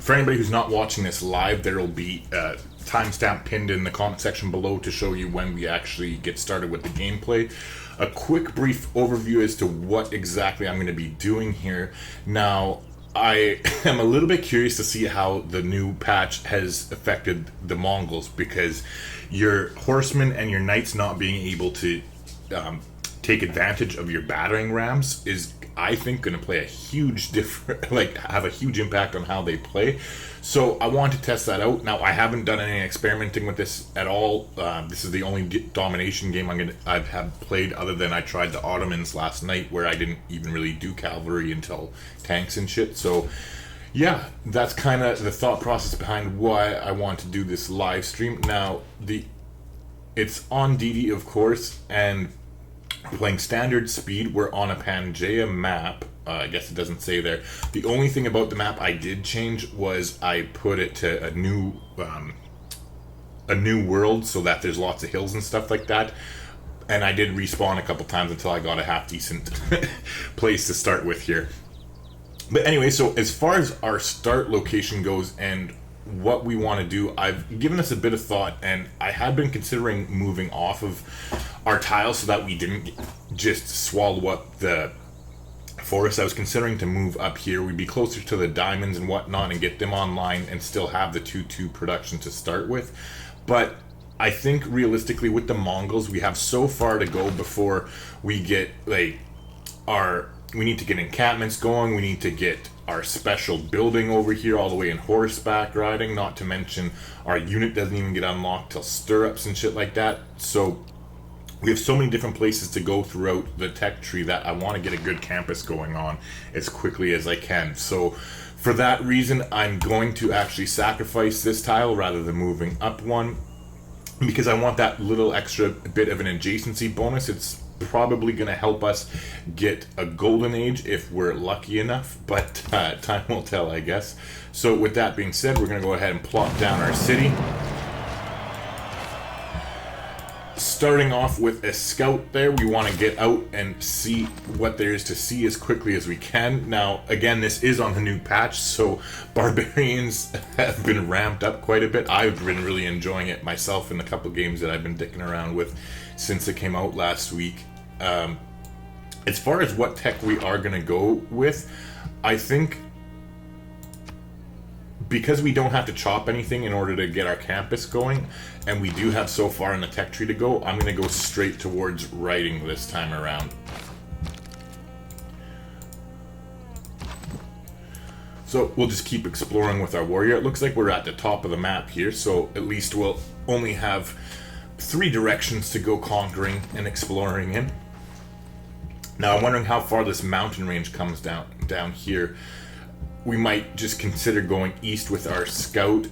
For anybody who's not watching this live, there will be a timestamp pinned in the comment section below to show you when we actually get started with the gameplay. A quick brief overview as to what exactly I'm going to be doing here. Now, I am a little bit curious to see how the new patch has affected the Mongols, because your horsemen and your knights not being able to take advantage of your battering rams is, I think, going to play a huge have a huge impact on how they play. So I want to test that out. Now, I haven't done any experimenting with this at all. This is the only domination game I've have played, other than I tried the Ottomans last night, where I didn't even really do cavalry until tanks and shit. So yeah, that's kind of the thought process behind why I want to do this live stream. Now, it's on Deity, of course, and playing standard speed. We're on a Pangea map. I guess it doesn't say there. The only thing about the map I did change was I put it to a new world, so that there's lots of hills and stuff like that. And I did respawn a couple times until I got a half decent place to start with here. But anyway, so as far as our start location goes and what we want to do, I've given this a bit of thought, and I had been considering moving off of our tiles so that we didn't just swallow up the forest. I was considering to move up here. We'd be closer to the diamonds and whatnot and get them online and still have the 2-2 production to start with. But I think realistically with the Mongols, we have so far to go before we get we need to get encampments going. We need to get our special building over here all the way in horseback riding, not to mention our unit doesn't even get unlocked till stirrups and shit like that. So we have so many different places to go throughout the tech tree that I want to get a good campus going on as quickly as I can. So for that reason, I'm going to actually sacrifice this tile rather than moving up one, because I want that little extra bit of an adjacency bonus. It's probably going to help us get a golden age if we're lucky enough, but time will tell, I guess. So with that being said, we're going to go ahead and plop down our city. Starting off with a scout there, we want to get out and see what there is to see as quickly as we can. Now, again, this is on the new patch, so barbarians have been ramped up quite a bit. I've been really enjoying it myself in the couple games that I've been dicking around with since it came out last week. As far as what tech we are going to go with, I think because we don't have to chop anything in order to get our campus going, and we do have so far in the tech tree to go, I'm going to go straight towards writing this time around. So we'll just keep exploring with our warrior. It looks like we're at the top of the map here, so at least we'll only have 3 directions to go conquering and exploring in. Now, I'm wondering how far this mountain range comes down here. We might just consider going east with our scout,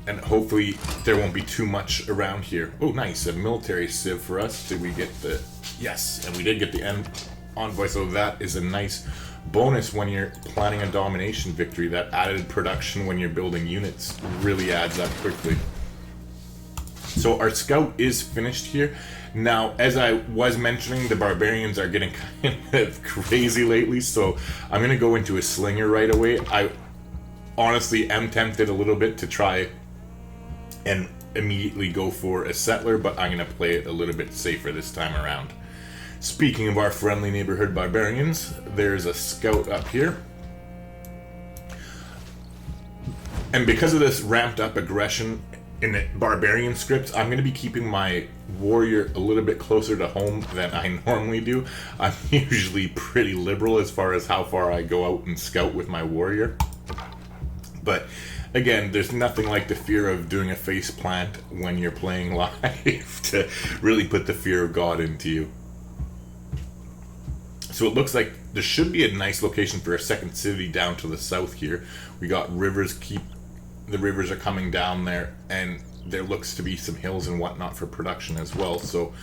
and hopefully there won't be too much around here. Oh, nice, a military civ for us. Did we get the... Yes, and we did get the end envoy, so that is a nice bonus when you're planning a domination victory. That added production when you're building units really adds up quickly. So our scout is finished here. Now, as I was mentioning, the barbarians are getting kind of crazy lately, so I'm going to go into a slinger right away. I honestly am tempted a little bit to try and immediately go for a settler, but I'm going to play it a little bit safer this time around. Speaking of our friendly neighborhood barbarians, there's a scout up here. And because of this ramped up aggression in the barbarian scripts, I'm going to be keeping my warrior a little bit closer to home than I normally do. I'm usually pretty liberal as far as how far I go out and scout with my warrior. But again, there's nothing like the fear of doing a face plant when you're playing live to really put the fear of God into you. So it looks like there should be a nice location for a second city down to the south here. We got rivers, the rivers are coming down there, and there looks to be some hills and whatnot for production as well. So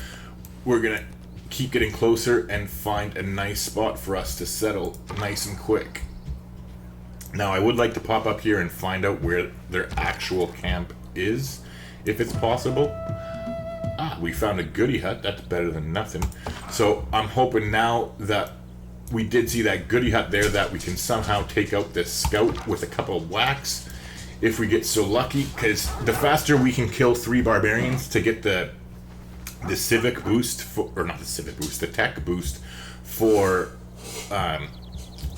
we're gonna keep getting closer and find a nice spot for us to settle nice and quick. Now, I would like to pop up here and find out where their actual camp is, if it's possible. Ah, we found a goody hut. That's better than nothing. So I'm hoping now that we did see that goody hut there that we can somehow take out this scout with a couple of whacks if we get so lucky, because the faster we can kill 3 barbarians to get the civic boost, or not the civic boost, the tech boost for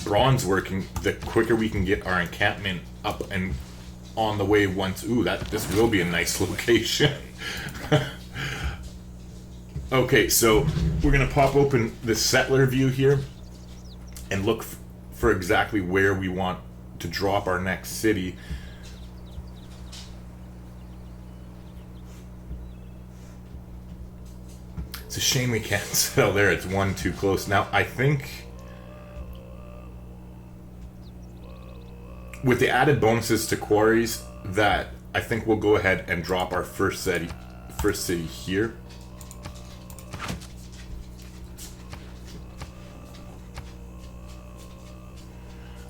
bronze working, the quicker we can get our encampment up and on the way once. Ooh, this will be a nice location. Okay, so we're going to pop open the settler view here and look for exactly where we want to drop our next city. It's a shame we can't settle there. It's one too close. Now, I think with the added bonuses to quarries, that I think we'll go ahead and drop our first city here.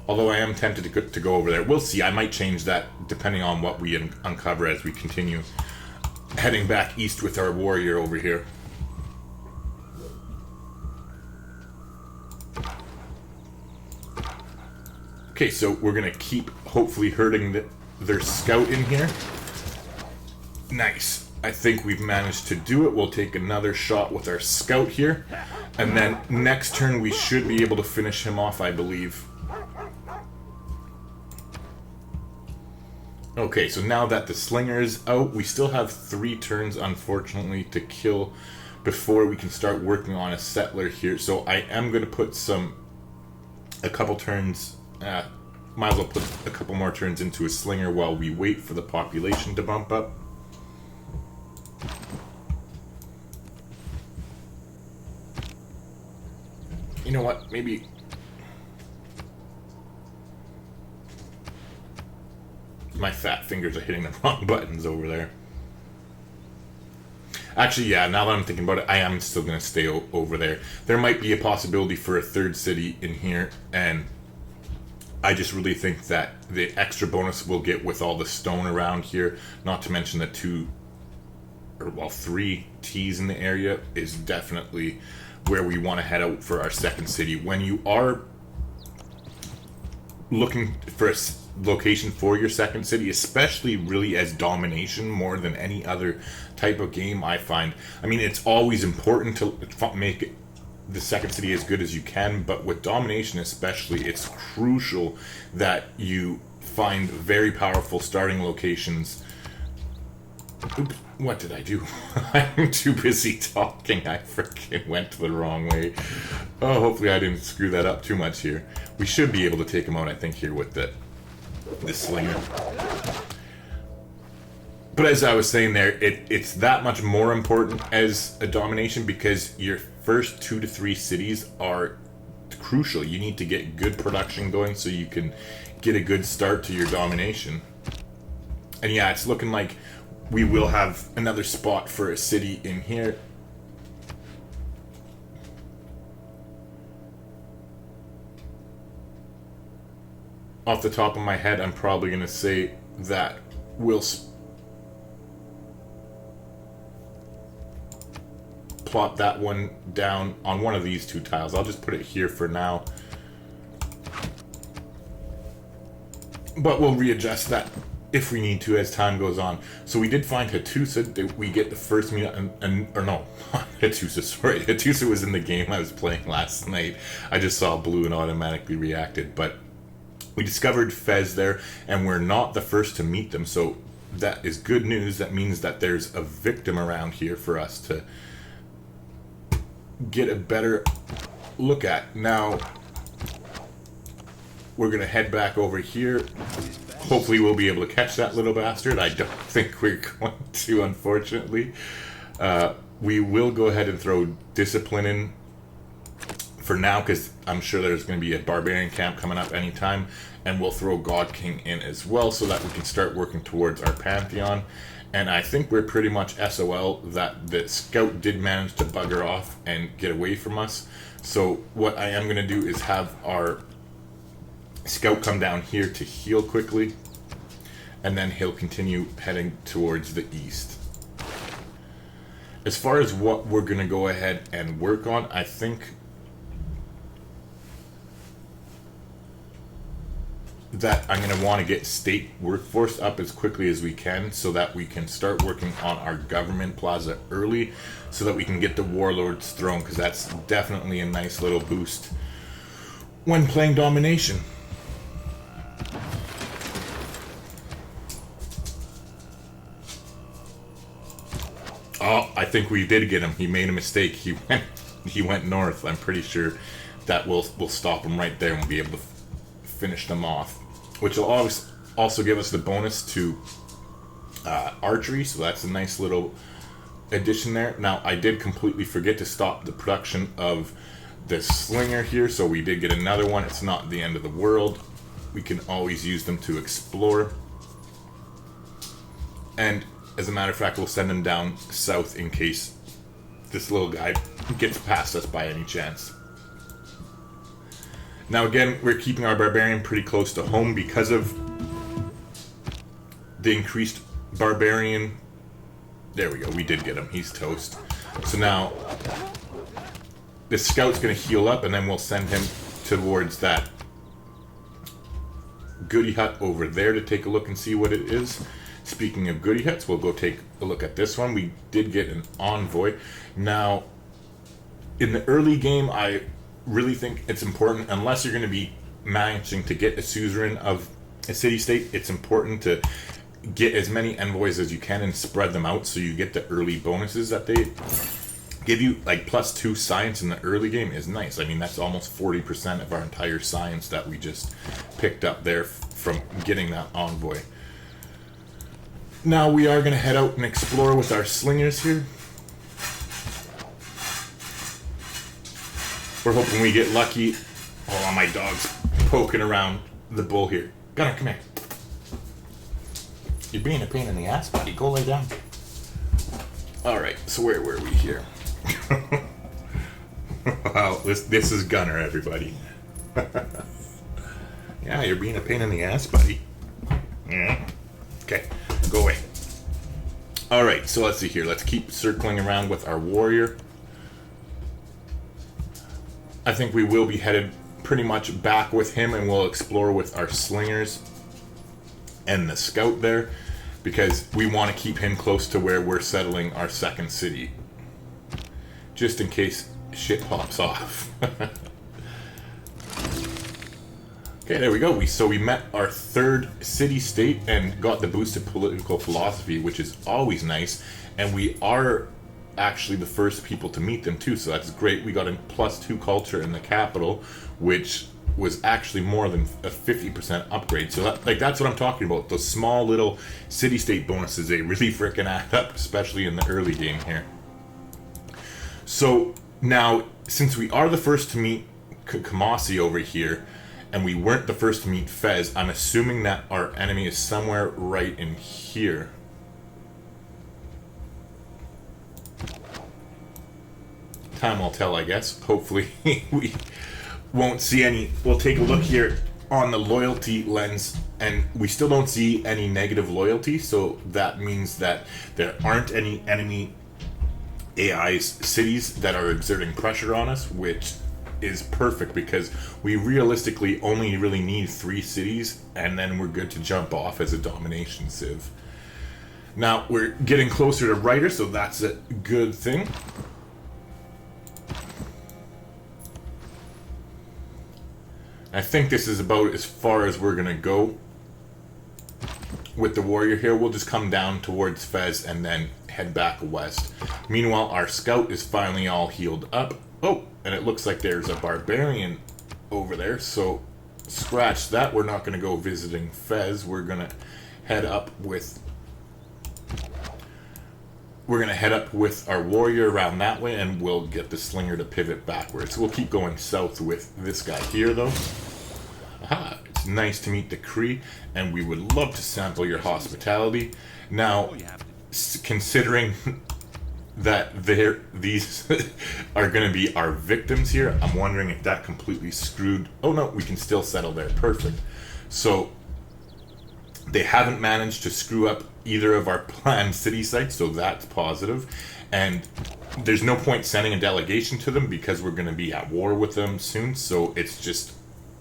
Although I am tempted to go over there. We'll see. I might change that depending on what we uncover as we continue heading back east with our warrior over here. Okay, so we're going to keep hopefully hurting their scout in here. Nice. I think we've managed to do it. We'll take another shot with our scout here. And then next turn we should be able to finish him off, I believe. Okay, so now that the slinger is out, we still have 3 turns, unfortunately, to kill before we can start working on a settler here. So I am going to put a couple turns, might as well put a couple more turns into a slinger while we wait for the population to bump up. You know what, maybe... My fat fingers are hitting the wrong buttons over there. Actually, yeah, now that I'm thinking about it, I am still going to stay over there. There might be a possibility for a 3rd city in here, and I just really think that the extra bonus we'll get with all the stone around here, not to mention the 3 T's in the area, is definitely where we want to head out for our 2nd city. When you are looking for a location for your 2nd city, especially really as domination more than any other type of game, I find. I mean, it's always important to make the 2nd city as good as you can, but with domination especially, it's crucial that you find very powerful starting locations. Oops, what did I do? I'm too busy talking. I freaking went the wrong way. Oh, hopefully I didn't screw that up too much here. We should be able to take him out, I think, here with the slinger. But as I was saying there, it's that much more important as a domination, because your first 2 to 3 cities are crucial. You need to get good production going so you can get a good start to your domination. And yeah, it's looking like we will have another spot for a city in here. Off the top of my head, I'm probably going to say that we'll plop that one down on one of these 2 tiles. I'll just put it here for now. But we'll readjust that if we need to as time goes on. So we did find Hattusa. Did we get the first meet? Or no, Hattusa, sorry. Hattusa was in the game I was playing last night. I just saw blue and automatically reacted. But we discovered Fez there, and we're not the first to meet them. So that is good news. That means that there's a victim around here for us to get a better look at. Now, we're going to head back over here. Hopefully we'll be able to catch that little bastard. I don't think we're going to, unfortunately. We will go ahead and throw Discipline in for now, because I'm sure there's going to be a barbarian camp coming up anytime. And we'll throw God King in as well, so that we can start working towards our Pantheon. And I think we're pretty much SOL that the scout did manage to bugger off and get away from us. So what I am going to do is have our scout come down here to heal quickly, and then he'll continue heading towards the east. As far as what we're going to go ahead and work on, I think that I'm going to want to get state workforce up as quickly as we can so that we can start working on our government plaza early so that we can get the warlord's throne, because that's definitely a nice little boost when playing domination. Oh, I think we did get him. He made a mistake. He went north. I'm pretty sure that will stop him right there and we'll be able to finish them off, which will always also give us the bonus to archery, so that's a nice little addition there. Now, I did completely forget to stop the production of the slinger here, so we did get another one. It's not the end of the world. We can always use them to explore. And as a matter of fact, we'll send them down south in case this little guy gets past us by any chance. Now again, we're keeping our barbarian pretty close to home because of the increased barbarian. There we go, we did get him. He's toast. So now, the scout's going to heal up and then we'll send him towards that goody hut over there to take a look and see what it is. Speaking of goody huts, we'll go take a look at this one. We did get an envoy. Now, in the early game, I really think it's important, unless you're going to be managing to get a suzerain of a city-state, it's important to get as many envoys as you can and spread them out so you get the early bonuses that they give you. Like +2 science in the early game is nice. I mean, that's almost 40% of our entire science that we just picked up there from getting that envoy. Now we are going to head out and explore with our slingers here. We're hoping we get lucky. Oh, my dog's poking around the bull here. Gunner, come here. You're being a pain in the ass, buddy. Go lay down. Alright, so where were we here? Wow, this is Gunner, everybody. Yeah, you're being a pain in the ass, buddy. Yeah. Okay, go away. Alright, so let's see here. Let's keep circling around with our warrior. I think we will be headed pretty much back with him, and we'll explore with our slingers and the scout there, because we want to keep him close to where we're settling our second city, just in case shit pops off. Okay, there we go. We met our third city-state and got the boosted political philosophy, which is always nice, and we are actually the first people to meet them too, so that's great. We got a +2 culture in the capital, which was actually more than a 50% upgrade. So that's what I'm talking about. Those small little city-state bonuses, they really freaking add up, especially in the early game here. So now, since we are the first to meet Kamasi over here, and we weren't the first to meet Fez, I'm assuming that our enemy is somewhere right in here. Time will tell, I guess. Hopefully we won't see any. We'll take a look here on the loyalty lens, and we still don't see any negative loyalty, so that means that there aren't any enemy AI's cities that are exerting pressure on us, which is perfect because we realistically only really need 3 cities, and then we're good to jump off as a domination civ. Now we're getting closer to Ryder, so that's a good thing. I think this is about as far as we're gonna go with the warrior here. We'll just come down towards Fez and then head back west. Meanwhile, our scout is finally all healed up. Oh, and it looks like there's a barbarian over there, so scratch that. We're not gonna go visiting Fez. We're gonna head up with our warrior around that way, and we'll get the slinger to pivot backwards. We'll keep going south with this guy here, though. Aha, it's nice to meet the Kree, and we would love to sample your hospitality. Now, considering that these are going to be our victims here, I'm wondering if that completely screwed... Oh no, we can still settle there. Perfect. So, they haven't managed to screw up either of our planned city sites, so that's positive. And there's no point sending a delegation to them because we're going to be at war with them soon, so it's just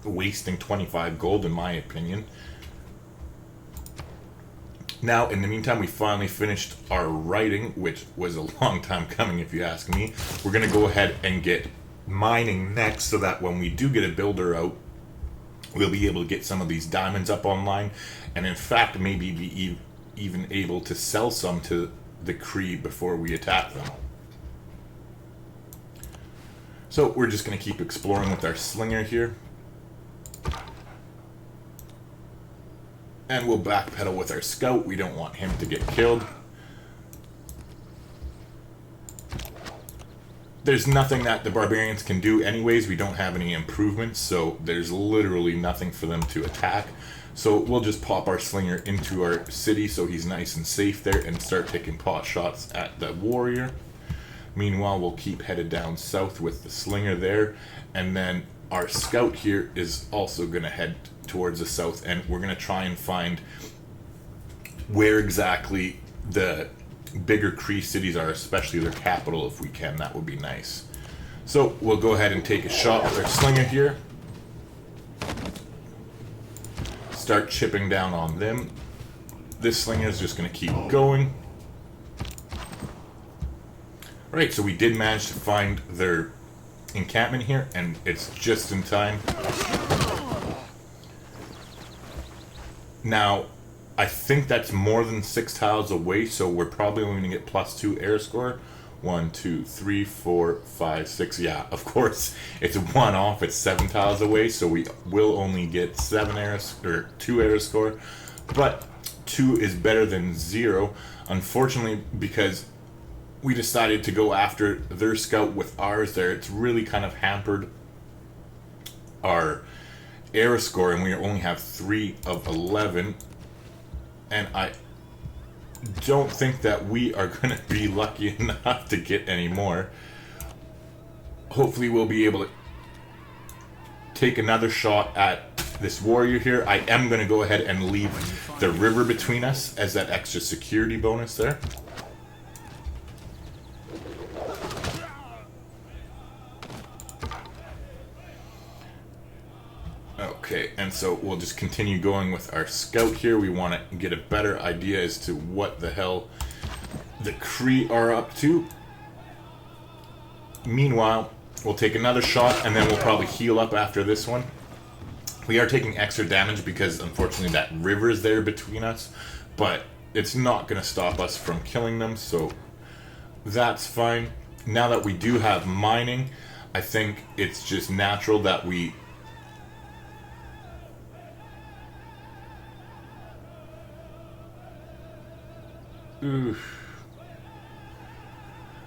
wasting 25 gold in my opinion. Now, in the meantime, we finally finished our writing, which was a long time coming if you ask me. We're going to go ahead and get mining next so that when we do get a builder out, we'll be able to get some of these diamonds up online, and in fact maybe be even able to sell some to the Kree before we attack them. So we're just going to keep exploring with our slinger here. And we'll backpedal with our scout. We don't want him to get killed. There's nothing that the barbarians can do anyways. We don't have any improvements, so there's literally nothing for them to attack. So we'll just pop our slinger into our city so he's nice and safe there and start taking pot shots at the warrior. Meanwhile, we'll keep headed down south with the slinger there, and then our scout here is also going to head towards the south, and we're going to try and find where exactly the bigger Kree cities are, especially their capital if we can. That would be nice. So we'll go ahead and take a shot with our slinger here. Start chipping down on them. This slinger is just going to keep going. Alright, so we did manage to find their encampment here, and it's just in time. Now, I think that's more than 6 tiles away, so we're probably only going to get +2 air score. 1, 2, 3, 4, 5, 6. Yeah, of course, it's 1 off. It's 7 tiles away, so we will only get 2 air score. But 2 is better than 0. Unfortunately, because we decided to go after their scout with ours there, it's really kind of hampered our air score, and we only have 3 of 11. And I don't think that we are going to be lucky enough to get any more. Hopefully we'll be able to take another shot at this warrior here. I am going to go ahead and leave the river between us as that extra security bonus there. Okay, and so we'll just continue going with our scout here. We want to get a better idea as to what the hell the Kree are up to. Meanwhile, we'll take another shot, and then we'll probably heal up after this one. We are taking extra damage because, unfortunately, that river is there between us, but it's not going to stop us from killing them, so that's fine. Now that we do have mining, I think it's just natural that we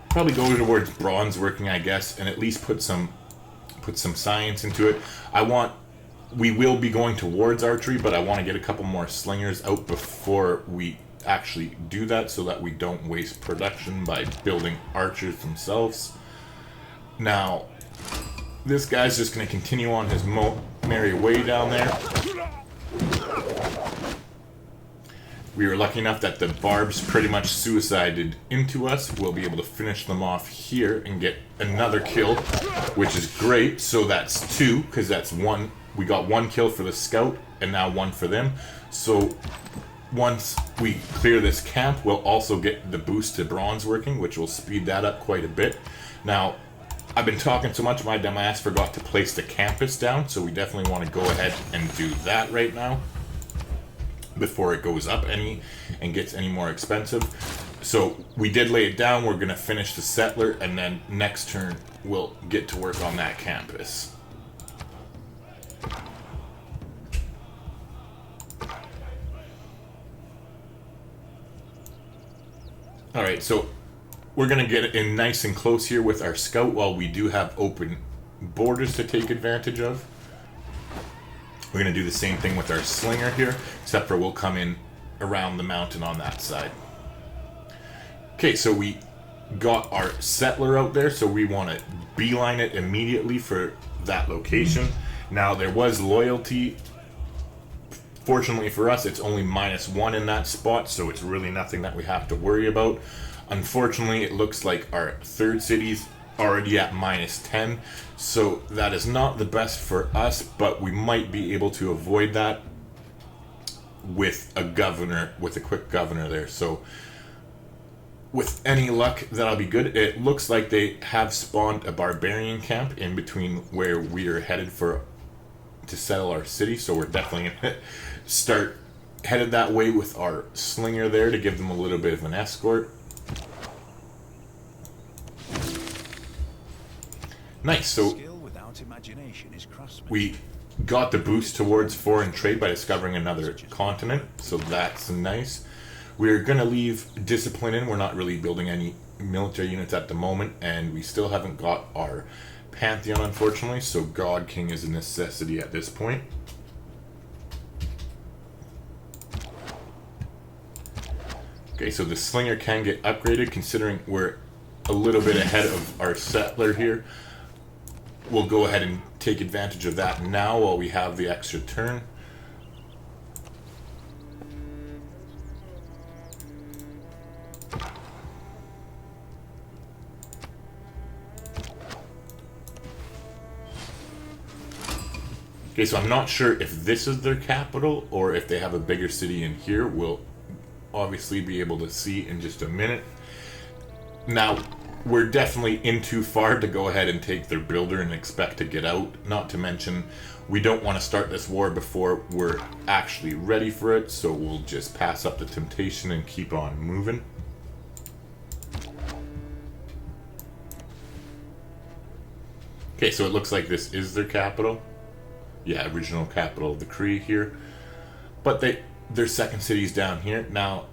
probably go towards bronze working, I guess, and at least put some science into it. We will be going towards archery, but I want to get a couple more slingers out before we actually do that so that we don't waste production by building archers themselves. Now, this guy's just going to continue on his merry way down there. We were lucky enough that the barbs pretty much suicided into us. We'll be able to finish them off here and get another kill, which is great. So that's 2, because that's 1. We got 1 kill for the scout, and now 1 for them. So once we clear this camp, we'll also get the boost to bronze working, which will speed that up quite a bit. Now, I've been talking so much, my dumb ass forgot to place the campus down, so we definitely want to go ahead and do that right now before it goes up any and gets any more expensive. So we did lay it down. We're going to finish the settler, and then next turn we'll get to work on that campus. Alright, so we're going to get in nice and close here with our scout while we do have open borders to take advantage of. We're going to do the same thing with our slinger here, except for we'll come in around the mountain on that side. Okay, so we got our settler out there, so we want to beeline it immediately for that location. Now, there was loyalty. Fortunately for us, it's only -1 in that spot, so it's really nothing that we have to worry about. Unfortunately, it looks like our third city's already at -10, so that is not the best for us, but we might be able to avoid that with a governor, with a quick governor there. So with any luck, that'll be good. It looks like they have spawned a barbarian camp in between where we are headed to settle our city, so we're definitely gonna start headed that way with our slinger there to give them a little bit of an escort. Nice. So we got the boost towards foreign trade by discovering another continent, so that's nice. We're gonna leave discipline in. We're not really building any military units at the moment, and we still haven't got our pantheon, unfortunately, so God King is a necessity at this point. Okay, so the slinger can get upgraded considering we're a little bit ahead of our settler here. We'll go ahead and take advantage of that now while we have the extra turn. Okay, so I'm not sure if this is their capital or if they have a bigger city in here. We'll obviously be able to see in just a minute. Now, we're definitely in too far to go ahead and take their builder and expect to get out. Not to mention, we don't want to start this war before we're actually ready for it, so we'll just pass up the temptation and keep on moving. Okay, so it looks like this is their capital. Yeah, original capital of the Kree here. But their second city's down here. Now,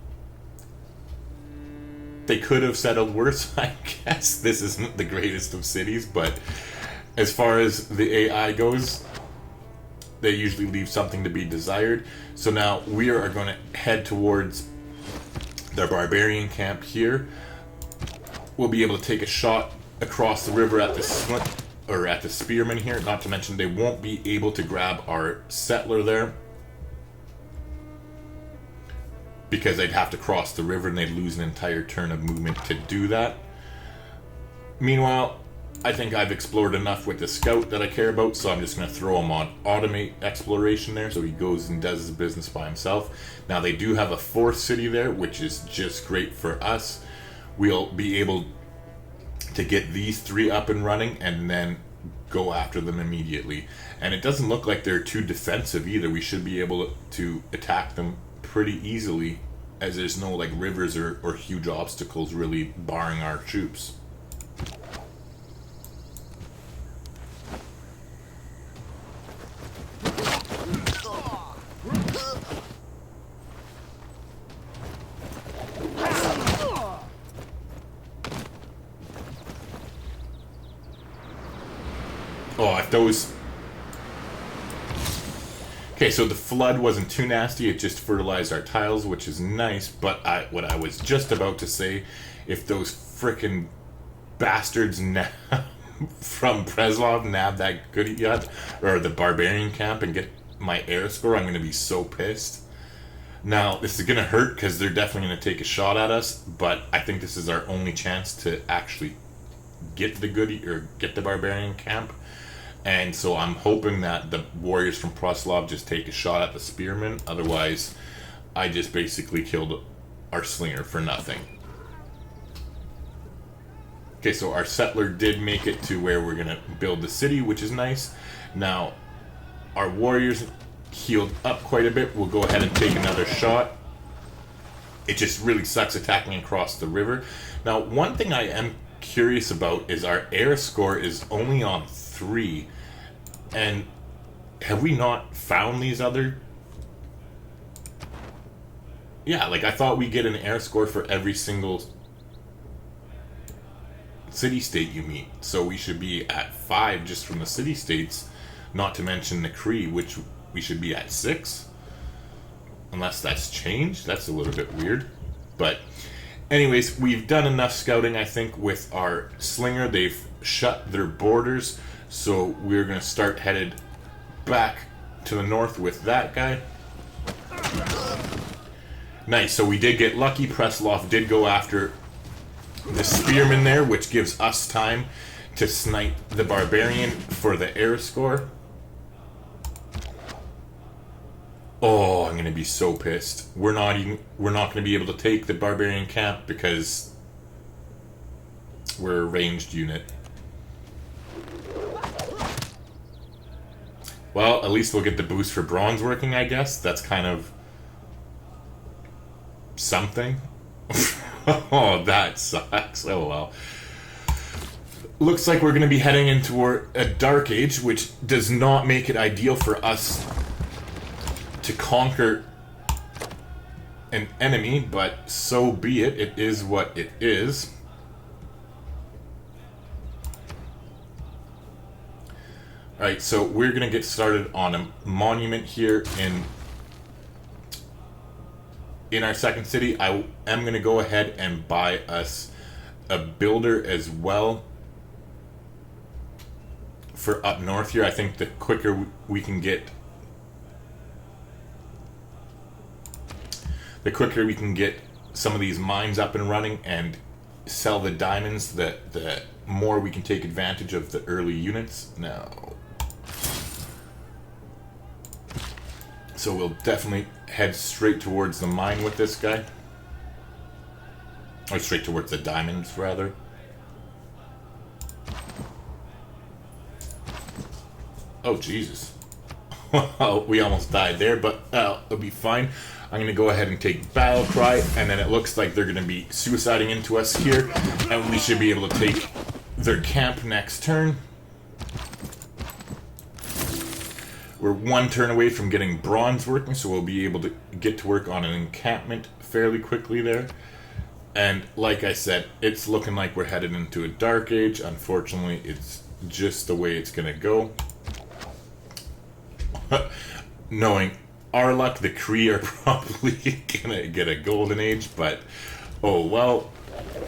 they could have settled worse, I guess. This isn't the greatest of cities, but as far as the AI goes, they usually leave something to be desired. So now we are going to head towards the barbarian camp here. We'll be able to take a shot across the river at the spearmen here. Not to mention they won't be able to grab our settler there, because they'd have to cross the river and they'd lose an entire turn of movement to do that. Meanwhile, I think I've explored enough with the scout that I care about, so I'm just going to throw him on automate exploration there, so he goes and does his business by himself. Now, they do have a fourth city there, which is just great for us. We'll be able to get these three up and running and then go after them immediately. And it doesn't look like they're too defensive either. We should be able to attack them pretty easily, as there's no like rivers or huge obstacles really barring our troops. Oh, if those... Okay, so the flood wasn't too nasty, it just fertilized our tiles, which is nice, but what I was just about to say, if those frickin' bastards from Preslov nab that goodie yacht, or the barbarian camp, and get my air score, I'm going to be so pissed. Now, this is going to hurt, because they're definitely going to take a shot at us, but I think this is our only chance to actually get the goodie, or get the barbarian camp. And so I'm hoping that the warriors from Preslov just take a shot at the spearmen. Otherwise, I just basically killed our slinger for nothing. Okay, so our settler did make it to where we're going to build the city, which is nice. Now, our warriors healed up quite a bit. We'll go ahead and take another shot. It just really sucks attacking across the river. Now, one thing I am curious about is our air score is only on 3, and have we not found these other... Yeah, like I thought we get an air score for every single city-state you meet, so we should be at 5 just from the city-states, not to mention the Kree, which we should be at 6, unless that's changed. That's a little bit weird, but anyways, we've done enough scouting, I think, with our slinger. They've shut their borders, so we're going to start headed back to the north with that guy. Nice, so we did get lucky. Preslov did go after the spearmen there, which gives us time to snipe the barbarian for the air score. Oh, I'm gonna be so pissed. We're not gonna be able to take the barbarian camp because we're a ranged unit. Well, at least we'll get the boost for bronze working, I guess. That's kind of something. Oh, that sucks. Oh well. Looks like we're going to be heading into a dark age, which does not make it ideal for us to conquer an enemy, but so be it. It is what it is. Alright, so we're going to get started on a monument here in our second city. I am going to go ahead and buy us a builder as well for up north here. I think the quicker we can get some of these mines up and running and sell the diamonds, the more we can take advantage of the early units. No. So we'll definitely head straight towards the mine with this guy. Or straight towards the diamonds, rather. Oh, Jesus. We almost died there, but it'll be fine. I'm going to go ahead and take Battle Cry, and then it looks like they're going to be suiciding into us here, and we should be able to take their camp next turn. We're one turn away from getting bronze working, so we'll be able to get to work on an encampment fairly quickly there. And like I said, it's looking like we're headed into a dark age. Unfortunately, it's just the way it's going to go. Knowing our luck, the Kree are probably going to get a golden age, but oh well.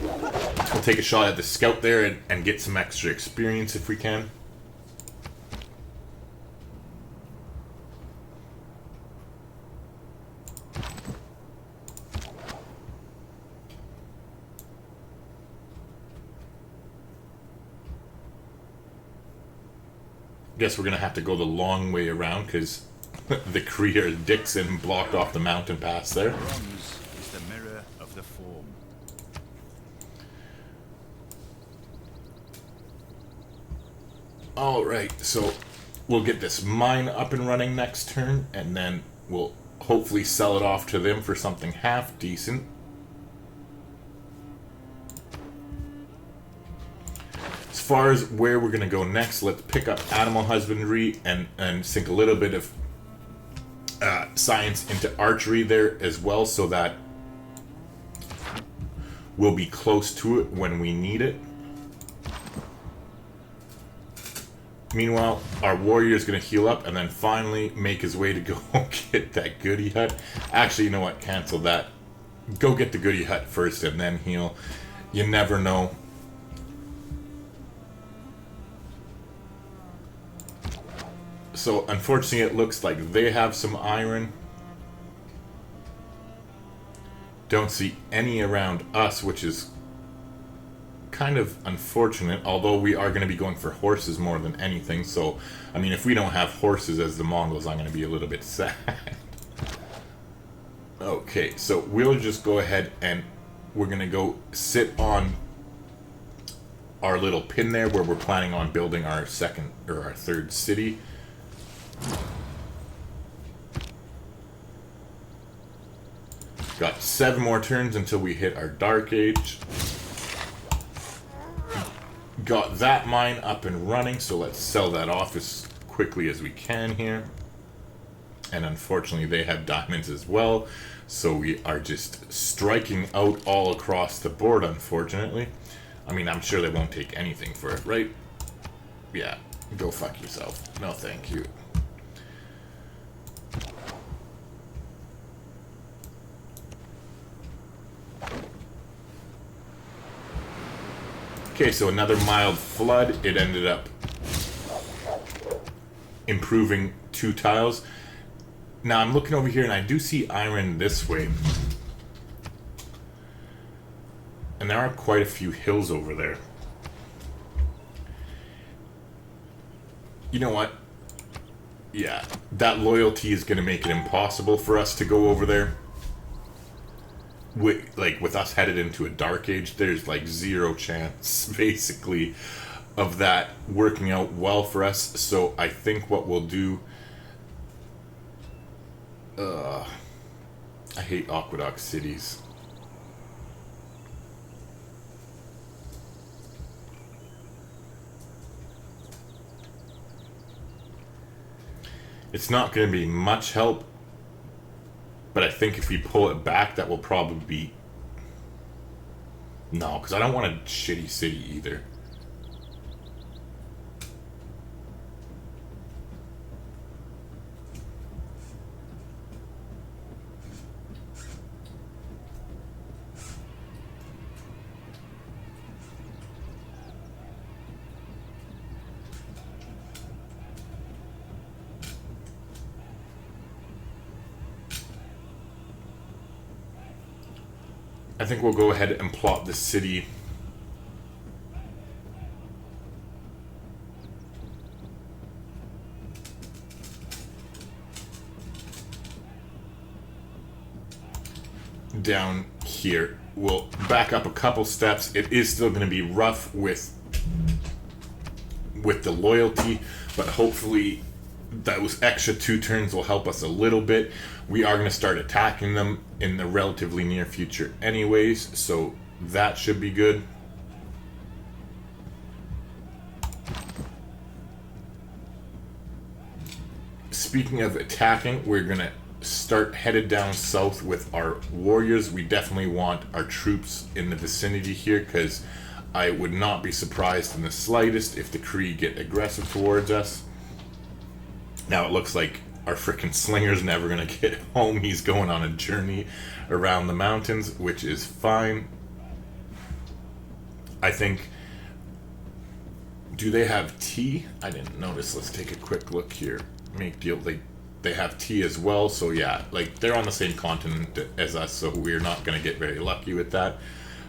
We'll take a shot at the scout there and get some extra experience if we can. Guess we're gonna have to go the long way around because the Kree are dicks and blocked off the mountain pass there. Bronze is the mirror of the form. Alright, so we'll get this mine up and running next turn, and then we'll hopefully sell it off to them for something half decent. As far as where we're going to go next, let's pick up animal husbandry and sink a little bit of science into archery there as well, so that we'll be close to it when we need it. Meanwhile, our warrior is going to heal up and then finally make his way to go get that goodie hut. Actually, you know what? Cancel that. Go get the goodie hut first and then heal. You never know. So, unfortunately, it looks like they have some iron. Don't see any around us, which is kind of unfortunate, although we are going to be going for horses more than anything. So, I mean, if we don't have horses as the Mongols, I'm going to be a little bit sad. Okay, so we'll just go ahead and we're going to go sit on our little pin there where we're planning on building our second or our third city. Got 7 more turns until we hit our dark age. Got that mine up and running, so let's sell that off as quickly as we can here. And unfortunately they have diamonds as well, so we are just striking out all across the board, unfortunately. I mean, I'm sure they won't take anything for it, right? Yeah, go fuck yourself. No thank you. Okay, so another mild flood. It ended up improving 2 tiles. Now I'm looking over here and I do see iron this way. And there are quite a few hills over there. You know what? Yeah, that loyalty is going to make it impossible for us to go over there. With us headed into a dark age, there's like zero chance, basically, of that working out well for us. So I think what we'll do... I hate aqueduct cities. It's not going to be much help, but I think if we pull it back, that will probably be... No, because I don't want a shitty city either. I think we'll go ahead and plot the city down here. We'll back up a couple steps. It is still going to be rough with the loyalty, but hopefully those extra 2 turns will help us a little bit. We are going to start attacking them in the relatively near future anyways, so that should be good. Speaking of attacking, we're going to start headed down south with our warriors. We definitely want our troops in the vicinity here, because I would not be surprised in the slightest if the Kree get aggressive towards us. Now it looks like our frickin' slinger's never gonna get home. He's going on a journey around the mountains, which is fine. I think... Do they have tea? I didn't notice. Let's take a quick look here. Make deal. They have tea as well, so yeah, like they're on the same continent as us, so we're not gonna get very lucky with that.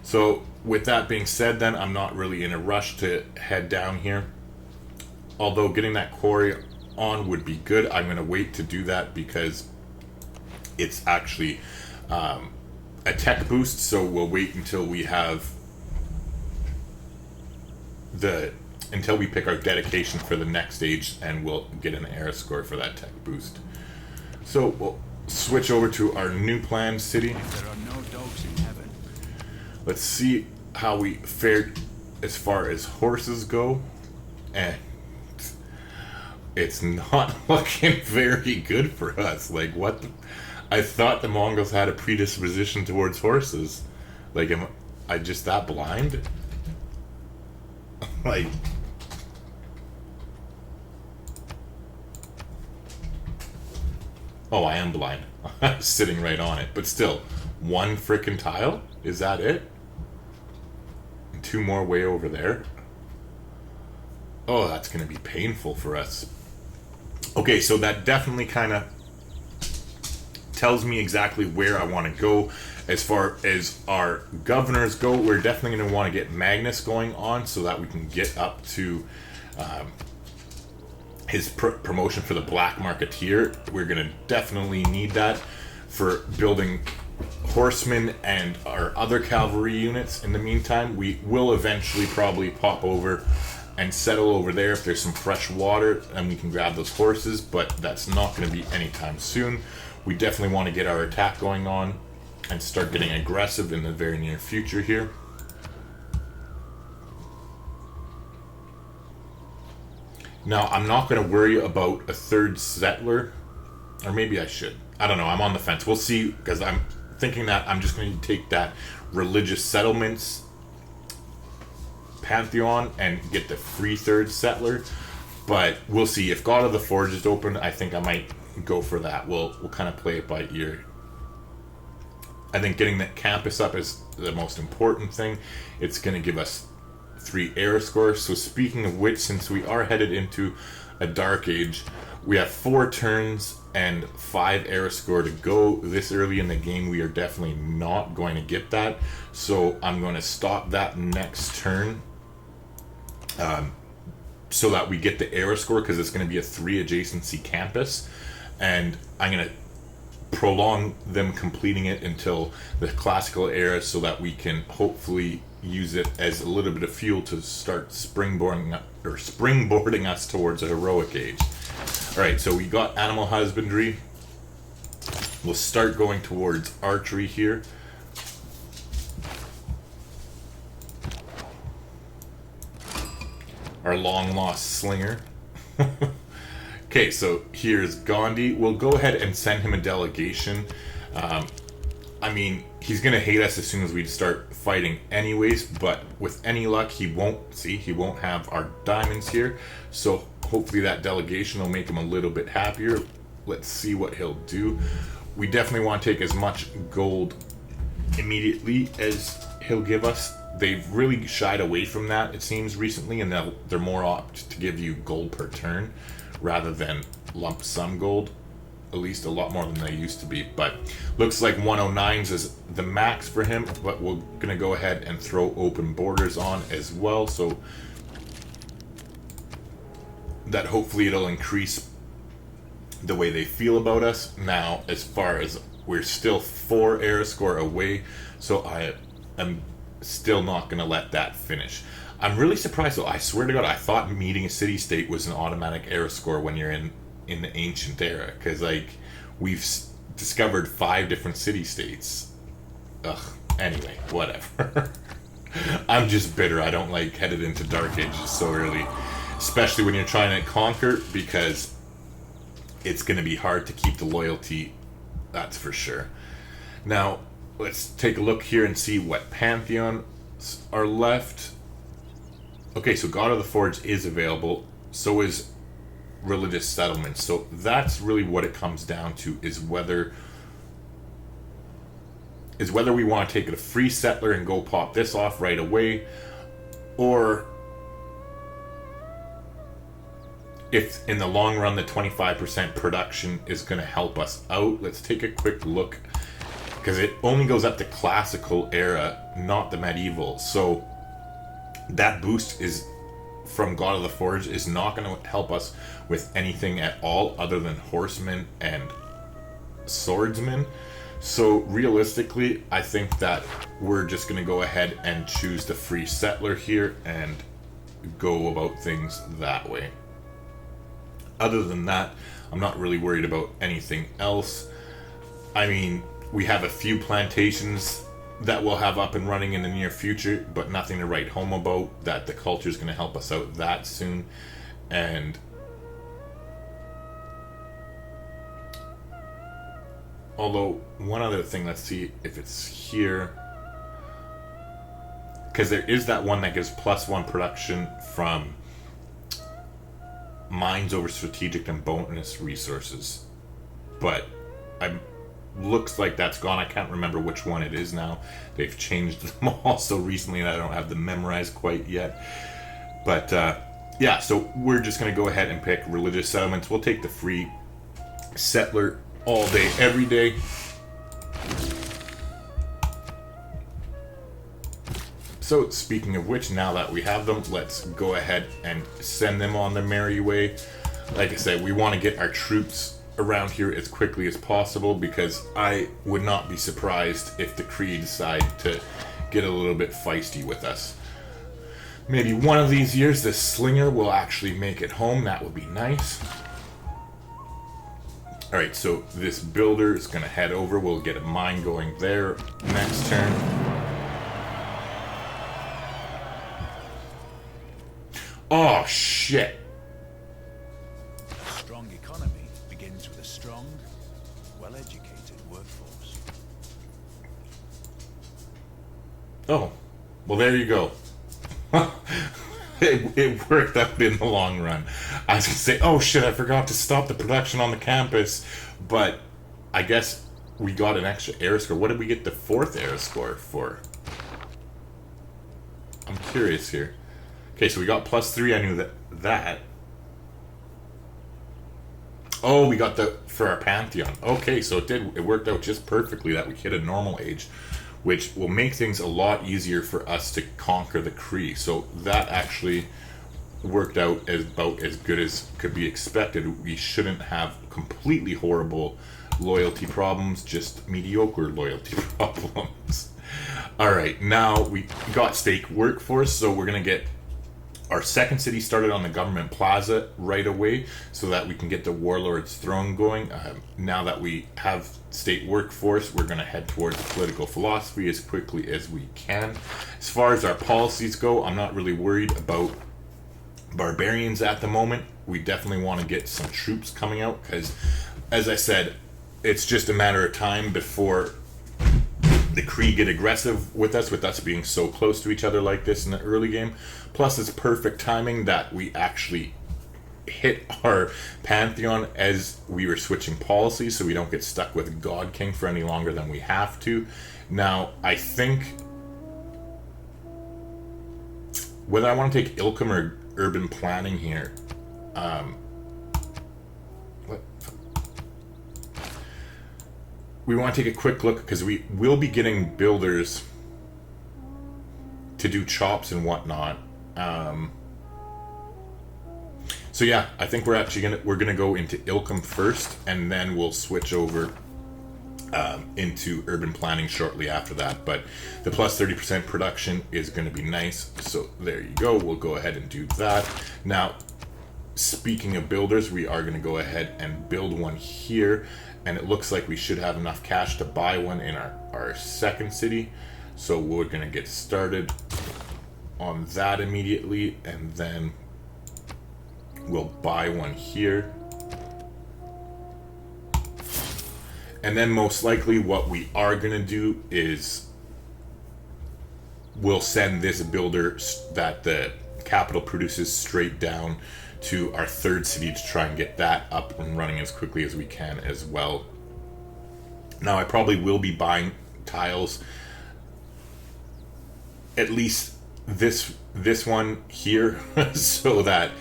So with that being said, then I'm not really in a rush to head down here. Although getting that quarry on would be good. I'm going to wait to do that because it's actually a tech boost, so we'll wait until we have until we pick our dedication for the next stage, and we'll get an era score for that tech boost. So we'll switch over to our new planned city. There are no dogs in heaven. Let's see how we fared as far as horses go, and it's not looking very good for us. Like, what I thought the Mongols had a predisposition towards horses. Like, am I just that blind? Like... Oh, I am blind. I'm sitting right on it. But still, 1 frickin' tile? Is that it? And 2 more way over there? Oh, that's going to be painful for us. Okay, so that definitely kind of tells me exactly where I want to go. As far as our governors go, we're definitely going to want to get Magnus going on so that we can get up to his promotion for the Black Marketeer. We're going to definitely need that for building horsemen and our other cavalry units. In the meantime, we will eventually probably pop over and settle over there if there's some fresh water and we can grab those horses, but that's not going to be anytime soon. We definitely want to get our attack going on and start getting aggressive in the very near future here. Now, I'm not going to worry about a 3rd settler, or maybe I should. I don't know, I'm on the fence. We'll see, because I'm thinking that I'm just going to take that religious settlements pantheon and get the free 3rd settler, but we'll see. If God of the Forge is open, I think I might go for that. We'll kind of play it by ear. I think getting that campus up is the most important thing. It's going to give us 3 era scores. So speaking of which, since we are headed into a dark age, we have 4 turns and 5 era score to go. This early in the game, we are definitely not going to get that, so I'm going to stop that next turn. so that we get the era score, because it's going to be a 3 adjacency campus, and I'm going to prolong them completing it until the classical era so that we can hopefully use it as a little bit of fuel to start springboarding us towards a heroic age. Alright, so we got animal husbandry. We'll start going towards archery here. Our long lost slinger. Okay, so here's Gandhi. We'll go ahead and send him a delegation. I mean, he's gonna hate us as soon as we start fighting anyways, but with any luck he won't have our diamonds here, so hopefully that delegation will make him a little bit happier. Let's see what he'll do. We definitely want to take as much gold immediately as he'll give us. They've really shied away from that, it seems, recently, and they're more apt to give you gold per turn rather than lump sum gold, at least a lot more than they used to be. But looks like 109s is the max for him, but we're gonna go ahead and throw open borders on as well, so that hopefully it'll increase the way they feel about us. Now, as far as we're still 4 era score away, so I am still not gonna let that finish. I'm really surprised though. I swear to God, I thought meeting a city state was an automatic era score when you're in the ancient era, because like we've discovered 5 different city states. Ugh. Anyway, whatever. I'm just bitter. I don't like headed into Dark Ages so early, especially when you're trying to conquer, because it's going to be hard to keep the loyalty. That's for sure. Now, let's take a look here and see what pantheons are left. Okay, so God of the Forge is available. So is religious settlements. So that's really what it comes down to, is whether we want to take it a free settler and go pop this off right away, or if in the long run the 25% production is going to help us out. Let's take a quick look, because it only goes up to classical era, not the medieval. So that boost is from God of the Forge is not going to help us with anything at all other than horsemen and swordsmen. So realistically, I think that we're just going to go ahead and choose the free settler here and go about things that way. Other than that, I'm not really worried about anything else. I mean, we have a few plantations that we'll have up and running in the near future, but nothing to write home about, that the culture is going to help us out that soon. And although, one other thing, let's see if it's here, because there is that one that gives +1 production from mines over strategic and bonus resources, but looks like that's gone. I can't remember which one it is now. They've changed them all so recently that I don't have them memorized quite yet. But yeah, so we're just going to go ahead and pick religious settlements. We'll take the free settler all day, every day. So speaking of which, now that we have them, let's go ahead and send them on their merry way. Like I said, we want to get our troops around here as quickly as possible, because I would not be surprised if the Kree decide to get a little bit feisty with us. Maybe one of these years this slinger will actually make it home. That would be nice. Alright, so this builder is going to head over. We'll get a mine going there next turn. Oh, shit. A strong economy begins with a strong, well-educated workforce. Oh, well, there you go. It worked out in the long run. I was going to say, oh shit, I forgot to stop the production on the campus, but I guess we got an extra era score. What did we get the 4th era score for? I'm curious here. Okay, so we got +3. I knew that. Oh, we got the for our pantheon. Okay, so it worked out just perfectly that we hit a normal age, which will make things a lot easier for us to conquer the Kree. So that actually worked out as about as good as could be expected. We shouldn't have completely horrible loyalty problems, just mediocre loyalty problems. All right, now we got state workforce, so we're gonna get our second city started on the government plaza right away so that we can get the warlord's throne going. Now that we have state workforce, we're going to head towards political philosophy as quickly as we can. As far as our policies go, I'm not really worried about barbarians at the moment. We definitely want to get some troops coming out because, as I said, it's just a matter of time before the Kree get aggressive with us being so close to each other like this in the early game. Plus, it's perfect timing that we actually hit our pantheon as we were switching policies, so we don't get stuck with God King for any longer than we have to. Now, I think whether I want to take Ilkham or urban planning here, we want to take a quick look because we will be getting builders to do chops and whatnot. So yeah, I think we're gonna go into Ilkham first, and then we'll switch over into urban planning shortly after that. But the plus 30% production is going to be nice. So there you go. We'll go ahead and do that. Now, speaking of builders, we are going to go ahead and build one here. And it looks like we should have enough cash to buy one in our second city. So we're going to get started on that immediately. And then we'll buy one here. And then most likely what we are going to do is we'll send this builder that the capital produces straight down to our third city to try and get that up and running as quickly as we can as well. Now I probably will be buying tiles, at least this one here, so that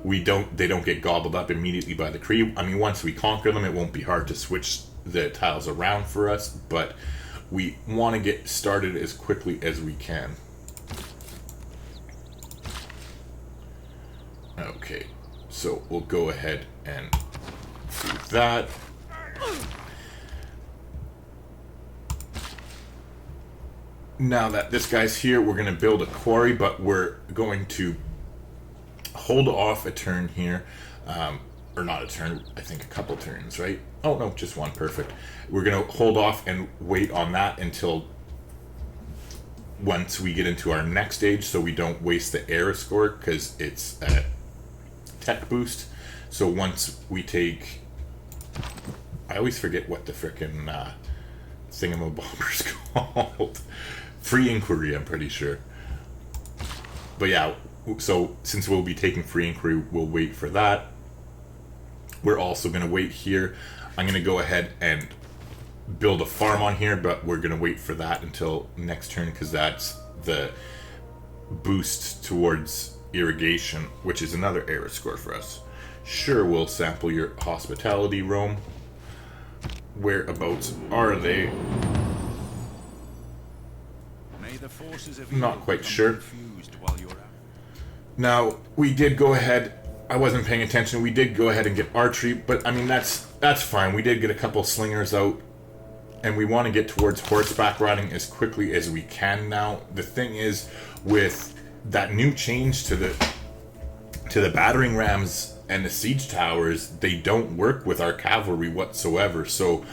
they don't get gobbled up immediately by the Kree. I mean, once we conquer them, it won't be hard to switch the tiles around for us, but we want to get started as quickly as we can. Okay, so we'll go ahead and do that. Now that this guy's here, we're going to build a quarry, but we're going to hold off a turn here. Or not a turn, I think a couple turns, right? Oh no, just one, perfect. We're gonna hold off and wait on that until once we get into our next stage, so we don't waste the era score, because it's a tech boost. So once we take, I always forget what the frickin' thingamabobber's called. Free inquiry, I'm pretty sure. But yeah, so since we'll be taking free inquiry, we'll wait for that. We're also going to wait here. I'm going to go ahead and build a farm on here, but we're going to wait for that until next turn, because that's the boost towards irrigation, which is another era score for us. Sure, we'll sample your hospitality, Rome. Whereabouts are they? Not quite sure. Now, we did go ahead, I wasn't paying attention, we did go ahead and get archery, but I mean, that's fine. We did get a couple slingers out, and we want to get towards horseback riding as quickly as we can now. The thing is, with that new change to the battering rams and the siege towers, they don't work with our cavalry whatsoever. So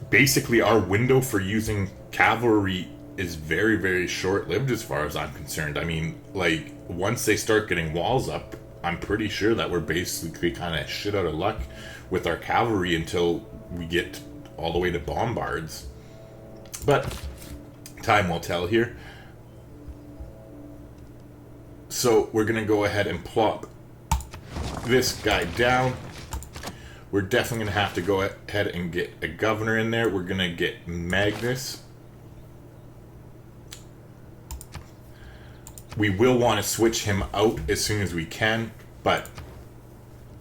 basically our window for using cavalry is very, very short-lived as far as I'm concerned. I mean, like, once they start getting walls up, I'm pretty sure that we're basically kind of shit out of luck with our cavalry until we get all the way to bombards. But time will tell here. So we're going to go ahead and plop this guy down. We're definitely going to have to go ahead and get a governor in there. We're going to get Magnus. We will want to switch him out as soon as we can, but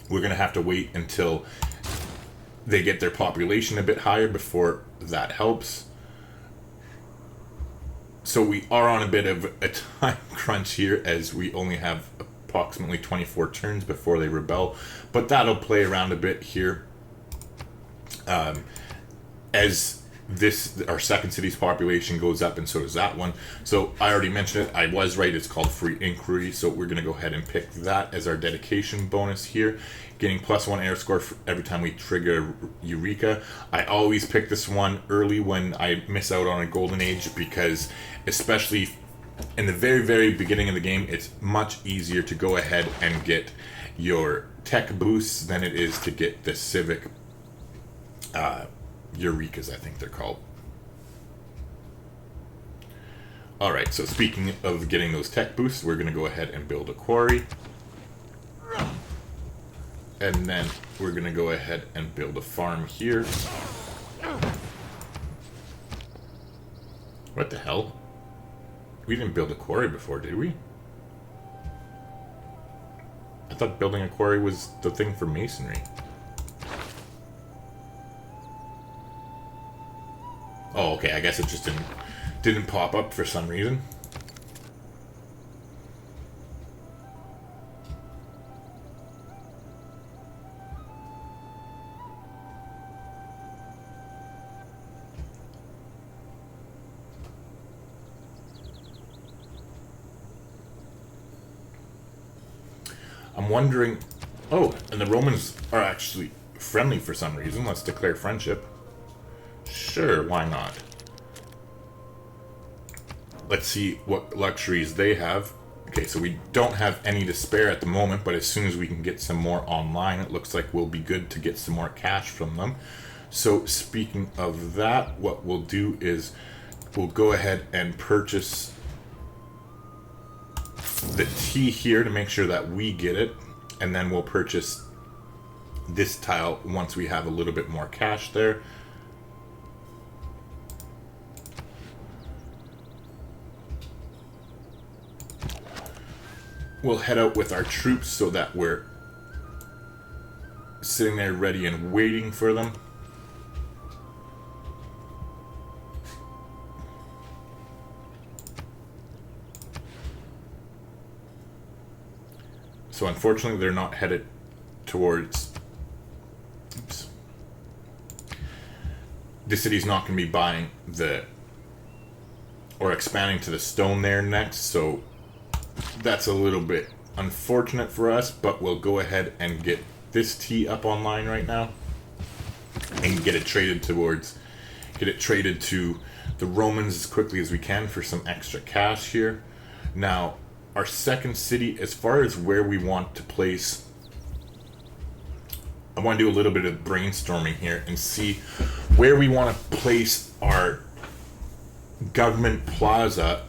we're going to have to wait until they get their population a bit higher before that helps. So we are on a bit of a time crunch here, as we only have approximately 24 turns before they rebel, but that'll play around a bit here. As our second city's population goes up, and so does that one. So I already mentioned it, I was right, it's called Free Inquiry, so we're going to go ahead and pick that as our dedication bonus here. Getting +1 air score for every time we trigger Eureka. I always pick this one early when I miss out on a golden age, because especially in the very, very beginning of the game, it's much easier to go ahead and get your tech boosts than it is to get the civic Eurekas, I think they're called. Alright, so speaking of getting those tech boosts, we're going to go ahead and build a quarry. And then we're going to go ahead and build a farm here. What the hell? We didn't build a quarry before, did we? I thought building a quarry was the thing for masonry. Oh, okay, I guess it just didn't pop up for some reason. I'm wondering... Oh, and the Romans are actually friendly for some reason. Let's declare friendship. Sure, why not? Let's see what luxuries they have. Okay, so we don't have any to spare at the moment, but as soon as we can get some more online, it looks like we'll be good to get some more cash from them. So speaking of that, what we'll do is we'll go ahead and purchase the tea here to make sure that we get it, and then we'll purchase this tile once we have a little bit more cash there. We'll head out with our troops so that we're sitting there ready and waiting for them. So unfortunately they're not headed towards... Oops. The city's not going to be buying the... or expanding to the stone there next, so that's a little bit unfortunate for us, but we'll go ahead and get this tea up online right now and get it traded to the Romans as quickly as we can for some extra cash here. Now, our second city, as far as where we want to place, I want to do a little bit of brainstorming here and see where we want to place our government plaza,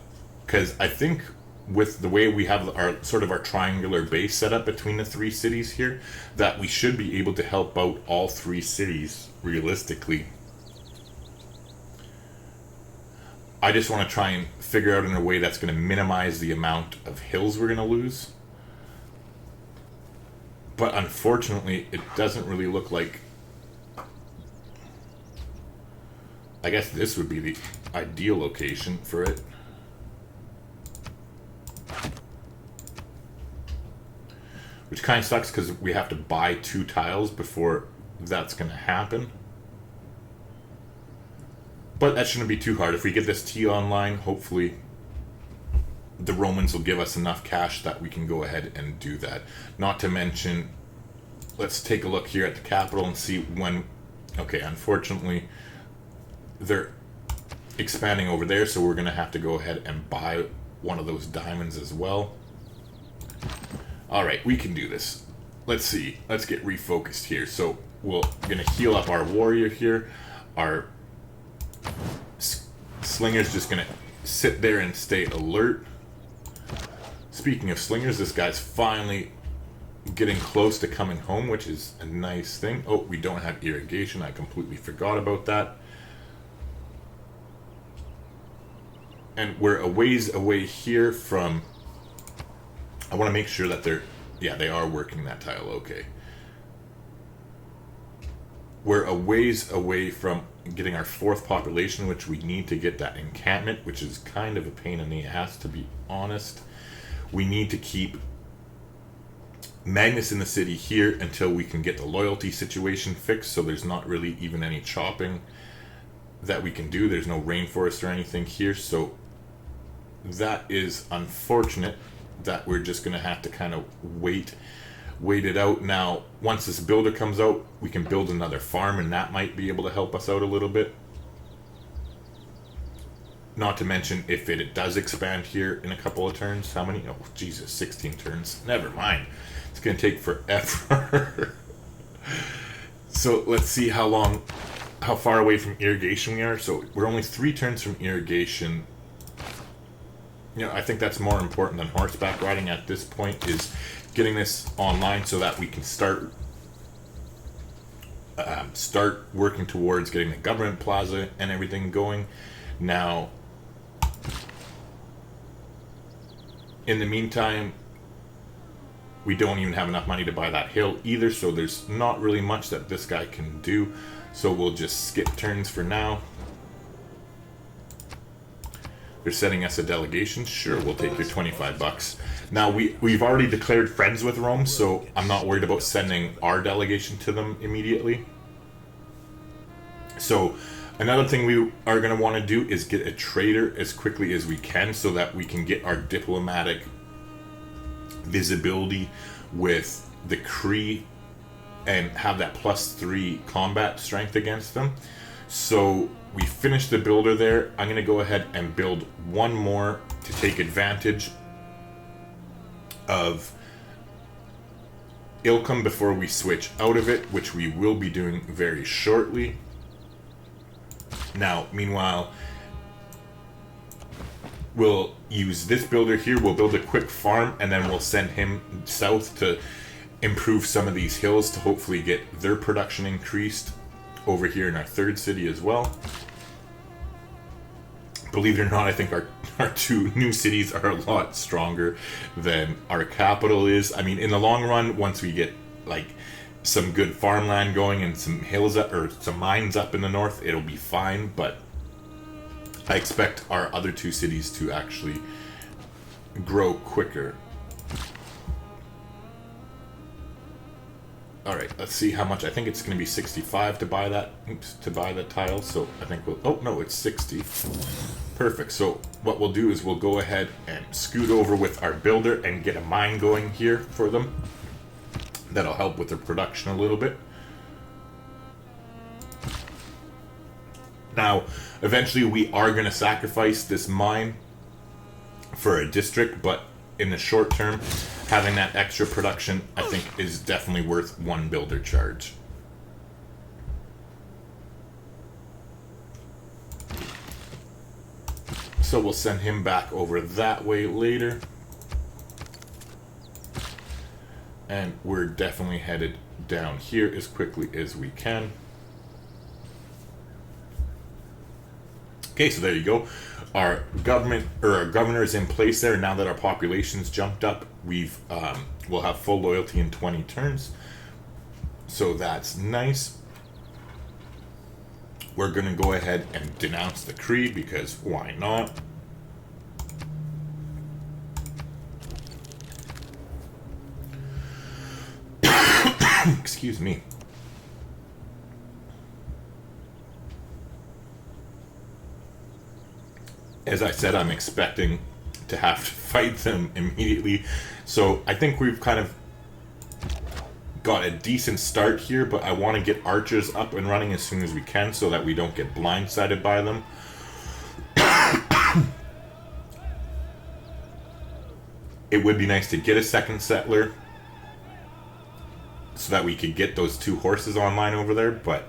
because I think with the way we have our triangular base set up between the three cities here, that we should be able to help out all three cities realistically. I just want to try and figure out in a way that's going to minimize the amount of hills we're going to lose. But unfortunately, it doesn't really look like... I guess this would be the ideal location for it. Which kind of sucks because we have to buy 2 tiles before that's going to happen. But that shouldn't be too hard. If we get this tea online, hopefully the Romans will give us enough cash that we can go ahead and do that. Not to mention, let's take a look here at the capital and see when... Okay, unfortunately, they're expanding over there, so we're going to have to go ahead and buy one of those diamonds as well. Alright, we can do this. Let's see. Let's get refocused here. So we're going to heal up our warrior here. Our slinger's just going to sit there and stay alert. Speaking of slingers, this guy's finally getting close to coming home, which is a nice thing. Oh, we don't have irrigation. I completely forgot about that. And we're a ways away here from... I want to make sure that they're... Yeah, they are working that tile, okay. We're a ways away from getting our 4th population, which we need to get that encampment, which is kind of a pain in the ass, to be honest. We need to keep Magnus in the city here until we can get the loyalty situation fixed, so there's not really even any chopping that we can do. There's no rainforest or anything here, so that is unfortunate that we're just going to have to kind of wait it out. Now, once this builder comes out, we can build another farm, and that might be able to help us out a little bit. Not to mention, if it does expand here in a couple of turns, how many? Oh, Jesus, 16 turns. Never mind. It's going to take forever. So let's see how far away from irrigation we are. So we're only 3 turns from irrigation. You know, I think that's more important than horseback riding at this point, is getting this online so that we can start working towards getting the government plaza and everything going. Now, in the meantime, we don't even have enough money to buy that hill either, so there's not really much that this guy can do. So we'll just skip turns for now. They're sending us a delegation. Sure, we'll take your 25 bucks. Now, we've already declared friends with Rome, so I'm not worried about sending our delegation to them immediately. So another thing we are going to want to do is get a trader as quickly as we can so that we can get our diplomatic visibility with the Kree and have that +3 combat strength against them. So we finished the builder there. I'm going to go ahead and build one more to take advantage of Ilkum before we switch out of it, which we will be doing very shortly. Now, meanwhile, we'll use this builder here. We'll build a quick farm, and then we'll send him south to improve some of these hills to hopefully get their production increased over here in our 3rd city as well. Believe it or not, I think our 2 new cities are a lot stronger than our capital is. I mean, in the long run, once we get like some good farmland going and some hills up, or some mines up in the north, it'll be fine. But I expect our other 2 cities to actually grow quicker. All right, let's see how much. I think it's going to be 65 to buy that. To buy that tile. So I think we'll. Oh no, it's 60. Perfect. So what we'll do is we'll go ahead and scoot over with our builder and get a mine going here for them. That'll help with their production a little bit. Now, eventually we are going to sacrifice this mine for a district, but in the short term, having that extra production, I think, is definitely worth 1 builder charge. So we'll send him back over that way later. And we're definitely headed down here as quickly as we can. Okay, so there you go. Our governor is in place there. Now that our population's jumped up, we'll have full loyalty in 20 turns. So that's nice. We're gonna go ahead and denounce the Kree because why not? Excuse me. As I said, I'm expecting to have to fight them immediately. So I think we've kind of got a decent start here, but I want to get archers up and running as soon as we can so that we don't get blindsided by them. It would be nice to get a second settler so that we could get those 2 horses online over there, but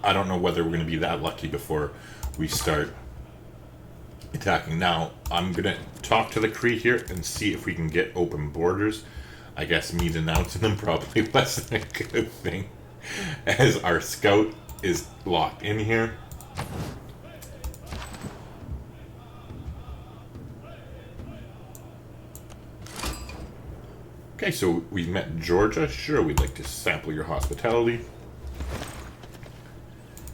I don't know whether we're going to be that lucky before we start attacking. Now, I'm going to talk to the Kree here and see if we can get open borders. I guess me denouncing them probably wasn't a good thing, as our scout is locked in here. Okay, so we've met Georgia. Sure, we'd like to sample your hospitality.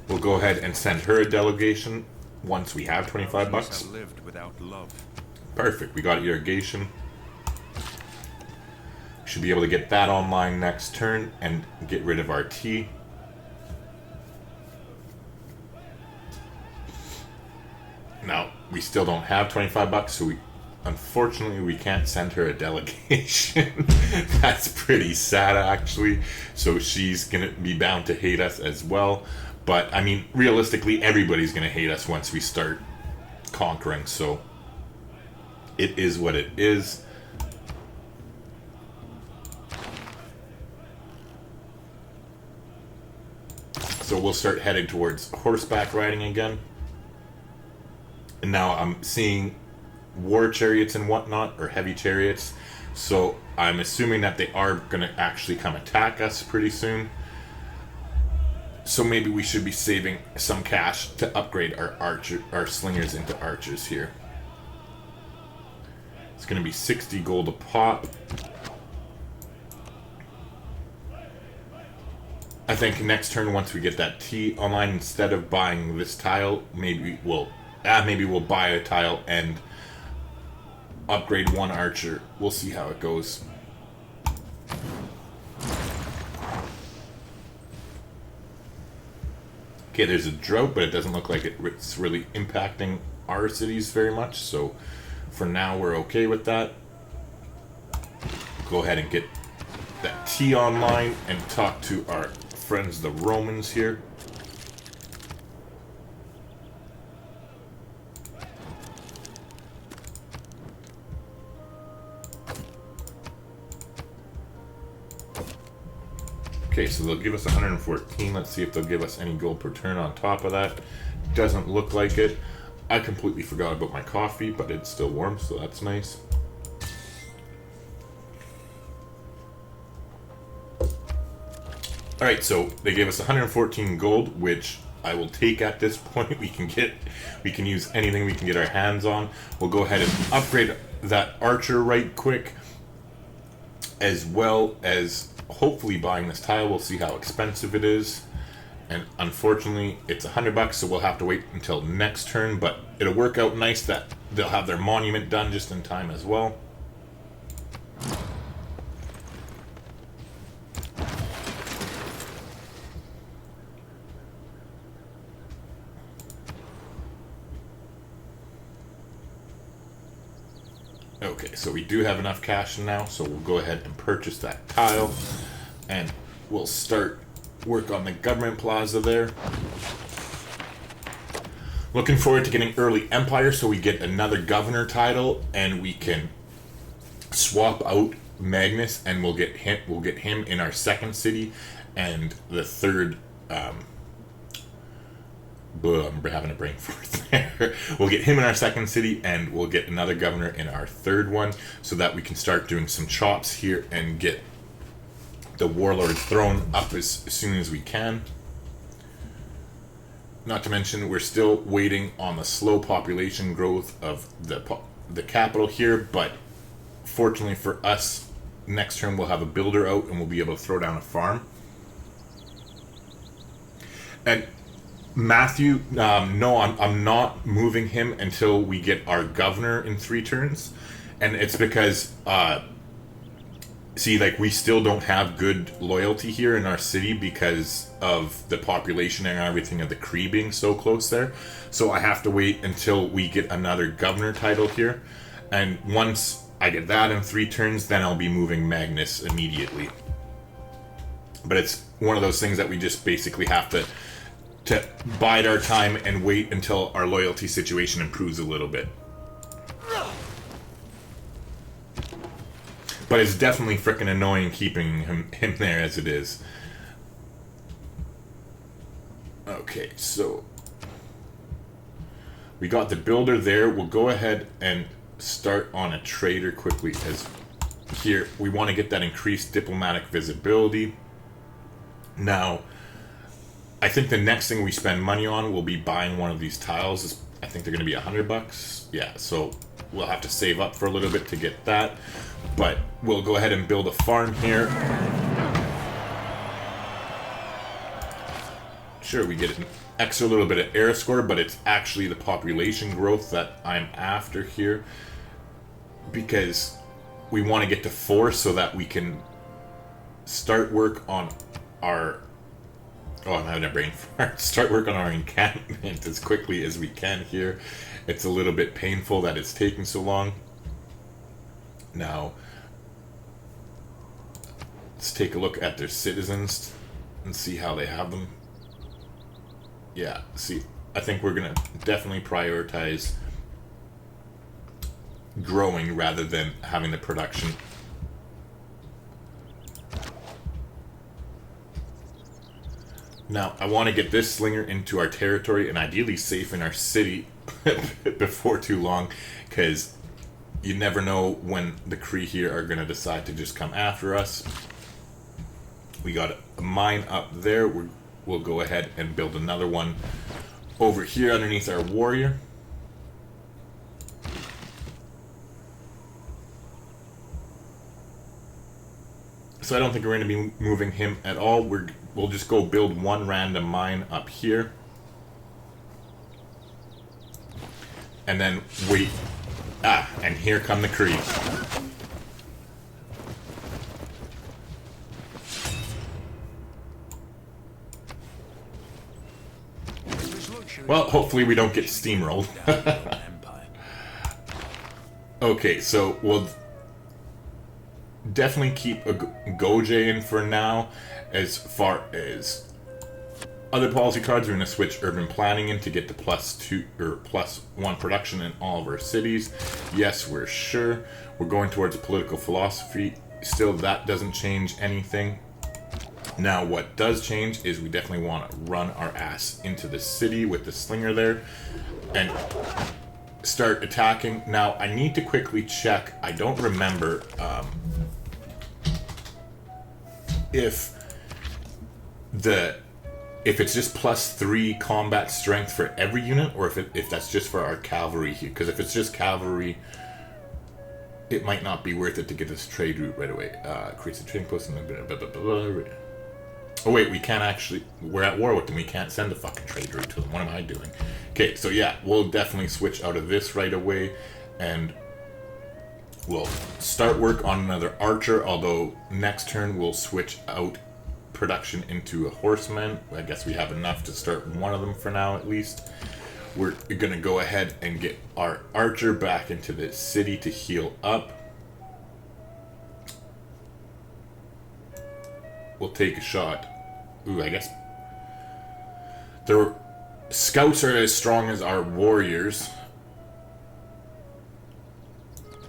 We'll go ahead and send her a delegation once we have 25 bucks. Have lived without love. Perfect, we got irrigation. Should be able to get that online next turn and get rid of our T. Now, we still don't have 25 bucks, so unfortunately we can't send her a delegation. That's pretty sad, actually. So she's gonna be bound to hate us as well. But I mean, realistically, everybody's gonna hate us once we start conquering, so it is what it is. So we'll start heading towards horseback riding again. And now I'm seeing war chariots and whatnot, or heavy chariots. So I'm assuming that they are going to actually come attack us pretty soon. So maybe we should be saving some cash to upgrade our slingers into archers here. It's going to be 60 gold a pop. I think next turn, once we get that T online, instead of buying this tile, maybe we'll buy a tile and upgrade one archer. We'll see how it goes. Okay, there's a drought, but it doesn't look like it's really impacting our cities very much. So for now, we're okay with that. Go ahead and get that T online and talk to our friends, the Romans here. Okay, so they'll give us 114. Let's see if they'll give us any gold per turn on top of that. Doesn't look like it. I completely forgot about my coffee, but it's still warm, so that's nice. Alright, so they gave us 114 gold, which I will take at this point. We can use anything we can get our hands on. We'll go ahead and upgrade that archer right quick, as well as hopefully buying this tile. We'll see how expensive it is. And unfortunately, it's 100 bucks, so we'll have to wait until next turn, but it'll work out nice that they'll have their monument done just in time as well. Okay, so we do have enough cash now, so we'll go ahead and purchase that tile, and we'll start work on the government plaza there. Looking forward to getting early empire, so we get another governor title, and we can swap out Magnus, and we'll get him in our second city, and the third. I'm having a brain fart there. We'll get him in our second city, and we'll get another governor in our third one, so that we can start doing some chops here and get the warlord's throne up as soon as we can. Not to mention, we're still waiting on the slow population growth of the capital here, but fortunately for us, next turn we'll have a builder out and we'll be able to throw down a farm. And Matthew, no, I'm not moving him until we get our governor in 3 turns, and it's because see, like, we still don't have good loyalty here in our city because of the population and everything of the Kree being so close there. So I have to wait until we get another governor title here, and once I get that in 3 turns, then I'll be moving Magnus immediately. But it's one of those things that we just basically have to bide our time and wait until our loyalty situation improves a little bit. But it's definitely freaking annoying keeping him there as it is. Okay, so we got the builder there. We'll go ahead and start on a trader quickly, as here we want to get that increased diplomatic visibility. Now, I think the next thing we spend money on will be buying one of these tiles. I think they're going to be 100 bucks. Yeah, so we'll have to save up for a little bit to get that. But we'll go ahead and build a farm here. Sure, we get an extra little bit of air score, but it's actually the population growth that I'm after here. Because we want to get to 4 so that we can start work on our... Oh, I'm having a brain fart. Start work on our encampment as quickly as we can here. It's a little bit painful that it's taking so long. Now, let's take a look at their citizens and see how they have them. Yeah, see, I think we're going to definitely prioritize growing rather than having the production. Now, I want to get this slinger into our territory and ideally safe in our city before too long, because you never know when the Kree here are going to decide to just come after us. We got a mine up there. We'll go ahead and build another one over here underneath our warrior. So I don't think we're going to be moving him at all. We'll just go build one random mine up here. And then wait. Ah, and here come the Kree. Well, hopefully we don't get steamrolled. Okay, so we'll definitely keep a Goje in for now. As far as other policy cards, we're going to switch urban planning in to get to +2 or +1 production in all of our cities. Yes, we're sure. We're going towards a political philosophy. Still, that doesn't change anything. Now, what does change is we definitely want to run our ass into the city with the slinger there and start attacking. Now, I need to quickly check. I don't remember if it's just +3 combat strength for every unit, or if that's just for our cavalry here. Because if it's just cavalry, it might not be worth it to get this trade route right away. Creates a trading post and blah, blah, blah, blah. Oh wait, we can't actually... We're at war with them. We can't send a fucking trade route to them. What am I doing? Okay, so yeah, we'll definitely switch out of this right away, and we'll start work on another archer, although next turn we'll switch out production into a horseman. I guess we have enough to start one of them for now, at least. We're going to go ahead and get our archer back into the city to heal up. We'll take a shot. Ooh, I guess their scouts are as strong as our warriors.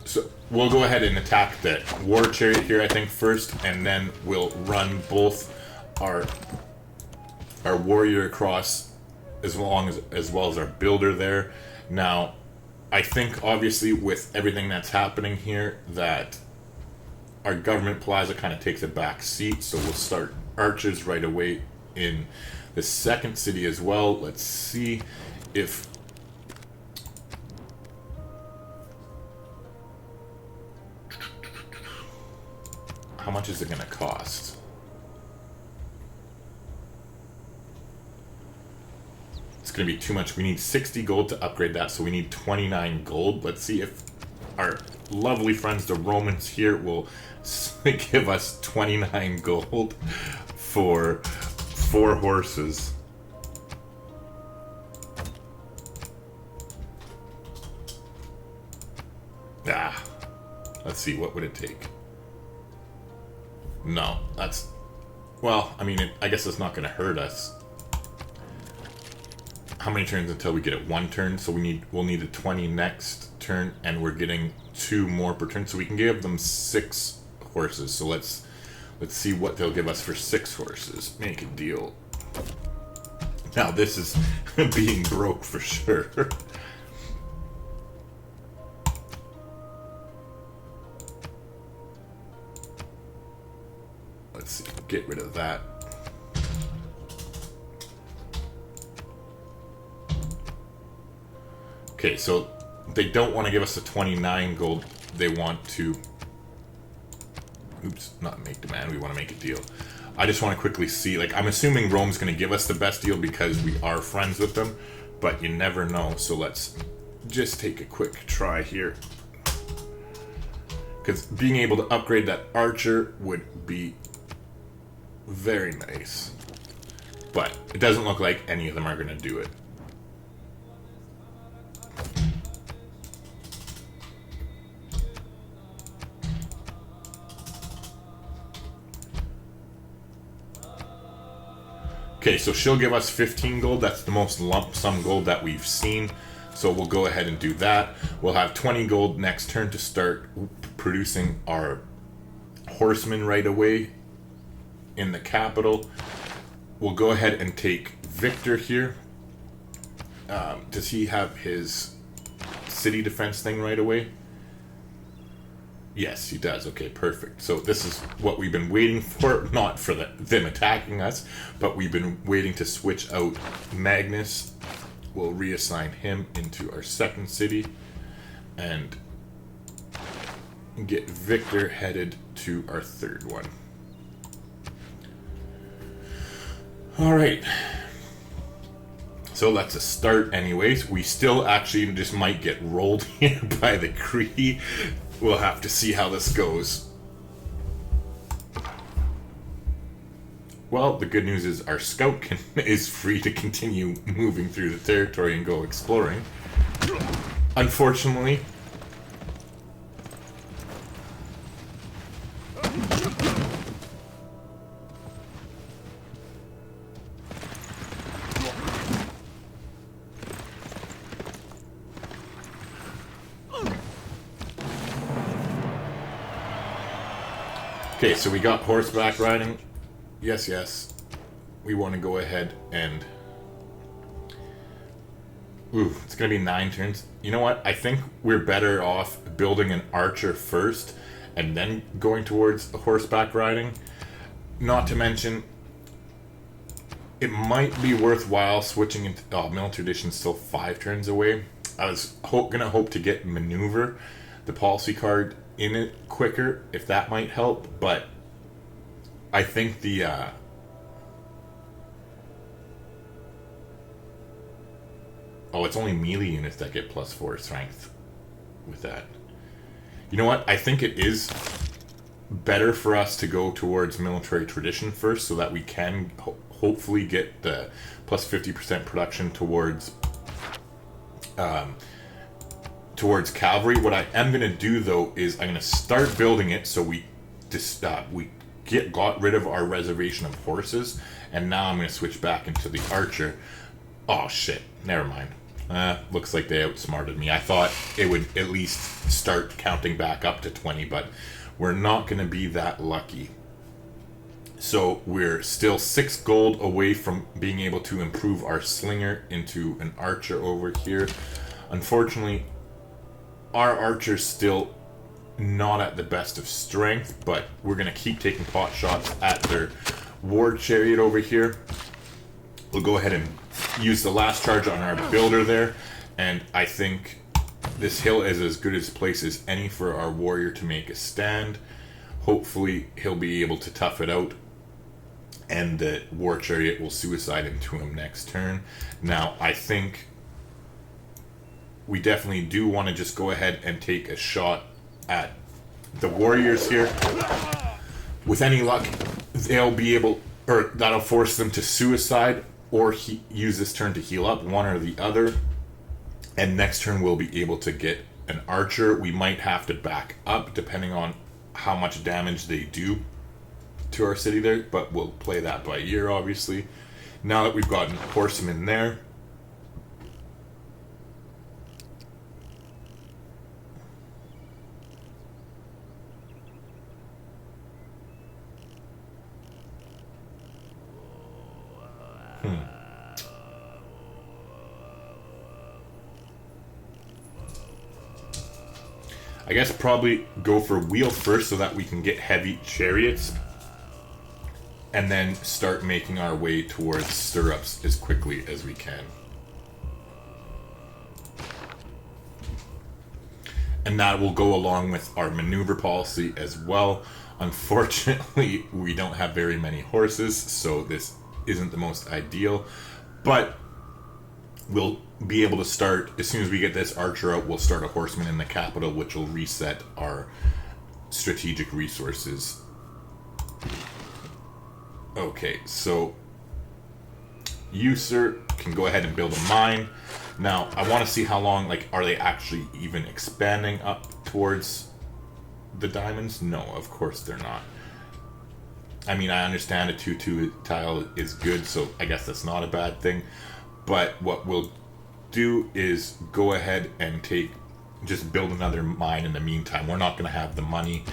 So we'll go ahead and attack the war chariot here, I think, first, and then we'll run both our warrior across as well as our builder there. Now, I think obviously with everything that's happening here that our government plaza kind of takes a back seat, so we'll start archers right away in the second city as well. Let's see if how much is it going to cost? It's going to be too much. We need 60 gold to upgrade that, so we need 29 gold. Let's see if our lovely friends, the Romans here, will give us 29 gold for 4 horses. Ah, let's see, what would it take? No, that's... Well, I mean, I guess it's not going to hurt us. How many turns until we get it? 1 turn, so we'll need a 20 next turn, and we're getting 2 more per turn, so we can give them 6 horses. So let's see what they'll give us for 6 horses. Make a deal. Now this is being broke for sure. Let's see, get rid of that. Okay, so they don't want to give us the 29 gold. They want to... Oops, not make demand. We want to make a deal. I just want to quickly see... Like, I'm assuming Rome's going to give us the best deal because we are friends with them. But you never know. So let's just take a quick try here. Because being able to upgrade that archer would be very nice. But it doesn't look like any of them are going to do it. Okay, so she'll give us 15 gold. That's the most lump sum gold that we've seen. So we'll go ahead and do that. We'll have 20 gold next turn to start producing our horsemen right away in the capital. We'll go ahead and take Victor here. Does he have his city defense thing right away? Yes, he does. Okay, perfect. So this is what we've been waiting for. Not for them attacking us, but we've been waiting to switch out Magnus. We'll reassign him into our second city and get Victor headed to our third one. Alright. So that's a start anyways. We still actually just might get rolled here by the Kree. We'll have to see how this goes. Well, the good news is our scout is free to continue moving through the territory and go exploring. Unfortunately, okay, so we got horseback riding. Yes, yes. We want to go ahead and... Ooh, it's going to be 9 turns. You know what? I think we're better off building an archer first and then going towards horseback riding. Not to mention, it might be worthwhile switching into... Oh, military edition's still 5 turns away. I was going to hope to get maneuver, the policy card, in it quicker, if that might help, but I think the oh, it's only melee units that get +4 strength with that. You know what? I think it is better for us to go towards military tradition first, so that we can hopefully get the +50% production towards towards cavalry. What I am going to do though is I'm going to start building it so we just got rid of our reservation of horses, and now I'm going to switch back into the archer. Oh shit, never mind. Looks like they outsmarted me. I thought it would at least start counting back up to 20, but we're not going to be that lucky. So we're still 6 gold away from being able to improve our slinger into an archer over here. Unfortunately, our archer's still not at the best of strength, but we're going to keep taking pot shots at their war chariot over here. We'll go ahead and use the last charge on our builder there, and I think this hill is as good a place as any for our warrior to make a stand. Hopefully he'll be able to tough it out, and the war chariot will suicide into him next turn. Now I think we definitely do want to just go ahead and take a shot at the warriors here. With any luck, they'll be able, or that'll force them to suicide or use this turn to heal up, one or the other. And next turn we'll be able to get an archer. We might have to back up depending on how much damage they do to our city there, but we'll play that by ear, obviously. Now that we've gotten horsemen there, I guess probably go for wheel first so that we can get heavy chariots, and then start making our way towards stirrups as quickly as we can. And that will go along with our maneuver policy as well. Unfortunately, we don't have very many horses, so this isn't the most ideal, but we'll be able to start, as soon as we get this archer out, we'll start a horseman in the capital, which will reset our strategic resources. Okay, so you, sir, can go ahead and build a mine. Now, I want to see how long, like, are they actually even expanding up towards the diamonds? No, of course they're not. I mean, I understand a 2-2 tile is good, so I guess that's not a bad thing. But what we'll do is go ahead and just build another mine in the meantime. We're not going to have the money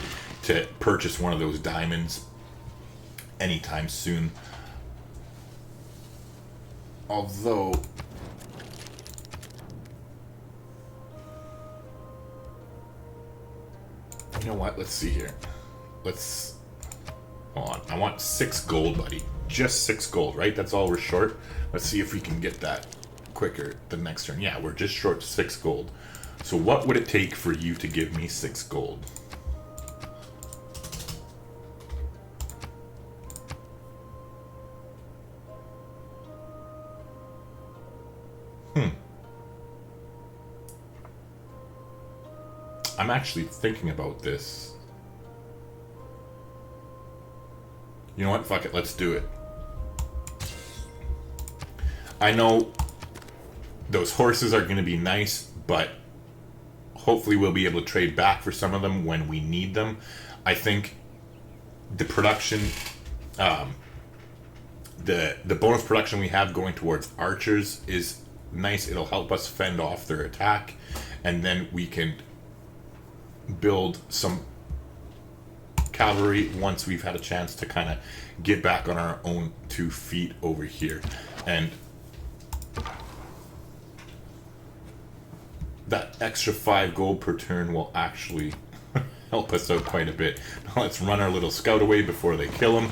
to purchase one of those diamonds anytime soon. Although, you know what? Let's see here. Hold on. I want 6 gold, buddy. Just 6 gold, right? That's all we're short. Let's see if we can get that quicker the next turn. Yeah, we're just short 6 gold. So what would it take for you to give me 6 gold? I'm actually thinking about this. You know what? Fuck it. Let's do it. I know those horses are going to be nice, but hopefully we'll be able to trade back for some of them when we need them. I think the production, the bonus production we have going towards archers is nice. It'll help us fend off their attack, and then we can build some cavalry once we've had a chance to kind of get back on our own 2 feet over here. And that extra 5 gold per turn will actually help us out quite a bit. Now let's run our little scout away before they kill him.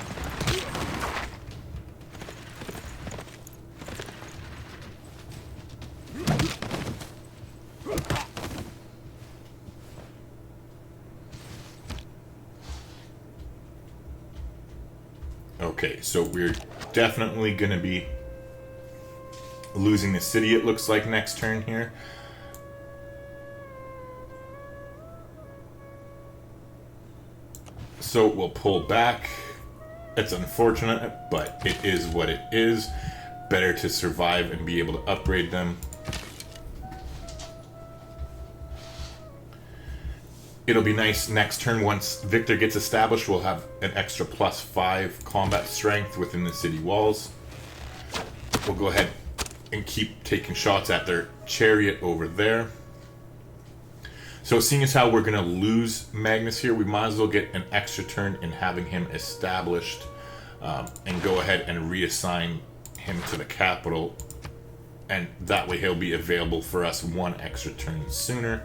Okay, so we're definitely going to be losing the city, it looks like, next turn here. So we'll pull back. It's unfortunate, but it is what it is. Better to survive and be able to upgrade them. It'll be nice next turn, once Victor gets established, we'll have an extra +5 combat strength within the city walls. We'll go ahead and keep taking shots at their chariot over there. So seeing as how we're going to lose Magnus here, we might as well get an extra turn in having him established, and go ahead and reassign him to the capital. And that way he'll be available for us 1 extra turn sooner.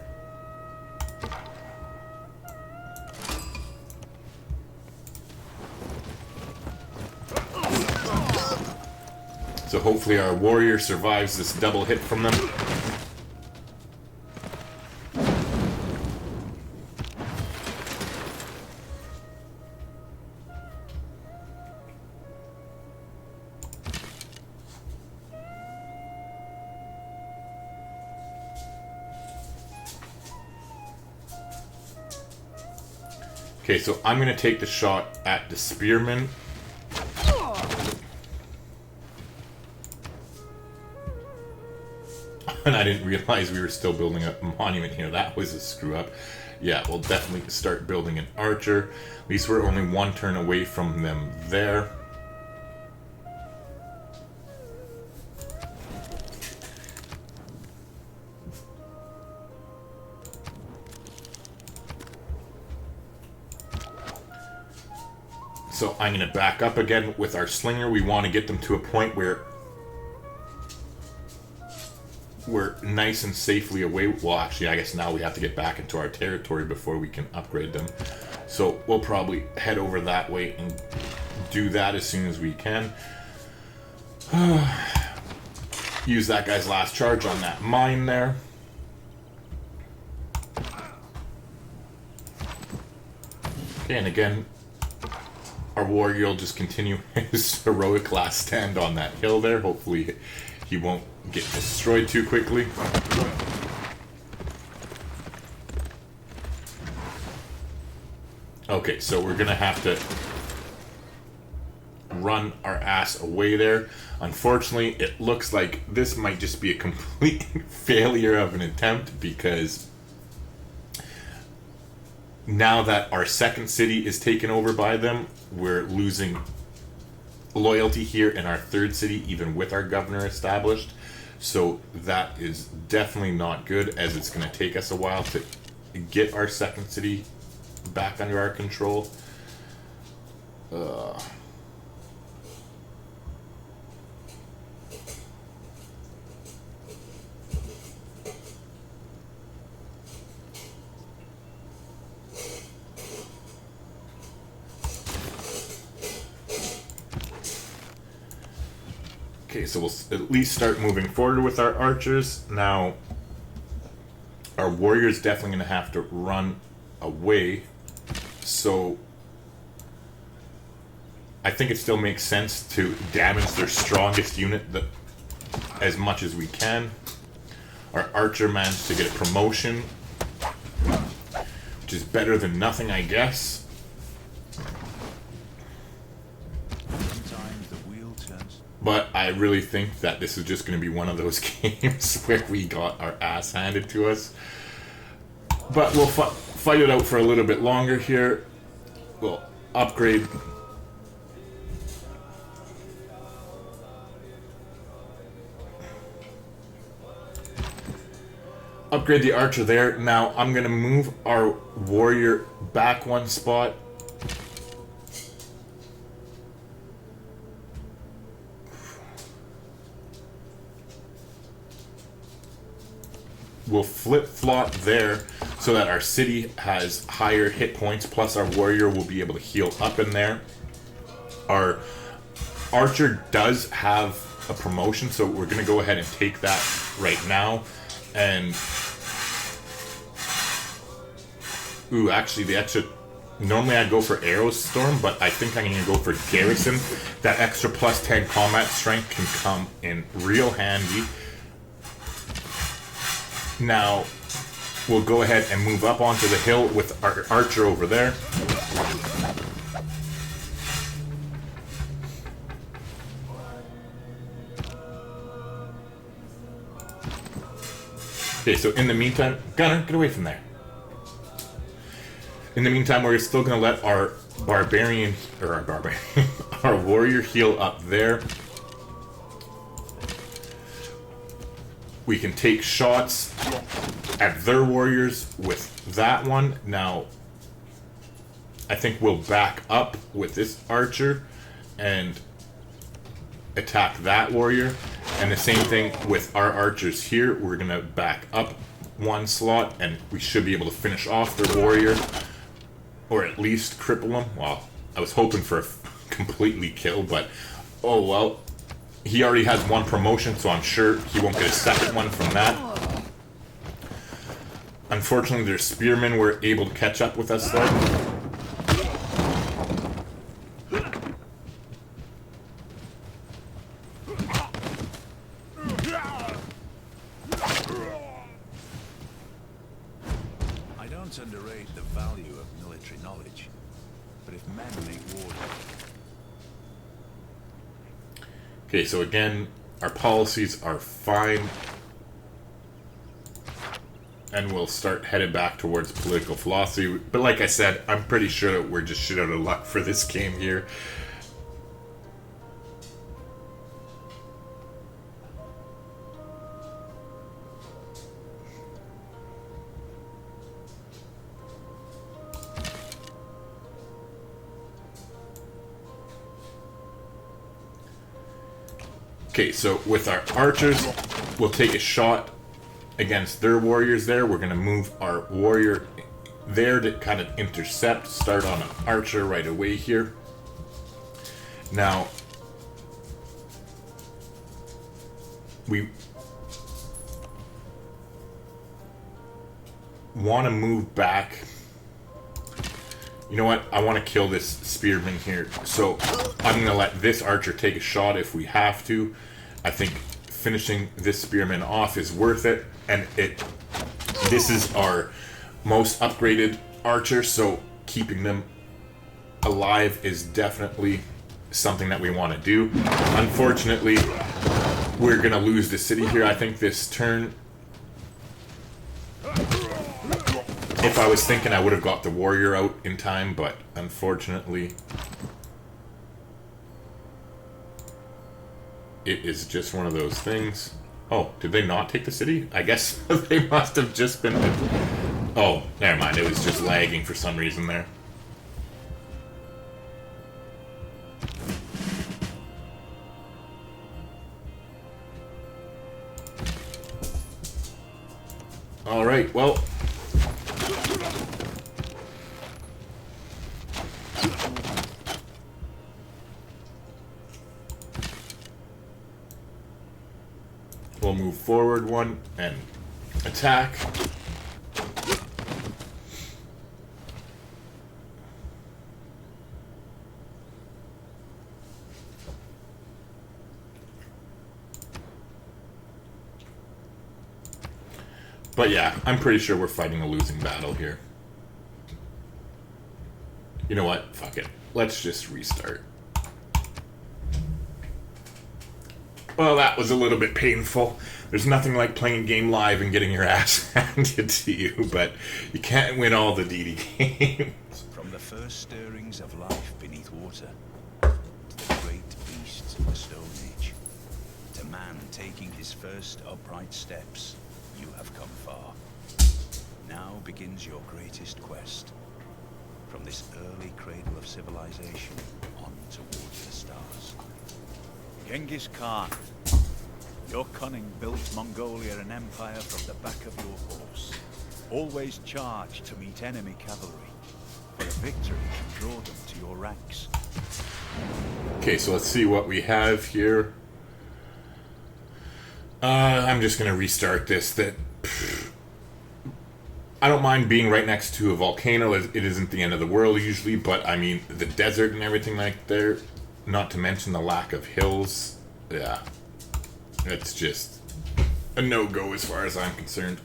So hopefully our warrior survives this double hit from them. Okay, so I'm going to take the shot at the spearman. And I didn't realize we were still building a monument here. That was a screw up. Yeah, we'll definitely start building an archer. At least we're only 1 turn away from them there. So I'm going to back up again with our slinger. We want to get them to a point where we're nice and safely away. Well, actually, I guess now we have to get back into our territory before we can upgrade them. So we'll probably head over that way and do that as soon as we can. Use that guy's last charge on that mine there. Okay, and again, our warrior will just continue his heroic last stand on that hill there. Hopefully he won't get destroyed too quickly. Okay, so we're gonna have to run our ass away there. Unfortunately, it looks like this might just be a complete failure of an attempt, because now that our second city is taken over by them, we're losing loyalty here in our third city, even with our governor established. So that is definitely not good, as it's going to take us a while to get our second city back under our control. Okay, so we'll at least start moving forward with our archers. Now, our warrior's definitely going to have to run away. So, I think it still makes sense to damage their strongest unit as much as we can. Our archer managed to get a promotion, which is better than nothing, I guess. But I really think that this is just going to be one of those games where we got our ass handed to us. But we'll fight it out for a little bit longer here. We'll upgrade. Upgrade the archer there. Now I'm going to move our warrior back one spot. We'll flip-flop there so that our city has higher hit points, plus our warrior will be able to heal up in there. Our archer does have a promotion, so we're going to go ahead and take that right now. And ooh, actually the extra, normally I'd go for arrow storm, but I think I'm going to go for garrison. That extra plus 10 combat strength can come in real handy. Now, we'll go ahead and move up onto the hill with our archer over there. Okay, so in the meantime, Gunner, get away from there. In the meantime, we're still going to let our barbarian, or our barbarian, our warrior heal up there. We can take shots at their warriors with that one. Now, I think we'll back up with this archer and attack that warrior. And the same thing with our archers here. We're going to back up one slot, and we should be able to finish off their warrior. Or at least cripple them. Well, I was hoping for a completely kill, but oh well. He already has one promotion, so I'm sure he won't get a second one from that. Unfortunately, their spearmen were able to catch up with us there. I don't underrate the value of military knowledge, but if men make war... Okay, so again, our policies are fine. And we'll start headed back towards political philosophy. But like I said, I'm pretty sure that we're just shit out of luck for this game here. Okay, so with our archers, we'll take a shot against their warriors there. We're going to move our warrior there to kind of intercept. Start on an archer right away here. Now, we want to move back. You know what? I want to kill this spearman here. So I'm going to let this archer take a shot if we have to. I think finishing this spearman off is worth it. And this is our most upgraded archer, so keeping them alive is definitely something that we want to do. Unfortunately, we're going to lose the city here, I think, this turn. If I was thinking, I would have got the warrior out in time, but unfortunately, it is just one of those things. Oh, did they not take the city? I guess they must have just been... Oh, never mind. It was just lagging for some reason there. Alright, well... We'll move forward one and attack. But yeah, I'm pretty sure we're fighting a losing battle here. You know what? Fuck it. Let's just restart. Well, that was a little bit painful. There's nothing like playing a game live and getting your ass handed to you, but you can't win all the DD games. From the first stirrings of life beneath water, to the great beasts of the Stone Age, to man taking his first upright steps, you have come far. Now begins your greatest quest. From this early cradle of civilization on towards the stars. Genghis Khan, your cunning built Mongolia an empire from the back of your horse. Always charge to meet enemy cavalry, for a victory can draw them to your ranks. Okay, so let's see what we have here. I'm just gonna restart this. I don't mind being right next to a volcano. It isn't the end of the world usually, but I mean, the desert and everything like there, not to mention the lack of hills. Yeah. It's just a no-go as far as I'm concerned.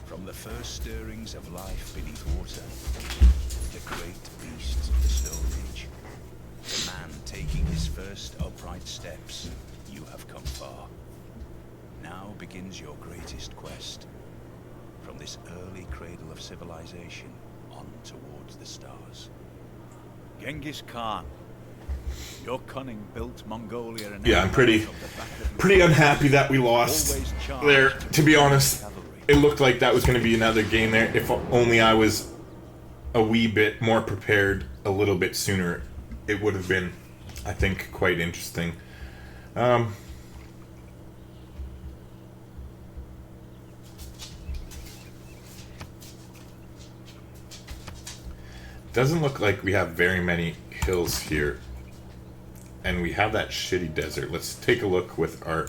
From the first stirrings of life beneath water, the great beasts of the Stone Age, the man taking his first upright steps, you have come far. Now begins your greatest quest. From this early cradle of civilization on towards the stars. Genghis Khan, your cunning built Mongolia an Yeah, I'm pretty unhappy that we lost there, to be honest. It looked like that was going to be another game there. If only I was a wee bit more prepared a little bit sooner, it would have been, I think, quite interesting. Doesn't look like we have very many hills here. And we have that shitty desert. Let's take a look with our...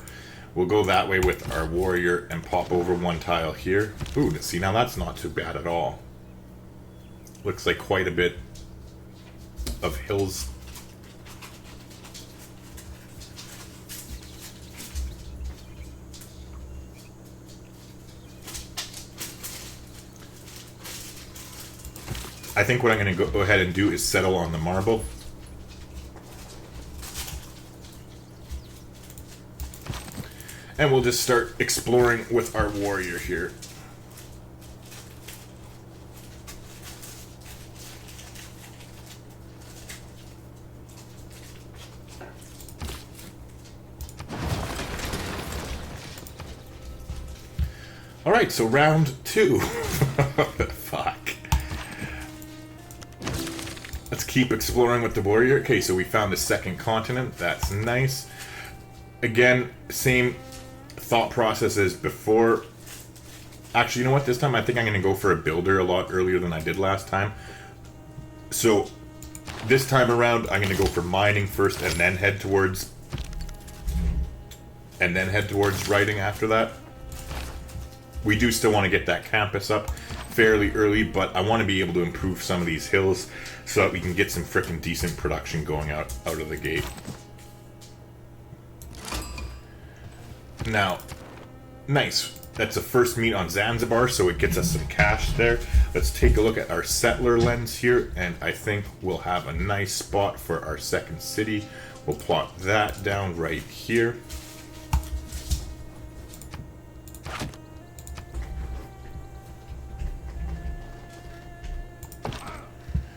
We'll go that way with our warrior and pop over one tile here. Ooh, see, now that's not too bad at all. Looks like quite a bit of hills. I think what I'm going to go ahead and do is settle on the marble. And we'll just start exploring with our warrior here. Alright, so round 2. Fuck. Let's keep exploring with the warrior. Okay, so we found the second continent. That's nice. Again, same thought process as before. Actually, you know what? This time I think I'm going to go for a builder a lot earlier than I did last time. So this time around, I'm going to go for mining first and then head towards writing after that. We do still want to get that campus up fairly early, but I want to be able to improve some of these hills so that we can get some frickin' decent production going out of the gate. Now, nice. That's a first meet on Zanzibar, so it gets us some cash there. Let's take a look at our settler lens here, and I think we'll have a nice spot for our second city. We'll plot that down right here.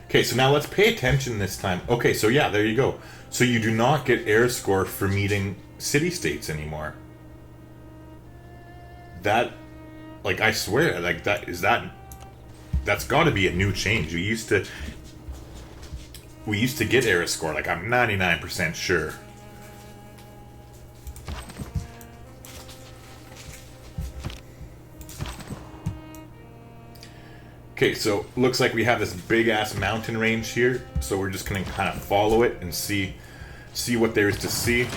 Okay, so now let's pay attention this time. Okay, so yeah, there you go. So you do not get air score for meeting city-states anymore. That, like, I swear, like, that's got to be a new change. We used to get air score, like, I'm 99% sure. Okay, so looks like we have this big ass mountain range here, so we're just gonna kind of follow it and see what there is to see.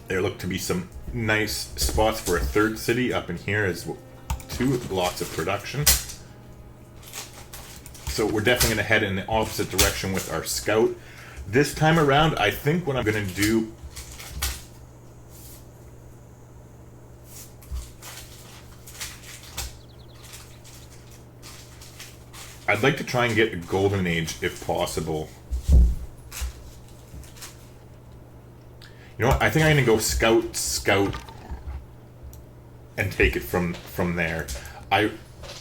There look to be some nice spots for a third city up in here as well, too. Lots of production. So we're definitely gonna head in the opposite direction with our scout. This time around, I think what I'm gonna do, I'd like to try and get a golden age if possible. You know what? I think I'm gonna go scout, and take it from there.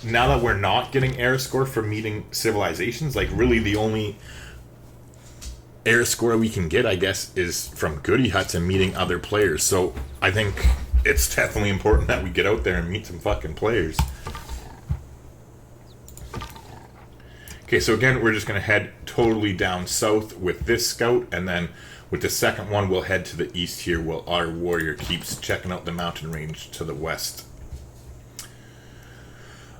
Now that we're not getting air score for meeting civilizations, like really the only air score we can get, I guess, is from goody huts and meeting other players. So I think it's definitely important that we get out there and meet some fucking players. Okay, so again, we're just going to head totally down south with this scout, and then with the second one, we'll head to the east here while our warrior keeps checking out the mountain range to the west.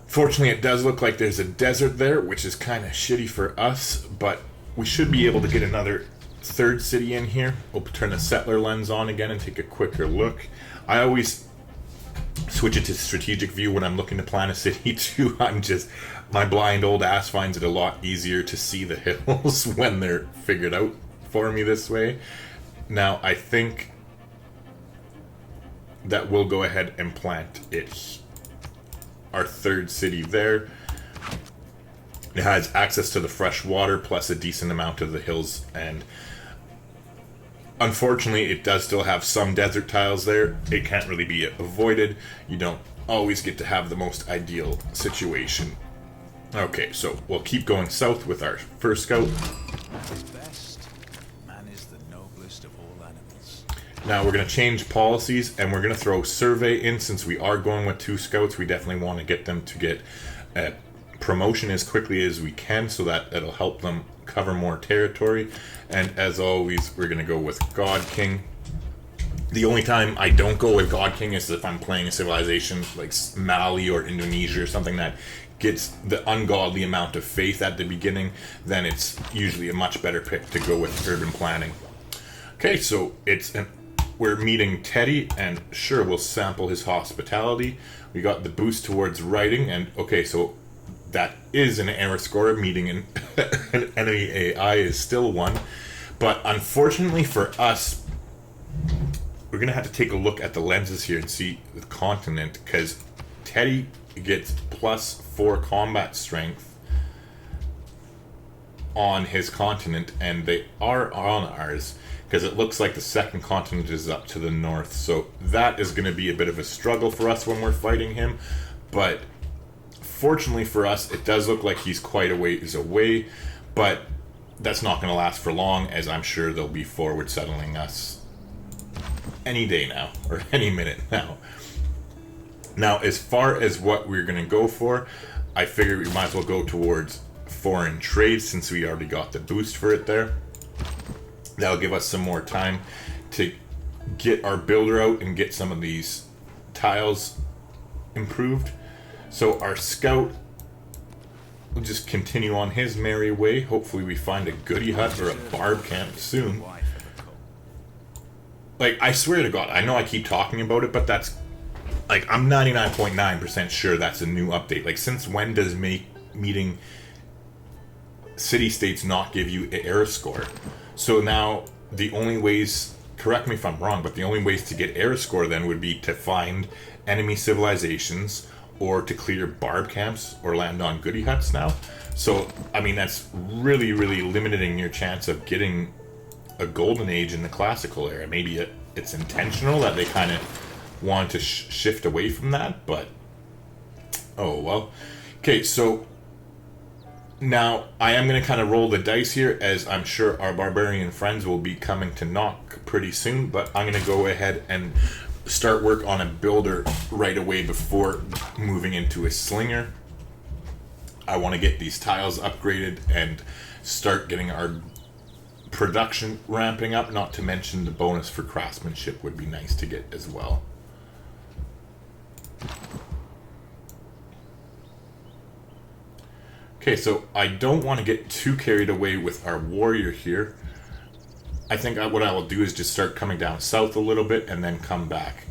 Fortunately, it does look like there's a desert there, which is kind of shitty for us, but we should be able to get another third city in here. We'll turn the settler lens on again and take a quicker look. I always switch it to strategic view when I'm looking to plan a city too. My blind old ass finds it a lot easier to see the hills when they're figured out for me this way. Now, I think that we'll go ahead and plant it. Our third city there. It has access to the fresh water plus a decent amount of the hills, and unfortunately it does still have some desert tiles there. It can't really be avoided. You don't always get to have the most ideal situation. Okay, so we'll keep going south with our first scout. Best. Man is the noblest of all animals. Now we're going to change policies, and we're going to throw survey in. Since we are going with 2 scouts, we definitely want to get them to get promotion as quickly as we can, so that it'll help them cover more territory. And as always, we're going to go with God King. The only time I don't go with God King is if I'm playing a civilization like Mali or Indonesia or something that gets the ungodly amount of faith at the beginning. Then it's usually a much better pick to go with urban planning. Okay, so we're meeting Teddy, and sure, we'll sample his hospitality. We got the boost towards writing, and okay, so that is an error score. Meeting an enemy AI is still 1. But unfortunately for us, we're going to have to take a look at the lenses here and see the continent, because Teddy gets +4 combat strength on his continent, and they are on ours, because it looks like the second continent is up to the north. So that is going to be a bit of a struggle for us when we're fighting him. But fortunately for us, it does look like he's quite a ways away, but that's not going to last for long, as I'm sure they'll be forward settling us any day now, or any minute now. Now, as far as what we're going to go for, I figure we might as well go towards foreign trade, since we already got the boost for it there. That'll give us some more time to get our builder out and get some of these tiles improved. So our scout will just continue on his merry way. Hopefully we find a goody hut or a barb camp soon. Like, I swear to God, I know I keep talking about it, but that's, like, I'm 99.9% sure that's a new update. Like, since when does meeting city-states not give you an error score? So now the only ways correct me if I'm wrong, but the only ways to get era score then would be to find enemy civilizations or to clear barb camps or land on goody huts now. So, I mean, that's really, really limiting your chance of getting a golden age in the classical era. Maybe it's intentional that they kind of want to shift away from that, but oh well. Okay, so now I am going to kind of roll the dice here, as I'm sure our barbarian friends will be coming to knock pretty soon, but I'm going to go ahead and start work on a builder right away before moving into a slinger. I want to get these tiles upgraded and start getting our production ramping up, not to mention the bonus for craftsmanship would be nice to get as well. Okay, so I don't want to get too carried away with our warrior here. I think what I will do is just start coming down south a little bit and then come back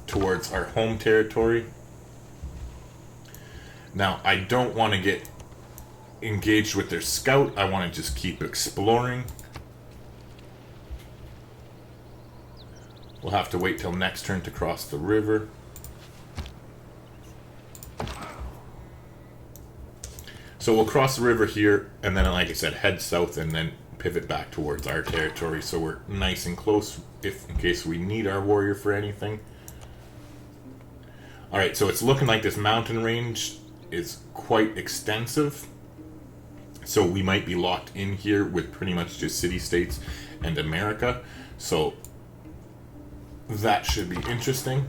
towards our home territory. Now, I don't want to get engaged with their scout. I want to just keep exploring. We'll have to wait till next turn to cross the river. So we'll cross the river here, and then, like I said, head south and then pivot back towards our territory, so we're nice and close in case we need our warrior for anything. Alright, so it's looking like this mountain range is quite extensive, so we might be locked in here with pretty much just city-states and America, so that should be interesting.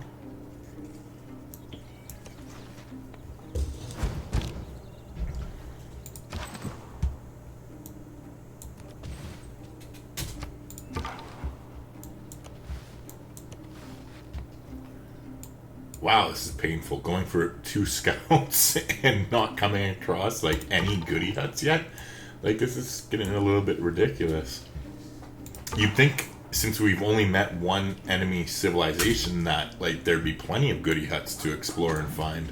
Wow, this is painful. Going for 2 scouts and not coming across like any goody huts yet. Like, this is getting a little bit ridiculous. You'd think, since we've only met one enemy civilization, that like there'd be plenty of goody huts to explore and find.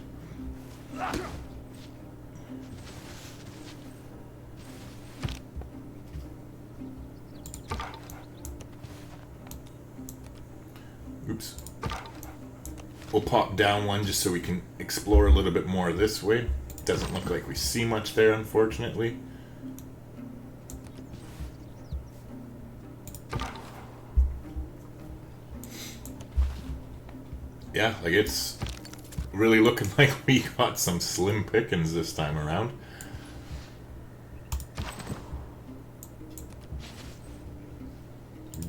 Oops. We'll pop down one just so we can explore a little bit more this way. Doesn't look like we see much there, unfortunately. Yeah, like it's really looking like we got some slim pickings this time around.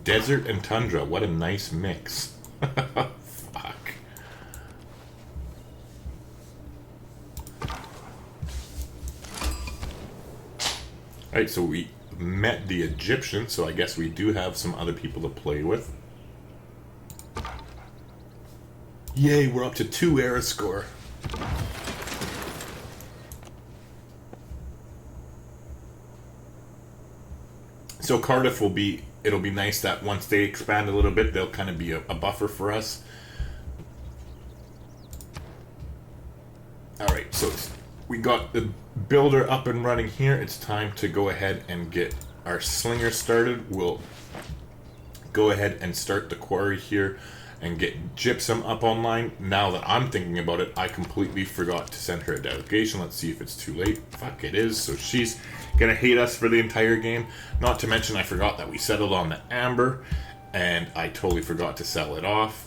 Desert and tundra, what a nice mix. Fuck. Alright, so we met the Egyptian, so I guess we do have some other people to play with. Yay, we're up to 2 era score. So Cardiff will be, it'll be nice that once they expand a little bit, they'll kind of be a buffer for us. Alright, so we got the builder up and running here. It's time to go ahead and get our slinger started. We'll go ahead and start the quarry here and get gypsum up online. Now that I'm thinking about it, I completely forgot to send her a delegation. Let's see if it's too late. Fuck, it is. So she's gonna hate us for the entire game. Not to mention I forgot that we settled on the amber, and I totally forgot to sell it off.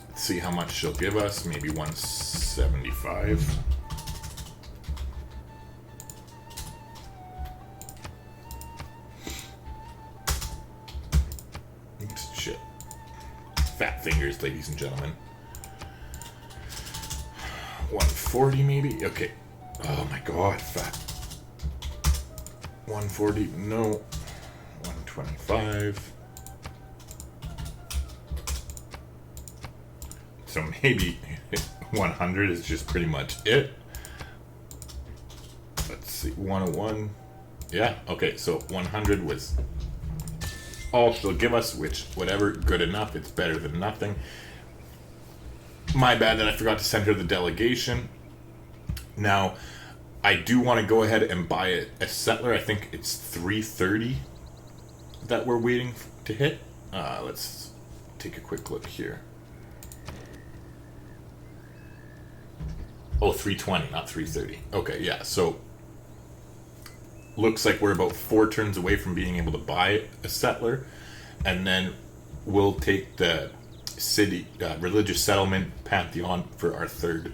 Let's see how much she'll give us. Maybe 175. Oops, shit. Fat fingers, ladies and gentlemen. 140 maybe? Okay. Oh my god, fat. 140, no. 125. So maybe 100 is just pretty much it. Let's see, 101. Yeah, okay, so 100 was all she'll give us, which, whatever, good enough. It's better than nothing. My bad that I forgot to send her the delegation. Now, I do want to go ahead and buy a settler. I think it's 330 that we're waiting to hit. Let's take a quick look here. Oh, 320, not 330. Okay, yeah, so looks like we're about 4 turns away from being able to buy a settler, and then we'll take the city, religious settlement pantheon for our 3rd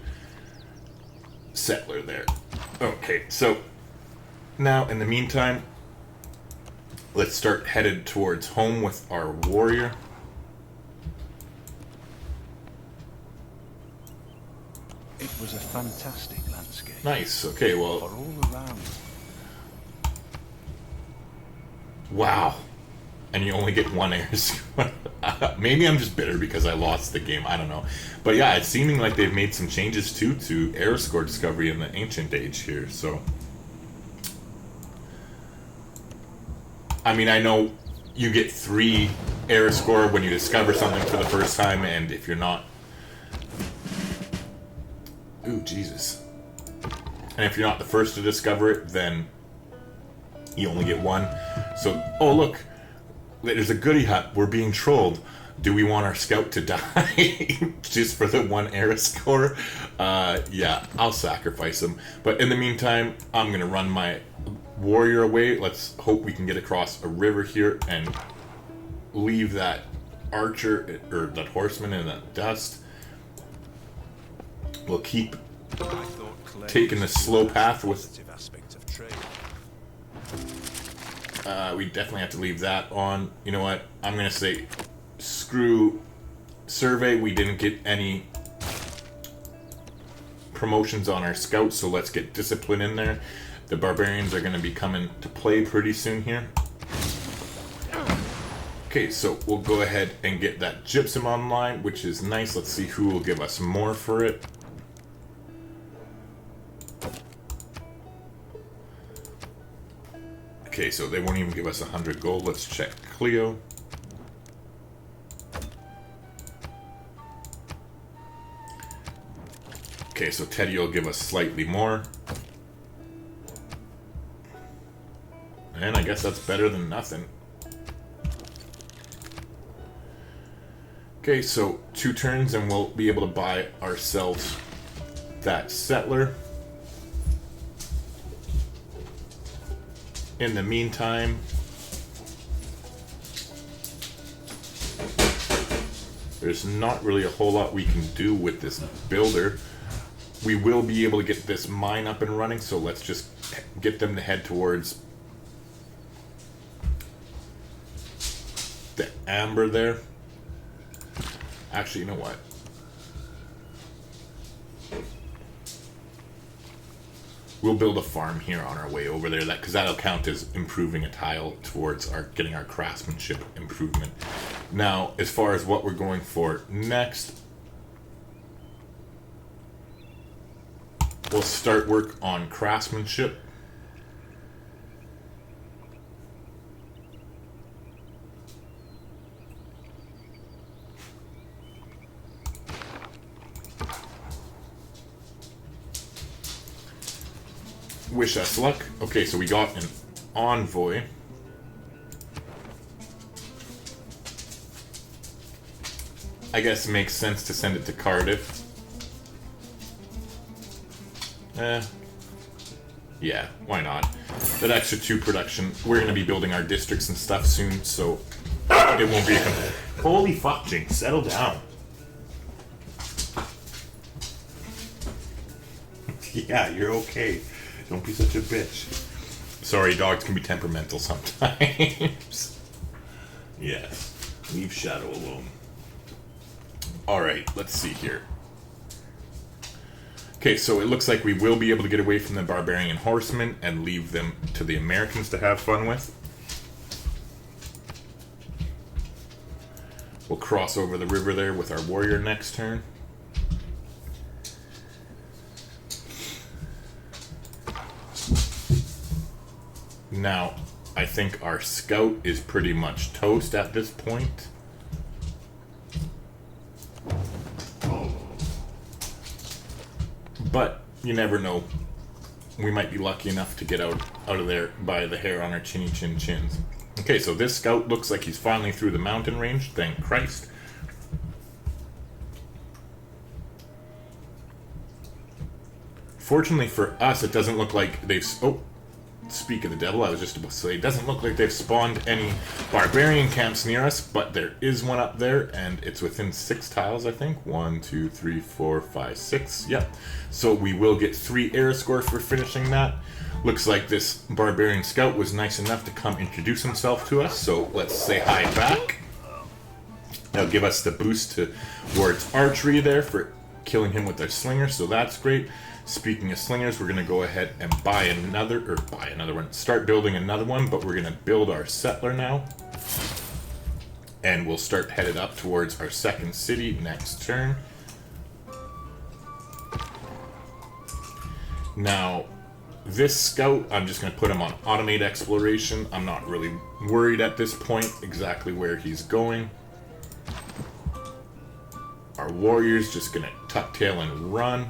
settler there. Okay, so now in the meantime, let's start headed towards home with our warrior. It was a fantastic landscape. Nice. Okay, well, For all around. wow. And you only get 1 air score. Maybe I'm just bitter because I lost the game. I don't know. But yeah, it's seeming like they've made some changes too to air score discovery in the ancient age here. So, I mean, I know you get 3 air score when you discover something for the first time, and if you're not... Ooh, Jesus. And if you're not the first to discover it, then you only get 1. So, oh look, there's a goodie hut. We're being trolled. Do we want our scout to die just for the 1 air score? Yeah, I'll sacrifice him. But in the meantime, I'm going to run my warrior away. Let's hope we can get across a river here and leave that archer, or that horseman in the dust. We'll keep taking the slow path with... we definitely have to leave that on. You know what? I'm going to say screw survey. We didn't get any promotions on our scouts, so let's get discipline in there. The barbarians are going to be coming to play pretty soon here. Okay, so we'll go ahead and get that gypsum online, which is nice. Let's see who will give us more for it. Okay, so they won't even give us 100 gold. Let's check Cleo. Okay, so Teddy will give us slightly more. And I guess that's better than nothing. Okay, so 2 turns and we'll be able to buy ourselves that settler. In the meantime, there's not really a whole lot we can do with this builder. We will be able to get this mine up and running, so let's just get them to head towards the amber there. Actually, you know what? We'll build a farm here on our way over there, because that'll count as improving a tile towards our getting our craftsmanship improvement. Now, as far as what we're going for next, we'll start work on craftsmanship. Wish us luck. Okay, so we got an envoy. I guess it makes sense to send it to Cardiff. Yeah, why not? That extra 2 production. We're going to be building our districts and stuff soon, so it won't be a... Holy fuck, Jinx, settle down. Yeah, you're okay. Don't be such a bitch. Sorry, dogs can be temperamental sometimes. Yes. Leave Shadow alone. Alright, let's see here. Okay, so it looks like we will be able to get away from the barbarian horsemen and leave them to the Americans to have fun with. We'll cross over the river there with our warrior next turn. Now, I think our scout is pretty much toast at this point. But you never know we might be lucky enough to get out of there by the hair on our chinny chin chins. Okay, so this scout looks like he's finally through the mountain range, thank Christ. Fortunately for us, it doesn't look like they've... Oh, speak of the devil, I was just about to say, it doesn't look like they've spawned any barbarian camps near us, but there is one up there, and it's within 6 tiles, I think. 1, 2, 3, 4, 5, 6. Yep. So we will get 3 air score for finishing that. Looks like this barbarian scout was nice enough to come introduce himself to us, so let's say hi back. That'll give us the boost towards archery there for killing him with our slinger, so that's great. Speaking of slingers, we're going to go ahead and buy another one. Start building another one, but we're going to build our settler now. And we'll start headed up towards our second city next turn. Now, this scout, I'm just going to put him on automate exploration. I'm not really worried at this point exactly where he's going. Our warrior's just going to tuck tail and run.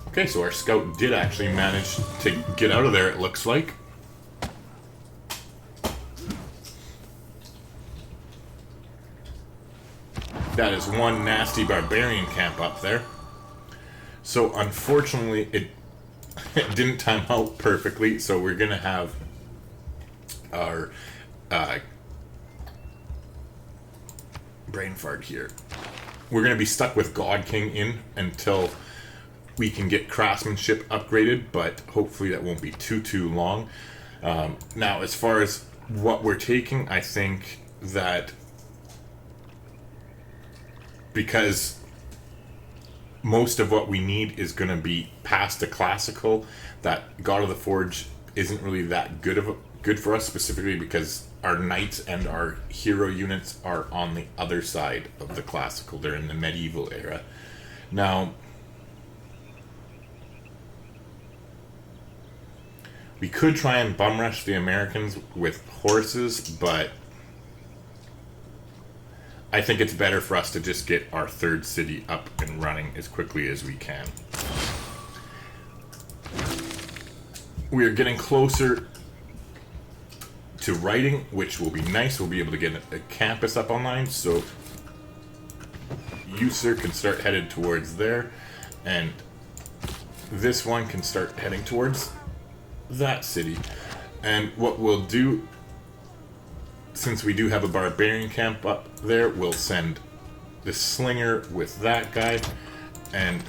Okay, so our scout did actually manage to get out of there, it looks like. That is one nasty barbarian camp up there. So unfortunately, it didn't time out perfectly, so we're going to have our brain fart here. We're going to be stuck with God King in until we can get craftsmanship upgraded, but hopefully that won't be too long. Now, as far as what we're taking, I think that because most of what we need is going to be past the classical, that God of the Forge isn't really that good for us, specifically because our knights and our hero units are on the other side of the classical. They're in the medieval era. Now, we could try and bum rush the Americans with horses, but I think it's better for us to just get our third city up and running as quickly as we can. We are getting closer to writing, which will be nice. We'll be able to get a campus up online, so you, sir, can start headed towards there, and this one can start heading towards that city. And what we'll do, since we do have a barbarian camp up there, we'll send the slinger with that guy, and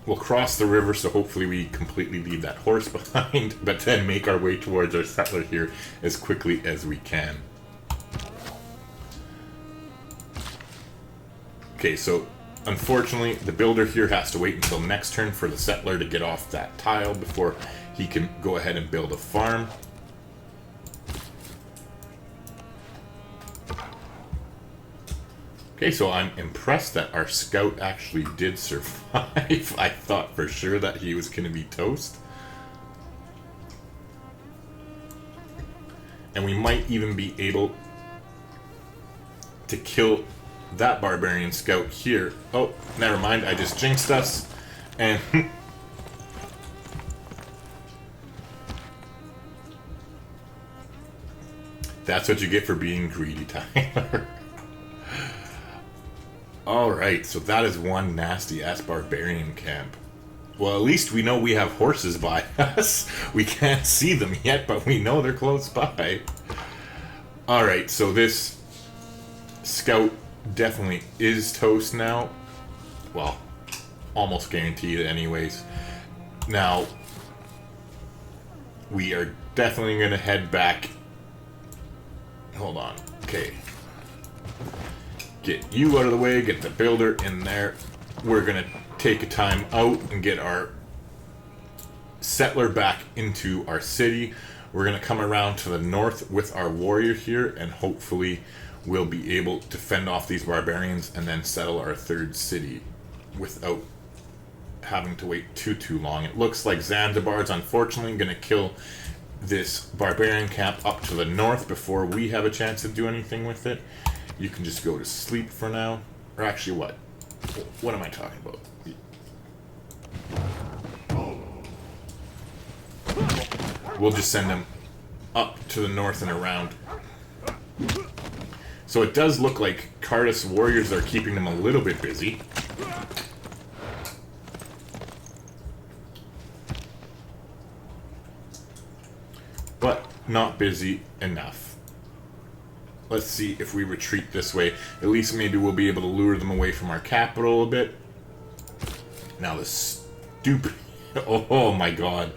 we'll cross the river, so hopefully we completely leave that horse behind, but then make our way towards our settler here as quickly as we can. Okay, so unfortunately, the builder here has to wait until next turn for the settler to get off that tile before he can go ahead and build a farm. Okay, so I'm impressed that our scout actually did survive. I thought for sure that he was going to be toast. And we might even be able to kill that barbarian scout here. Oh, never mind, I just jinxed us. And that's what you get for being greedy, Tyler. Alright, so that is one nasty-ass barbarian camp. Well, at least we know we have horses by us. We can't see them yet, but we know they're close by. Alright, so this scout definitely is toast now. Well, almost guaranteed anyways. Now, we are definitely going to head back. Hold on. Okay. Get you out of the way, get the builder in there. We're going to take a time out and get our settler back into our city. We're going to come around to the north with our warrior here, and hopefully we'll be able to fend off these barbarians and then settle our third city without having to wait too long. It looks like Zanzibar's unfortunately going to kill this barbarian camp up to the north before we have a chance to do anything with it. You can just go to sleep for now. Or actually, what? What am I talking about? We'll just send them up to the north and around. So it does look like Cardiff's warriors are keeping them a little bit busy. But not busy enough. Let's see if we retreat this way. At least maybe we'll be able to lure them away from our capital a bit. Now the stupid... Oh my god.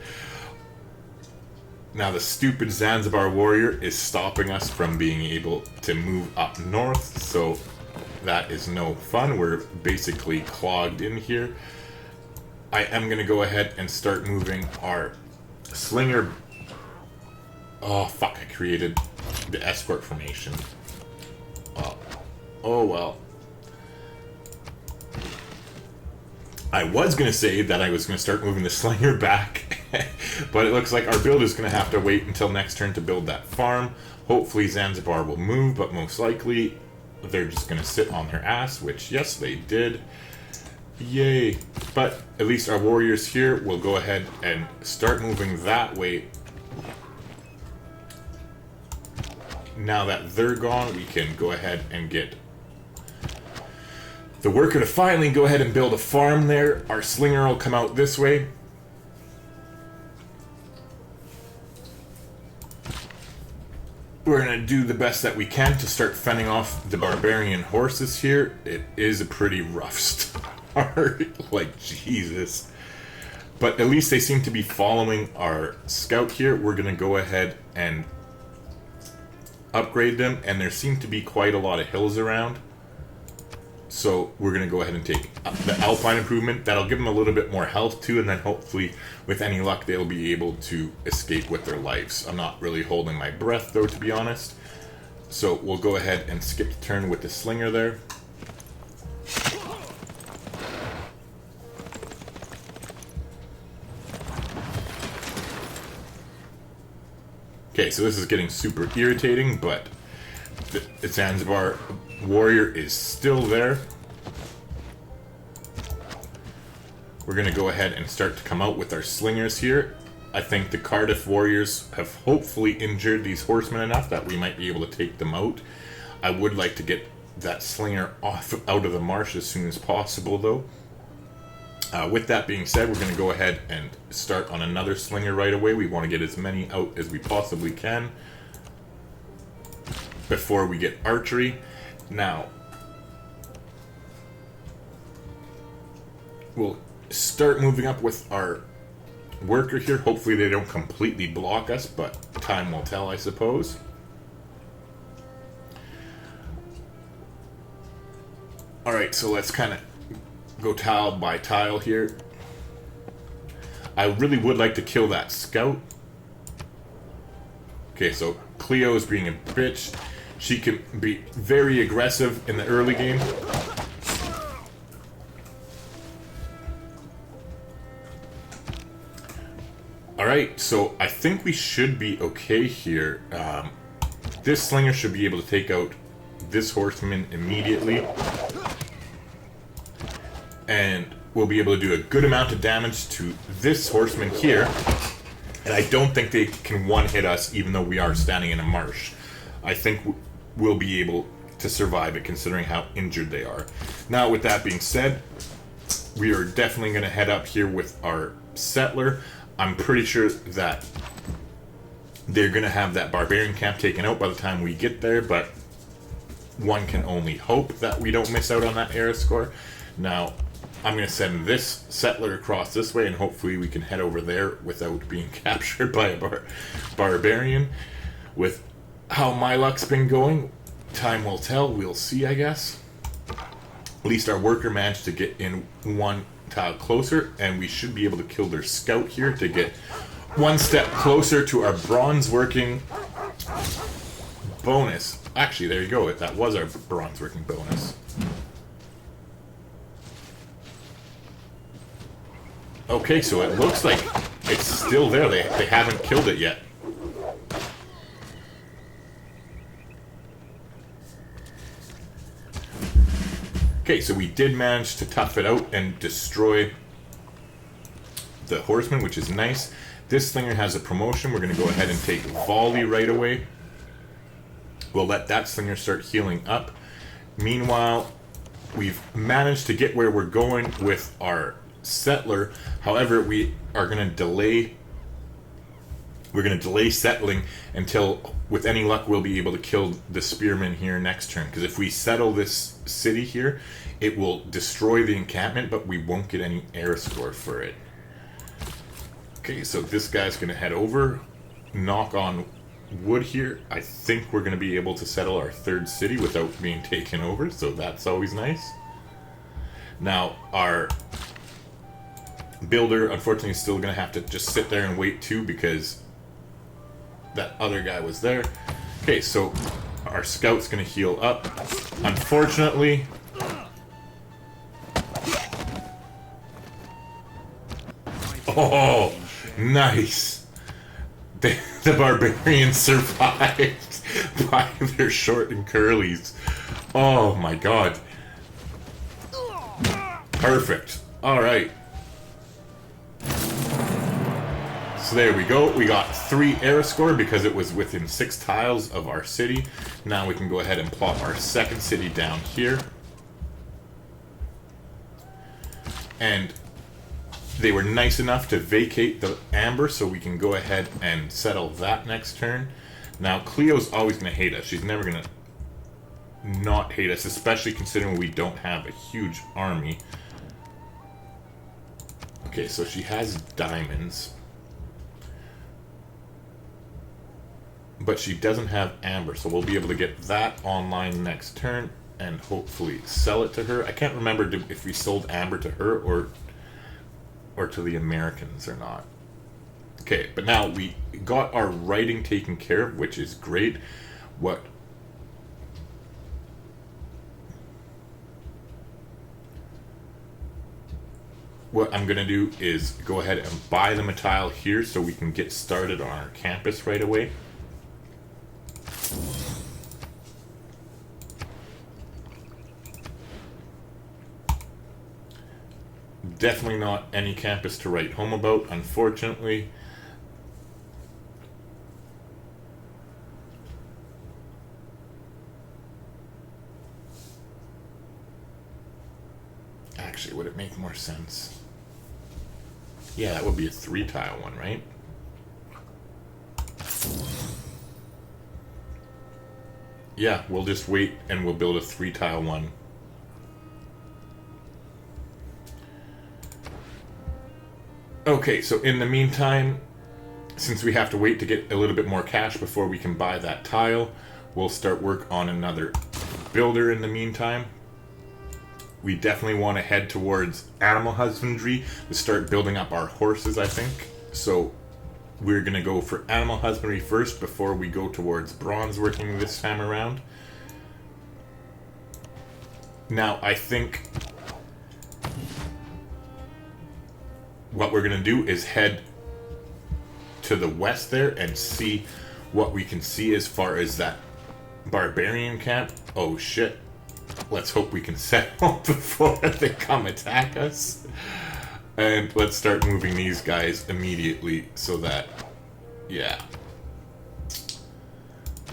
Now the stupid Zanzibar warrior is stopping us from being able to move up north, so that is no fun. We're basically clogged in here. I am going to go ahead and start moving our slinger... Oh, fuck, I created the escort formation. Oh well. I was going to say that I was going to start moving the slinger back, but it looks like our build is going to have to wait until next turn to build that farm. Hopefully Zanzibar will move, but most likely they're just going to sit on their ass, which, yes, they did. Yay. But at least our warriors here will go ahead and start moving that way. Now that they're gone, we can go ahead and get the worker to finally go ahead and build a farm there. Our slinger will come out this way. We're going to do the best that we can to start fending off the barbarian horses here. It is a pretty rough start. Like, Jesus. But at least they seem to be following our scout here. We're going to go ahead and upgrade them, and there seem to be quite a lot of hills around, so we're going to go ahead and take the Alpine improvement. That'll give them a little bit more health too, and then hopefully with any luck they'll be able to escape with their lives. I'm not really holding my breath though, to be honest, so we'll go ahead and skip the turn with the slinger there. Okay, so this is getting super irritating, but the Zanzibar warrior is still there. We're going to go ahead and start to come out with our slingers here. I think the Cardiff warriors have hopefully injured these horsemen enough that we might be able to take them out. I would like to get that slinger out of the marsh as soon as possible, though. With that being said, we're going to go ahead and start on another slinger right away. We want to get as many out as we possibly can before we get archery. Now, we'll start moving up with our worker here. Hopefully they don't completely block us, but time will tell, I suppose. Alright, so let's kind of go tile by tile here. I really would like to kill that scout. Okay, so Cleo's being a bitch. She can be very aggressive in the early game. Alright, so I think we should be okay here. This slinger should be able to take out this horseman immediately. And we'll be able to do a good amount of damage to this horseman here. And I don't think they can one-hit us, even though we are standing in a marsh. I think we'll be able to survive it, considering how injured they are. Now, with that being said, we are definitely going to head up here with our settler. I'm pretty sure that they're going to have that barbarian camp taken out by the time we get there, but one can only hope that we don't miss out on that era score. Now, I'm going to send this settler across this way, and hopefully we can head over there without being captured by a barbarian. With how my luck's been going, time will tell. We'll see, I guess. At least our worker managed to get in one tile closer, and we should be able to kill their scout here to get one step closer to our bronze working bonus. Actually, there you go. That was our bronze working bonus. Okay, so it looks like it's still there. They haven't killed it yet. Okay, so we did manage to tough it out and destroy the horseman, which is nice. This slinger has a promotion. We're going to go ahead and take volley right away. We'll let that slinger start healing up. Meanwhile, we've managed to get where we're going with our settler. However, we are going to delay. We're going to delay settling until, with any luck, we'll be able to kill the spearman here next turn. Because if we settle this city here, it will destroy the encampment, but we won't get any air score for it. Okay, so this guy's going to head over, knock on wood here. I think we're going to be able to settle our third city without being taken over, so that's always nice. Now, our builder, unfortunately, is still going to have to just sit there and wait too, because that other guy was there. Okay, so our scout's going to heal up. Unfortunately, oh, nice. The barbarians survived by their short and curlies. Oh my god. Perfect. Alright. So there we go. We got 3 air score because it was within 6 tiles of our city. Now we can go ahead and plop our second city down here. And they were nice enough to vacate the amber, so we can go ahead and settle that next turn. Now, Cleo's always going to hate us. She's never going to not hate us, especially considering we don't have a huge army. Okay, so she has diamonds. But she doesn't have amber, so we'll be able to get that online next turn and hopefully sell it to her. I can't remember if we sold amber to her or to the Americans or not. Okay, but now we got our writing taken care of, which is great. What I'm going to do is go ahead and buy them a tile here so we can get started on our campus right away. Definitely not any campus to write home about, unfortunately. Actually, would it make more sense? Yeah, that would be a 3-tile one, right? Yeah, we'll just wait and we'll build a 3-tile one. Okay, so in the meantime, since we have to wait to get a little bit more cash before we can buy that tile, we'll start work on another builder in the meantime. We definitely want to head towards animal husbandry to start building up our horses, I think. So we're going to go for animal husbandry first before we go towards bronze working this time around. Now, I think what we're going to do is head to the west there and see what we can see as far as that barbarian camp. Oh shit. Let's hope we can settle before they come attack us. And let's start moving these guys immediately so that, yeah.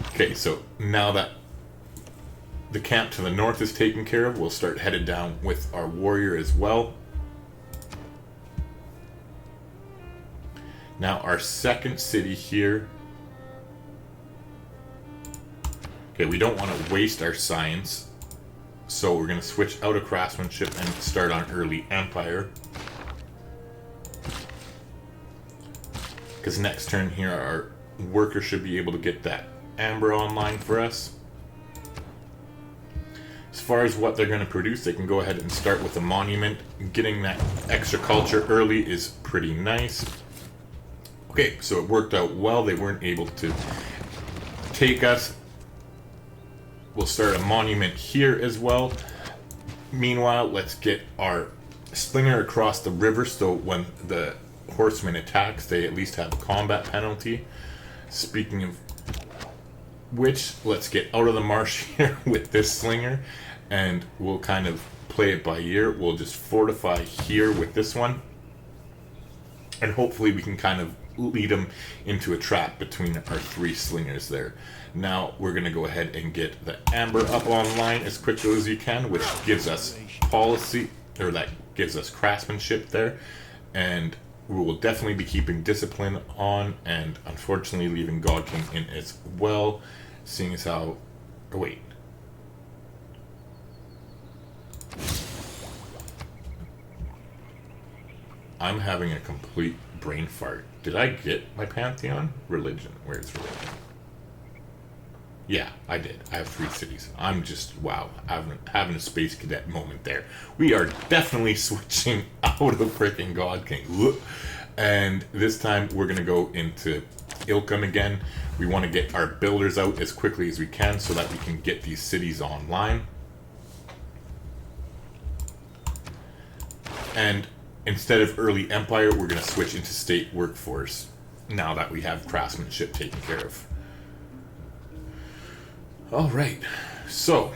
Okay, so now that the camp to the north is taken care of, we'll start headed down with our warrior as well. Now our second city here. Okay, we don't want to waste our science, so we're going to switch out of craftsmanship and start on early empire. Because next turn here, our worker should be able to get that amber online for us. As far as what they're going to produce, they can go ahead and start with a monument. Getting that extra culture early is pretty nice. Okay, so it worked out well. They weren't able to take us. We'll start a monument here as well. Meanwhile, let's get our slinger across the river so when the horseman attacks, they at least have a combat penalty. Speaking of which, let's get out of the marsh here with this slinger and we'll kind of play it by ear. We'll just fortify here with this one, and hopefully we can kind of lead them into a trap between our 3 slingers there. Now we're going to go ahead and get the amber up online as quickly as you can, which gives us policy, or that gives us craftsmanship there, and we will definitely be keeping discipline on, and unfortunately leaving God King in as well, seeing as how... Oh, wait. I'm having a complete brain fart. Did I get my Pantheon? Religion. Where's religion? Yeah, I did. I have 3 cities. I'm just, wow, having a space cadet moment there. We are definitely switching out of freaking God King. And this time we're going to go into Ilkham again. We want to get our builders out as quickly as we can so that we can get these cities online. And instead of early empire, we're going to switch into state workforce now that we have craftsmanship taken care of. Alright, so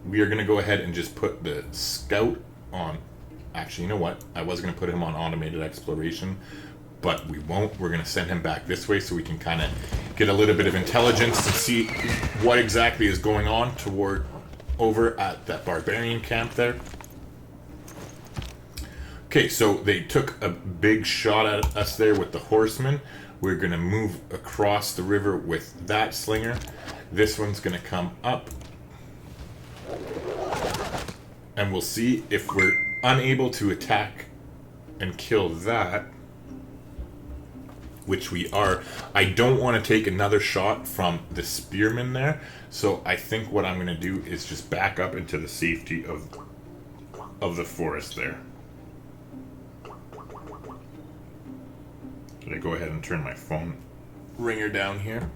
we are going to go ahead and just put the scout on. Actually, you know what? I was going to put him on automated exploration, but we won't. We're going to send him back this way so we can kind of get a little bit of intelligence to see what exactly is going on over at that barbarian camp there. Okay, so they took a big shot at us there with the horsemen. We're going to move across the river with that slinger. This one's going to come up. And we'll see if we're unable to attack and kill that, which we are. I don't want to take another shot from the spearman there, so I think what I'm going to do is just back up into the safety of the forest there. Should I go ahead and turn my phone ringer down here?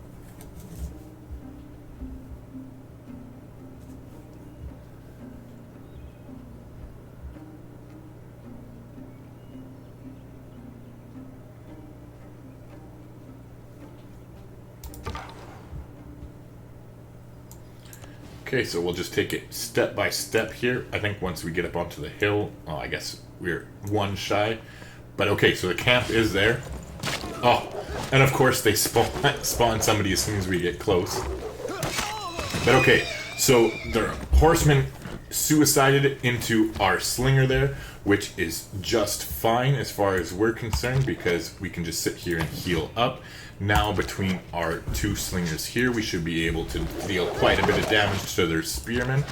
Okay, so we'll just take it step by step here. I think once we get up onto the hill, well, I guess we're 1 shy. But okay, so the camp is there. Oh, and of course they spawn somebody as soon as we get close. But okay, so the horseman suicided into our slinger there, which is just fine as far as we're concerned because we can just sit here and heal up. Now between our 2 slingers here, we should be able to deal quite a bit of damage to their spearmen.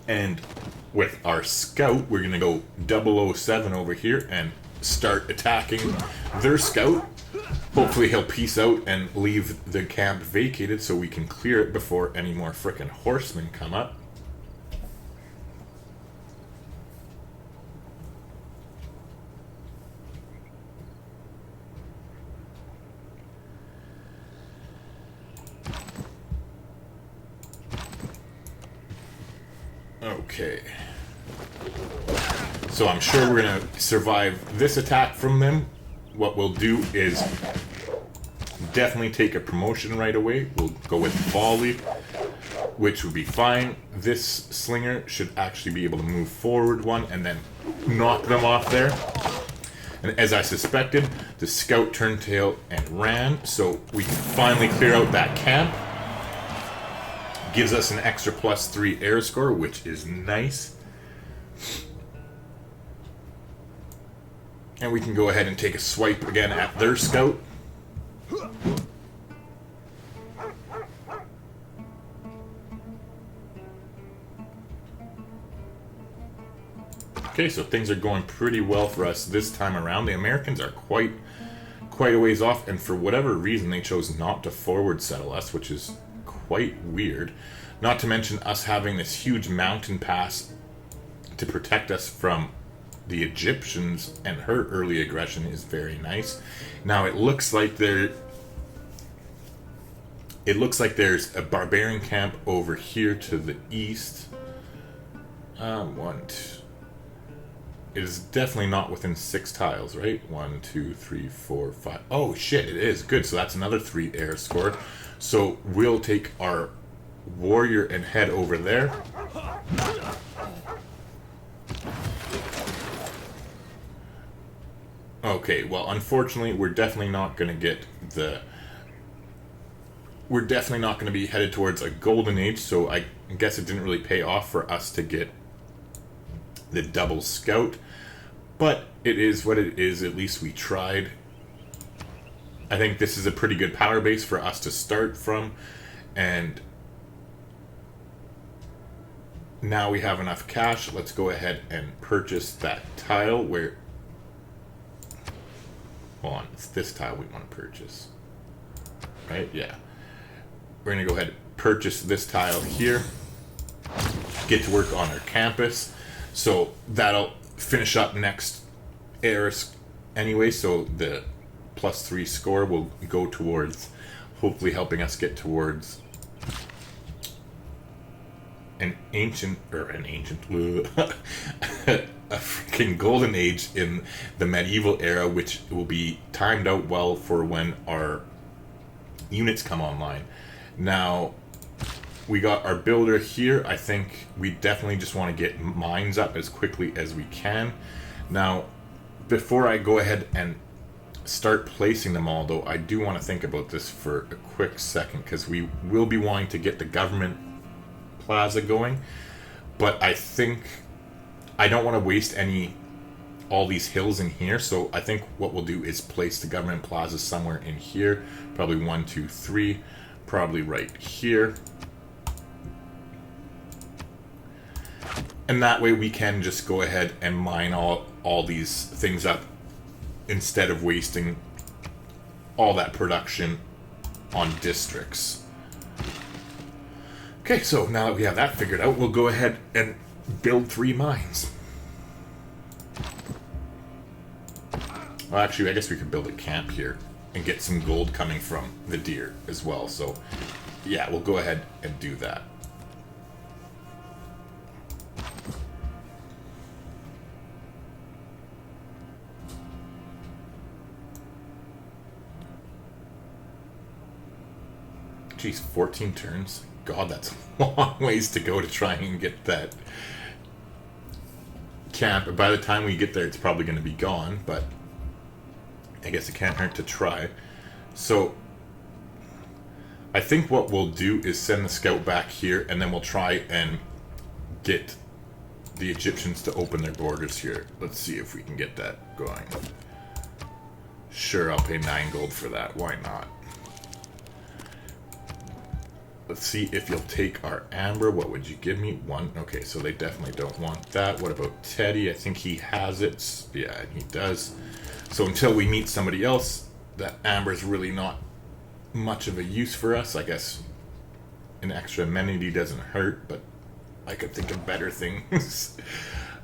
And with our scout, we're going to go 007 over here and start attacking their scout. Hopefully he'll peace out and leave the camp vacated so we can clear it before any more frickin' horsemen come up. Okay. So I'm sure we're going to survive this attack from them. What we'll do is definitely take a promotion right away. We'll go with volley, which would be fine. This slinger should actually be able to move forward 1 and then knock them off there. And as I suspected, the scout turned tail and ran, so we can finally clear out that camp. Gives us an extra +3 air score, which is nice. And we can go ahead and take a swipe again at their scout. Okay, so things are going pretty well for us this time around. The Americans are quite a ways off, and for whatever reason they chose not to forward settle us, which is quite weird. Not to mention us having this huge mountain pass to protect us from the Egyptians, and her early aggression is very nice. Now it looks like there's a barbarian camp over here to the east. it is definitely not within 6 tiles, right? 1, 2, 3, 4, 5. Oh shit, it is. Good, so that's another 3 air scored. So we'll take our warrior and head over there. Okay, well, unfortunately, we're definitely not going to get the... We're definitely not going to be headed towards a golden age, so I guess it didn't really pay off for us to get the double scout. But it is what it is. At least we tried. I think this is a pretty good power base for us to start from. And now we have enough cash. Let's go ahead and purchase that tile where... Hold on, it's this tile we want to purchase. Right? Yeah. We're going to go ahead and purchase this tile here. Get to work on our campus. So that'll finish up next Eris anyway. So the +3 score will go towards hopefully helping us get towards a freaking golden age in the medieval era, which will be timed out well for when our units come online. Now, we got our builder here. I think we definitely just want to get mines up as quickly as we can. Now, before I go ahead and start placing them all, though, I do want to think about this for a quick second, because we will be wanting to get the government plaza going, but I think I don't want to waste all these hills in here, so I think what we'll do is place the government plaza somewhere in here, probably 1, 2, 3, probably right here. And that way we can just go ahead and mine all these things up instead of wasting all that production on districts. Okay, so now that we have that figured out, we'll go ahead and build 3 mines. Well, actually, I guess we could build a camp here and get some gold coming from the deer as well. So, yeah, we'll go ahead and do that. Geez, 14 turns. God, that's a long ways to go to try and get that camp. By the time we get there, it's probably going to be gone, but I guess it can't hurt to try. So, I think what we'll do is send the scout back here, and then we'll try and get the Egyptians to open their borders here. Let's see if we can get that going. Sure, I'll pay 9 gold for that. Why not? Let's see if you'll take our amber. What would you give me? 1. Okay, so they definitely don't want that. What about Teddy? I think he has it. Yeah, he does. So until we meet somebody else, that amber is really not much of a use for us. I guess an extra amenity doesn't hurt, but I could think of better things.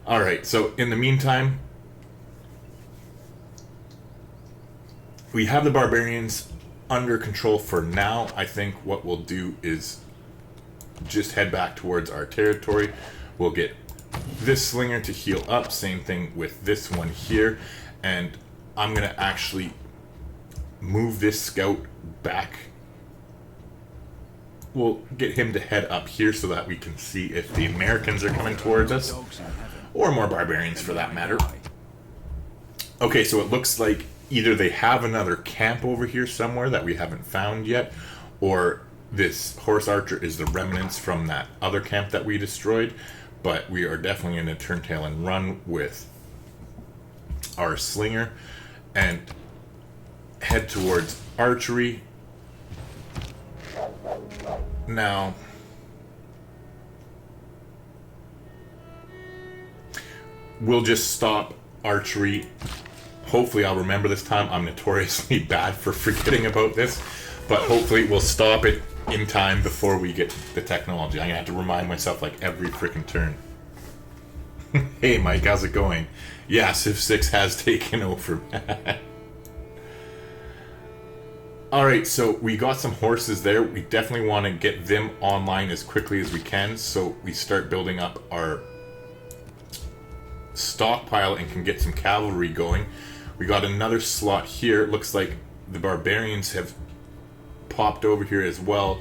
Alright, so in the meantime, we have the barbarians under control for now. I think what we'll do is just head back towards our territory. We'll get this slinger to heal up. Same thing with this one here. And I'm going to actually move this scout back. We'll get him to head up here so that we can see if the Americans are coming towards us. Or more barbarians for that matter. Okay, so it looks like either they have another camp over here somewhere that we haven't found yet, or this horse archer is the remnants from that other camp that we destroyed. But we are definitely going to turn tail and run with our slinger and head towards archery. Now, we'll just stop archery. Hopefully I'll remember this time. I'm notoriously bad for forgetting about this, but hopefully we'll stop it in time before we get the technology. I'm gonna have to remind myself like every freaking turn. Hey Mike, how's it going? Yeah, Civ 6 has taken over. Alright, so we got some horses there. We definitely want to get them online as quickly as we can, so we start building up our stockpile and can get some cavalry going. We got another slot here. It looks like the barbarians have popped over here as well.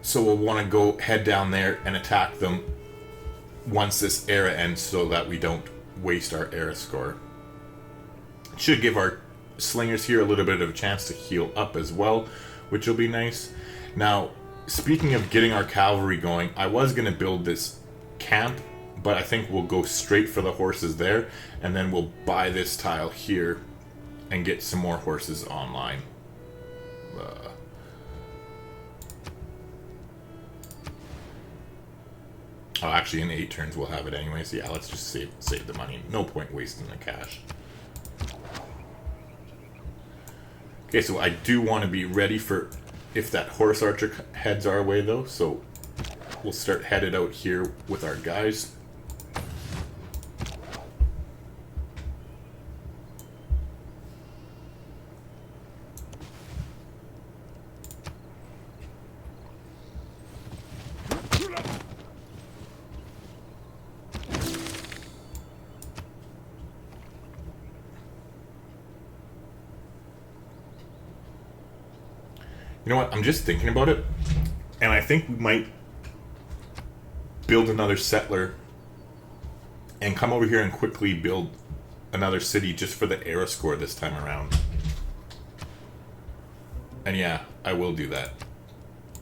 So we'll want to go head down there and attack them once this era ends so that we don't waste our era score. It should give our slingers here a little bit of a chance to heal up as well, which will be nice. Now, speaking of getting our cavalry going, I was going to build this camp, but I think we'll go straight for the horses there, and then we'll buy this tile here and get some more horses online. Oh, actually, in 8 turns we'll have it anyway, so yeah, let's just save the money. No point wasting the cash. Okay, so I do want to be ready for if that horse archer heads our way, though, so we'll start headed out here with our guys. You know what? I'm just thinking about it, and I think we might build another settler and come over here and quickly build another city just for the era score this time around. And yeah, I will do that.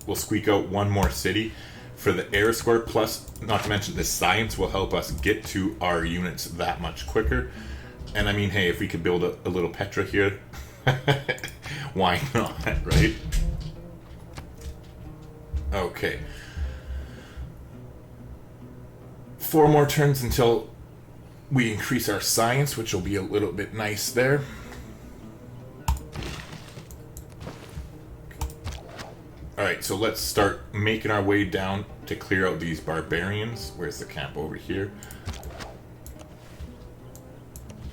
We'll squeak out one more city for the era score, plus, not to mention, the science will help us get to our units that much quicker. And I mean, hey, if we could build a little Petra here, why not, right? Okay. 4 more turns until we increase our science, which will be a little bit nice there. Alright, so let's start making our way down to clear out these barbarians. Where's the camp? Over here.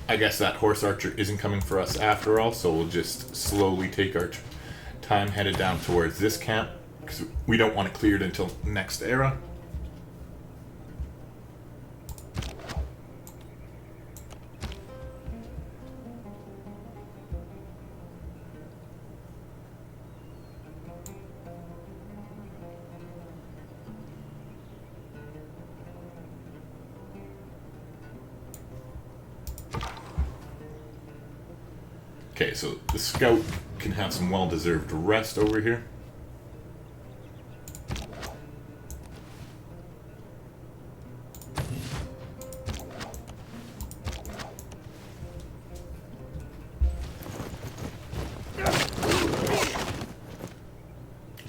I guess that horse archer isn't coming for us after all, so we'll just slowly take our time headed down towards this camp, because we don't want to clear it until next era. Okay, so the scout can have some well-deserved rest over here.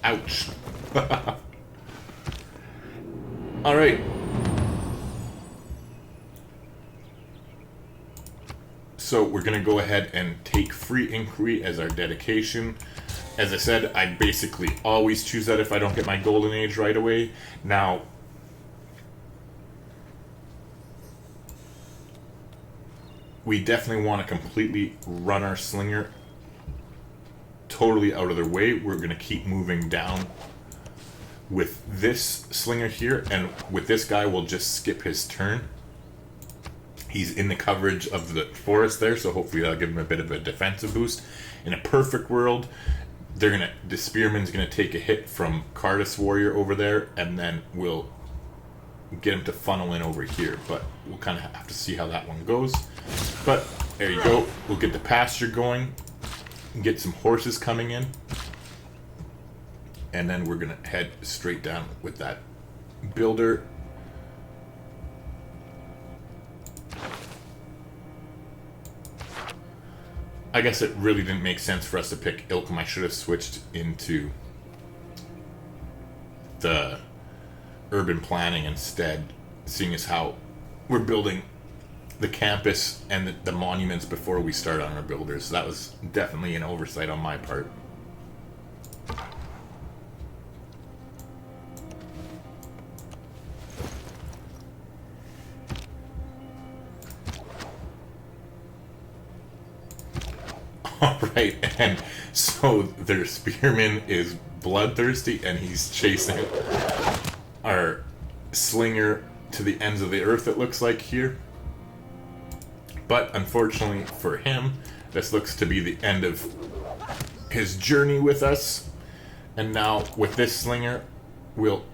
Ouch. All right. So we're going to go ahead and take free inquiry as our dedication. As I said, I basically always choose that if I don't get my golden age right away. Now, we definitely want to completely run our slinger totally out of their way. We're going to keep moving down with this slinger here, and with this guy we'll just skip his turn. He's in the coverage of the forest there, so hopefully that'll give him a bit of a defensive boost. In a perfect world, the spearman's gonna take a hit from Cardiff's warrior over there, and then we'll get him to funnel in over here. But we'll kind of have to see how that one goes. But there you go. We'll get the pasture going, get some horses coming in, and then we're gonna head straight down with that builder. I guess it really didn't make sense for us to pick Ilkham. I should have switched into the urban planning instead, seeing as how we're building the campus and the monuments before we start on our builders. So that was definitely an oversight on my part. Alright, and so their spearman is bloodthirsty and he's chasing our slinger to the ends of the earth, it looks like here. But unfortunately for him, this looks to be the end of his journey with us. And now with this slinger, we'll...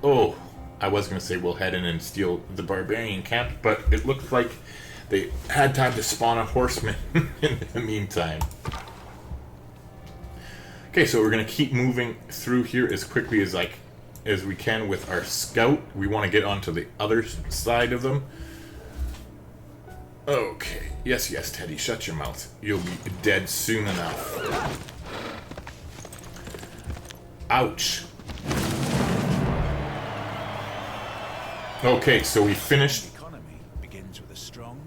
Oh, I was going to say we'll head in and steal the barbarian camp, but it looks like they had time to spawn a horseman in the meantime. Okay, so we're going to keep moving through here as quickly as we can with our scout. We want to get onto the other side of them. Okay. Yes, yes, Teddy, shut your mouth. You'll be dead soon enough. Ouch. Okay, so we finished. The economy begins with a strong,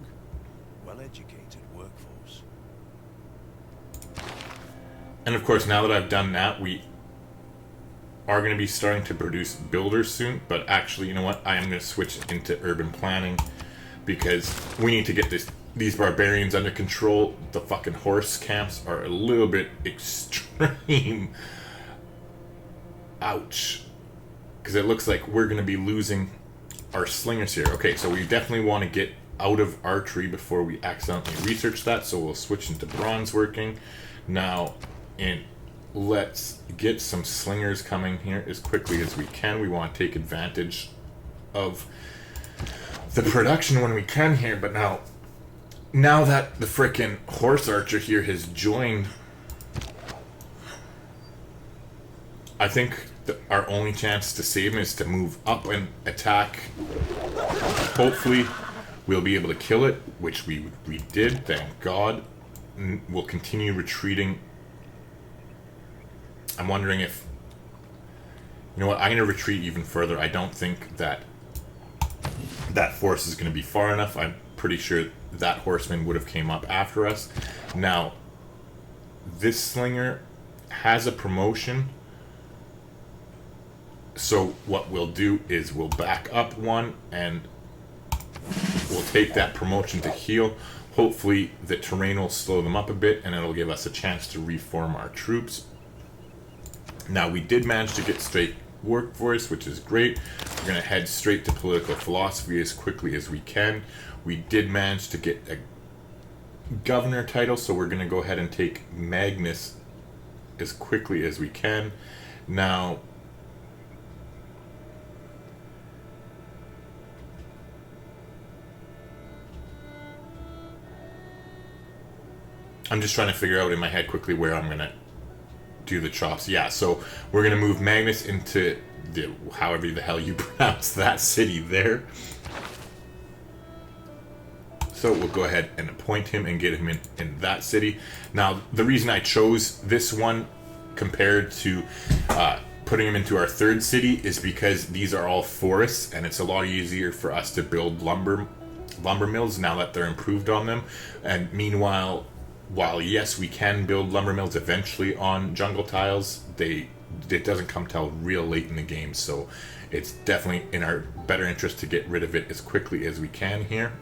well-educated workforce. And of course, now that I've done that, we are going to be starting to produce builders soon. But actually, you know what? I am going to switch into urban planning because we need to get these barbarians under control. The fucking horse camps are a little bit extreme. Ouch. Because it looks like we're going to be losing our slingers here. Okay, so we definitely want to get out of archery before we accidentally research that. So we'll switch into bronze working. Now, let's get some slingers coming here as quickly as we can. We want to take advantage of the production when we can here. But now that the frickin' horse archer here has joined, I think our only chance to save him is to move up and attack. Hopefully we'll be able to kill it, which we did, thank God. We'll continue retreating. I'm wondering if... You know what, I'm going to retreat even further. I don't think that force is going to be far enough. I'm pretty sure that horseman would have came up after us. Now, this slinger has a promotion. So what we'll do is we'll back up one and we'll take that promotion to heal. Hopefully the terrain will slow them up a bit and it'll give us a chance to reform our troops. Now we did manage to get straight workforce, which is great. We're going to head straight to political philosophy as quickly as we can. We did manage to get a governor title, so we're going to go ahead and take Magnus as quickly as we can. Now, I'm just trying to figure out in my head quickly where I'm going to do the chops. Yeah, so we're going to move Magnus into however the hell you pronounce that city there. So we'll go ahead and appoint him and get him in that city. Now, the reason I chose this one compared to putting him into our third city is because these are all forests and it's a lot easier for us to build lumber mills now that they're improved on them. And meanwhile, while yes, we can build lumber mills eventually on jungle tiles, it doesn't come till real late in the game, so it's definitely in our better interest to get rid of it as quickly as we can here.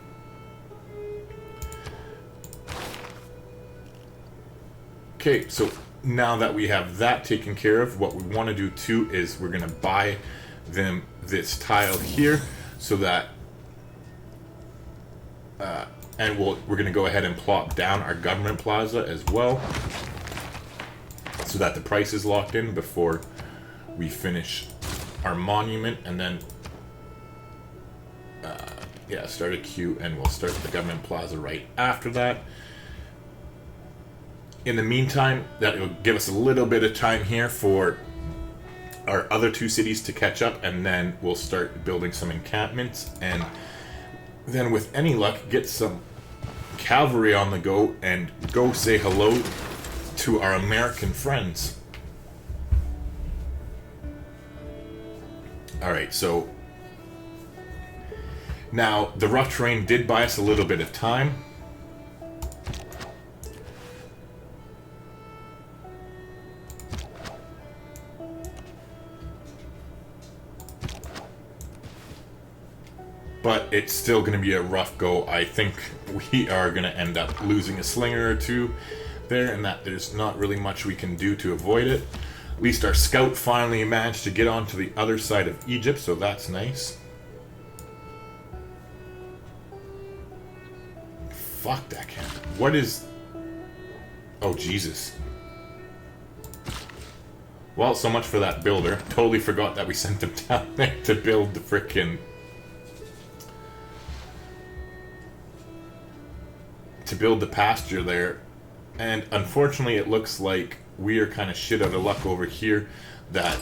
Okay, so now that we have that taken care of, what we want to do too is we're going to buy them this tile here so that and we're going to go ahead and plop down our government plaza as well so that the price is locked in before we finish our monument. And then start a queue and we'll start the government plaza right after that. In the meantime, that will give us a little bit of time here for our other two cities to catch up, and then we'll start building some encampments, and then with any luck get some cavalry on the go and go say hello to our American friends. Alright, so now the rough terrain did buy us a little bit of time. But it's still going to be a rough go. I think we are going to end up losing a slinger or two there, and that there's not really much we can do to avoid it. At least our scout finally managed to get onto the other side of Egypt, so that's nice. Fuck that cat. What is... Oh, Jesus. Well, so much for that builder. Totally forgot that we sent them down there to build the frickin'... to build the pasture there. And unfortunately, it looks like we are kind of shit out of luck over here. That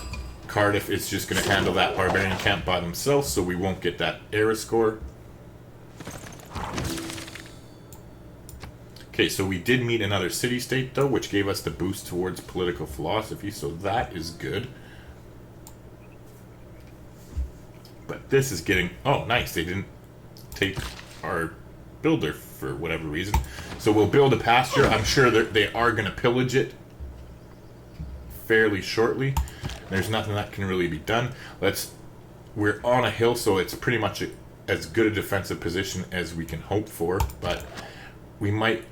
Cardiff is just going to handle that barbarian camp by themselves, so we won't get that era score. Okay, so we did meet another city-state, though, which gave us the boost towards political philosophy, so that is good. But this is getting... Oh, nice, they didn't take our builder for whatever reason. So we'll build a pasture. I'm sure they are going to pillage it fairly shortly. There's nothing that can really be done. We're on a hill, so it's pretty much as good a defensive position as we can hope for, but we might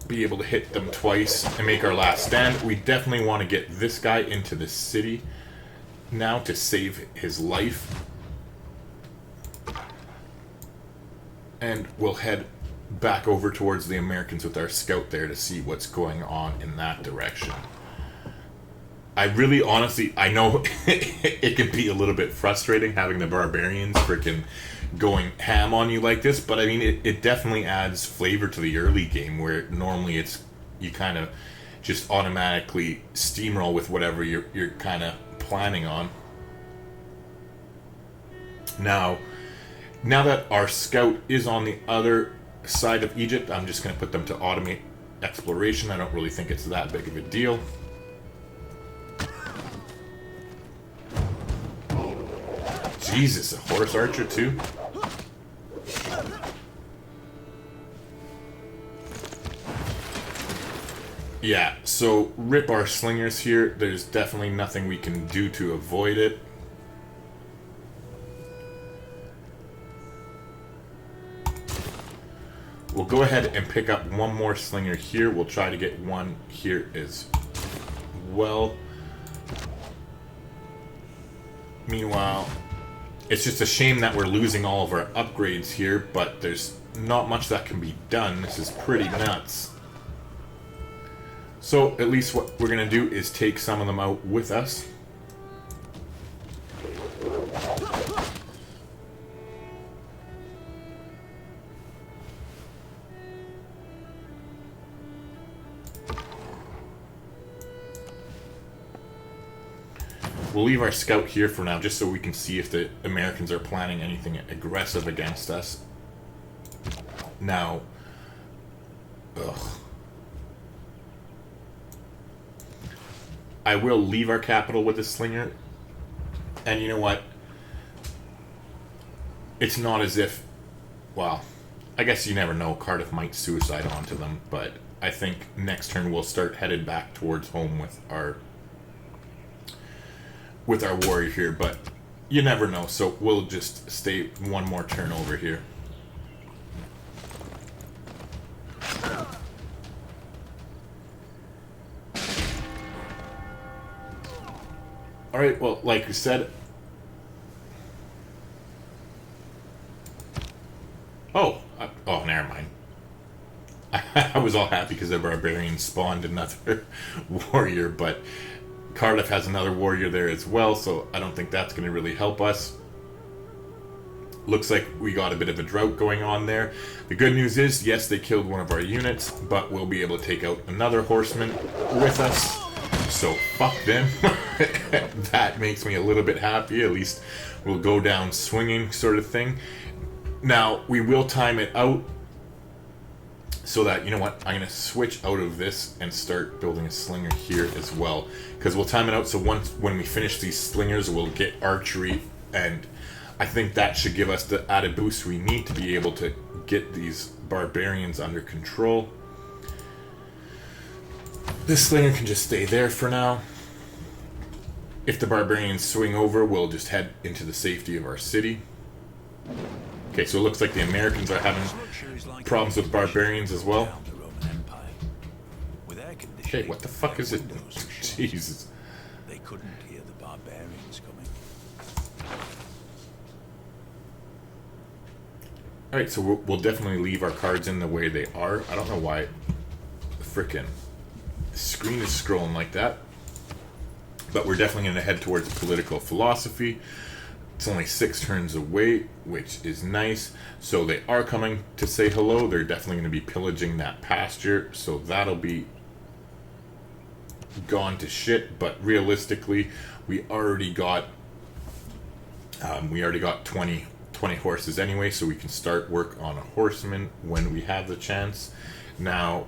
be able to hit them twice and make our last stand. We definitely want to get this guy into the city now to save his life. And we'll head back over towards the Americans with our scout there to see what's going on in that direction. I really, honestly, I know it can be a little bit frustrating having the barbarians freaking going ham on you like this, but I mean, it definitely adds flavor to the early game where normally it's, you kind of just automatically steamroll with whatever you're kind of planning on. Now that our scout is on the other side of Egypt, I'm just going to put them to automate exploration. I don't really think it's that big of a deal. Jesus, a horse archer too? Yeah, so rip our slingers here. There's definitely nothing we can do to avoid it. We'll go ahead and pick up one more slinger here. We'll try to get one here as well. Meanwhile, it's just a shame that we're losing all of our upgrades here, but there's not much that can be done. This is pretty nuts. So, at least what we're going to do is take some of them out with us. We'll leave our scout here for now, just so we can see if the Americans are planning anything aggressive against us. Now, I will leave our capital with a slinger, and you know what? It's not as if, well, I guess you never know. Cardiff might suicide onto them, but I think next turn we'll start headed back towards home with our warrior here, but you never know, so we'll just stay one more turn over here. Alright, well, like we said... Oh, never mind. I was all happy because the barbarian spawned another warrior, but Cardiff has another warrior there as well, so I don't think that's going to really help us. Looks like we got a bit of a drought going on there. The good news is, yes, they killed one of our units, but we'll be able to take out another horseman with us. So, fuck them. That makes me a little bit happy. At least we'll go down swinging, sort of thing. Now, we will time it out so that, you know what, I'm going to switch out of this and start building a slinger here as well. Because we'll time it out so when we finish these slingers, we'll get archery, and I think that should give us the added boost we need to be able to get these barbarians under control. This slinger can just stay there for now. If the barbarians swing over, we'll just head into the safety of our city. Okay, so it looks like the Americans are having problems with barbarians as well. Okay, what the fuck is it? Jesus. They couldn't hear the barbarians coming. Alright, so we'll definitely leave our cards in the way they are. I don't know why the frickin' screen is scrolling like that. But we're definitely going to head towards political philosophy. It's only 6 turns away, which is nice. So they are coming to say hello. They're definitely going to be pillaging that pasture. So that'll be gone to shit. But realistically, we already got 20 horses anyway. So we can start work on a horseman when we have the chance. Now,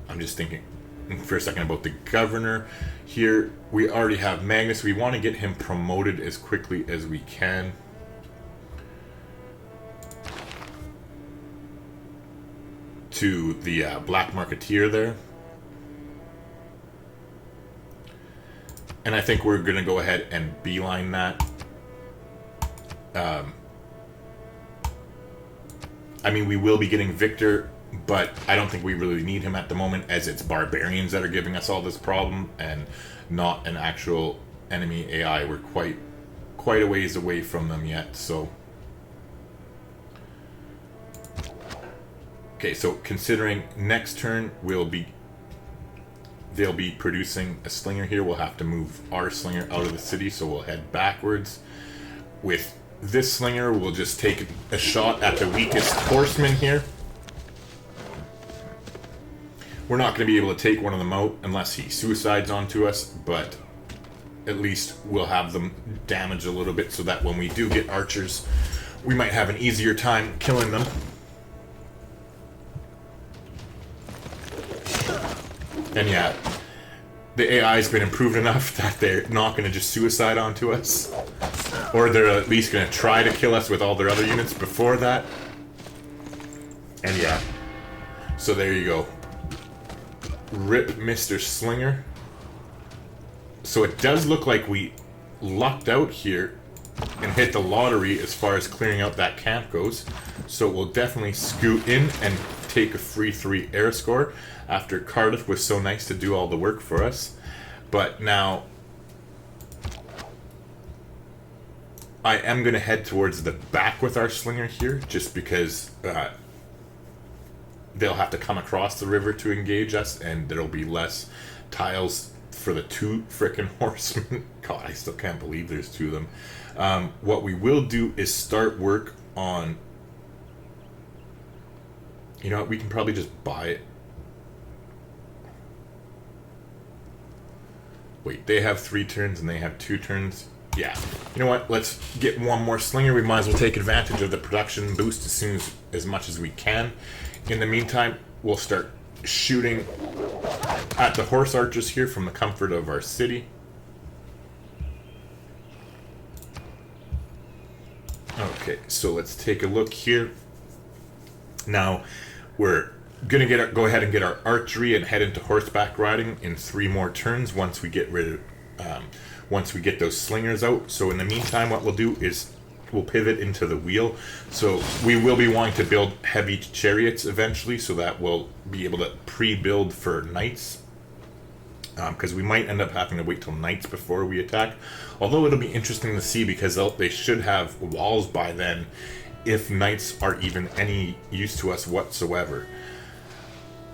I'm just thinking for a second about the governor here. We already have Magnus. We want to get him promoted as quickly as we can. To the Black Marketeer there. And I think we're going to go ahead and beeline that. I mean, we will be getting Victor, but I don't think we really need him at the moment, as it's barbarians that are giving us all this problem and not an actual enemy AI. We're quite a ways away from them yet, so. Okay, so considering next turn they'll be producing a slinger here. We'll have to move our slinger out of the city, so we'll head backwards. With this slinger, we'll just take a shot at the weakest horseman here. We're not going to be able to take one of them out unless he suicides onto us, but at least we'll have them damaged a little bit so that when we do get archers, we might have an easier time killing them. And yeah, the AI's been improved enough that they're not going to just suicide onto us. Or they're at least going to try to kill us with all their other units before that. And yeah, so there you go. Rip Mr. Slinger. So it does look like we lucked out here and hit the lottery as far as clearing out that camp goes. So we'll definitely scoot in and take a free 3 air score after Cardiff was so nice to do all the work for us. But now I am going to head towards the back with our slinger here, just because they'll have to come across the river to engage us, and there'll be less tiles for the 2 frickin' horsemen. God, I still can't believe there's 2 of them. What we will do is start work on... You know what, we can probably just buy it. Wait, they have 3 turns and they have 2 turns. Yeah. You know what, let's get one more slinger. We might as well take advantage of the production boost as much as we can. In the meantime, we'll start shooting at the horse archers here from the comfort of our city. Okay, so let's take a look here. Now, we're gonna go ahead and get our archery and head into horseback riding in 3 more turns once we get once we get those slingers out. So in the meantime, what we'll do is we'll pivot into the wheel. So we will be wanting to build heavy chariots eventually, so that we'll be able to pre-build for knights. Because we might end up having to wait till nights before we attack. Although it'll be interesting to see, because they should have walls by then, if knights are even any use to us whatsoever.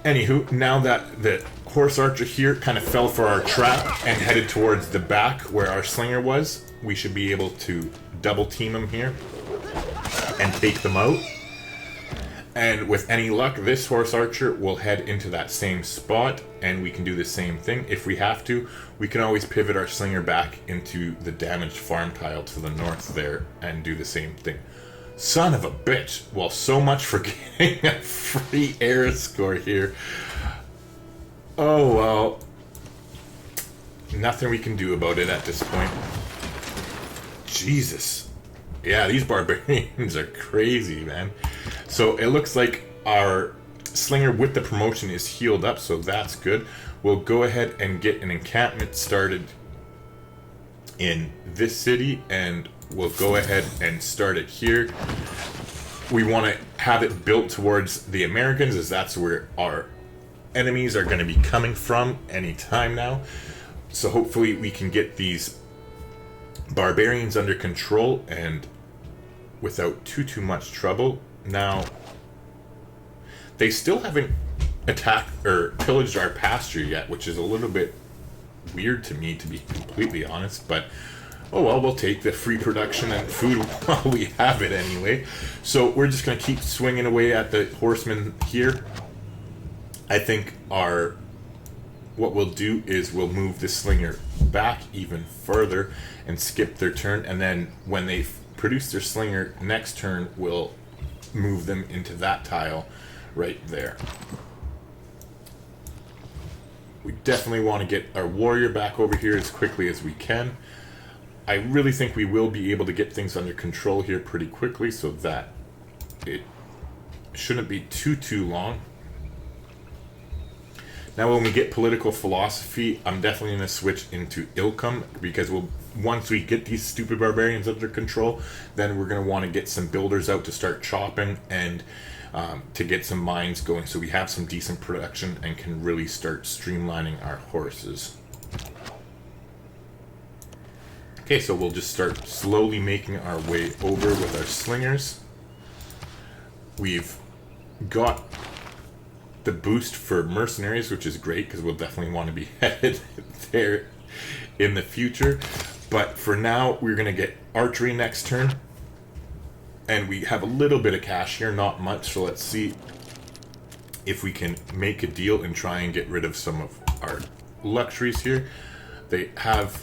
Anywho, now that the horse archer here kind of fell for our trap and headed towards the back where our slinger was, we should be able to double team him here and take them out. And with any luck, this horse archer will head into that same spot, and we can do the same thing. If we have to, we can always pivot our slinger back into the damaged farm tile to the north there and do the same thing. Son of a bitch. Well, so much for getting a free air score here. Oh, well. Nothing we can do about it at this point. Jesus. Yeah, these barbarians are crazy, man. So it looks like our slinger with the promotion is healed up, so that's good. We'll go ahead and get an encampment started in this city, and we'll go ahead and start it here. We want to have it built towards the Americans, as that's where our enemies are going to be coming from anytime now. So hopefully we can get these barbarians under control and without too much trouble. Now, they still haven't attacked or pillaged our pasture yet, which is a little bit weird to me, to be completely honest, but oh well, we'll take the free production and food while we have it anyway. So we're just going to keep swinging away at the horsemen here. I think what we'll do is we'll move the slinger back even further and skip their turn, and then when they produce their slinger next turn, we'll move them into that tile right there. We definitely want to get our warrior back over here as quickly as we can. I really think we will be able to get things under control here pretty quickly, so that it shouldn't be too long. Now when we get political philosophy, I'm definitely going to switch into Ilkum, because once we get these stupid barbarians under control, then we're going to want to get some builders out to start chopping and to get some mines going, so we have some decent production and can really start streamlining our horses. Okay, so we'll just start slowly making our way over with our slingers. We've got the boost for mercenaries, which is great because we'll definitely want to be headed there in the future. But for now, we're going to get archery next turn. And we have a little bit of cash here, not much, so let's see if we can make a deal and try and get rid of some of our luxuries here. They have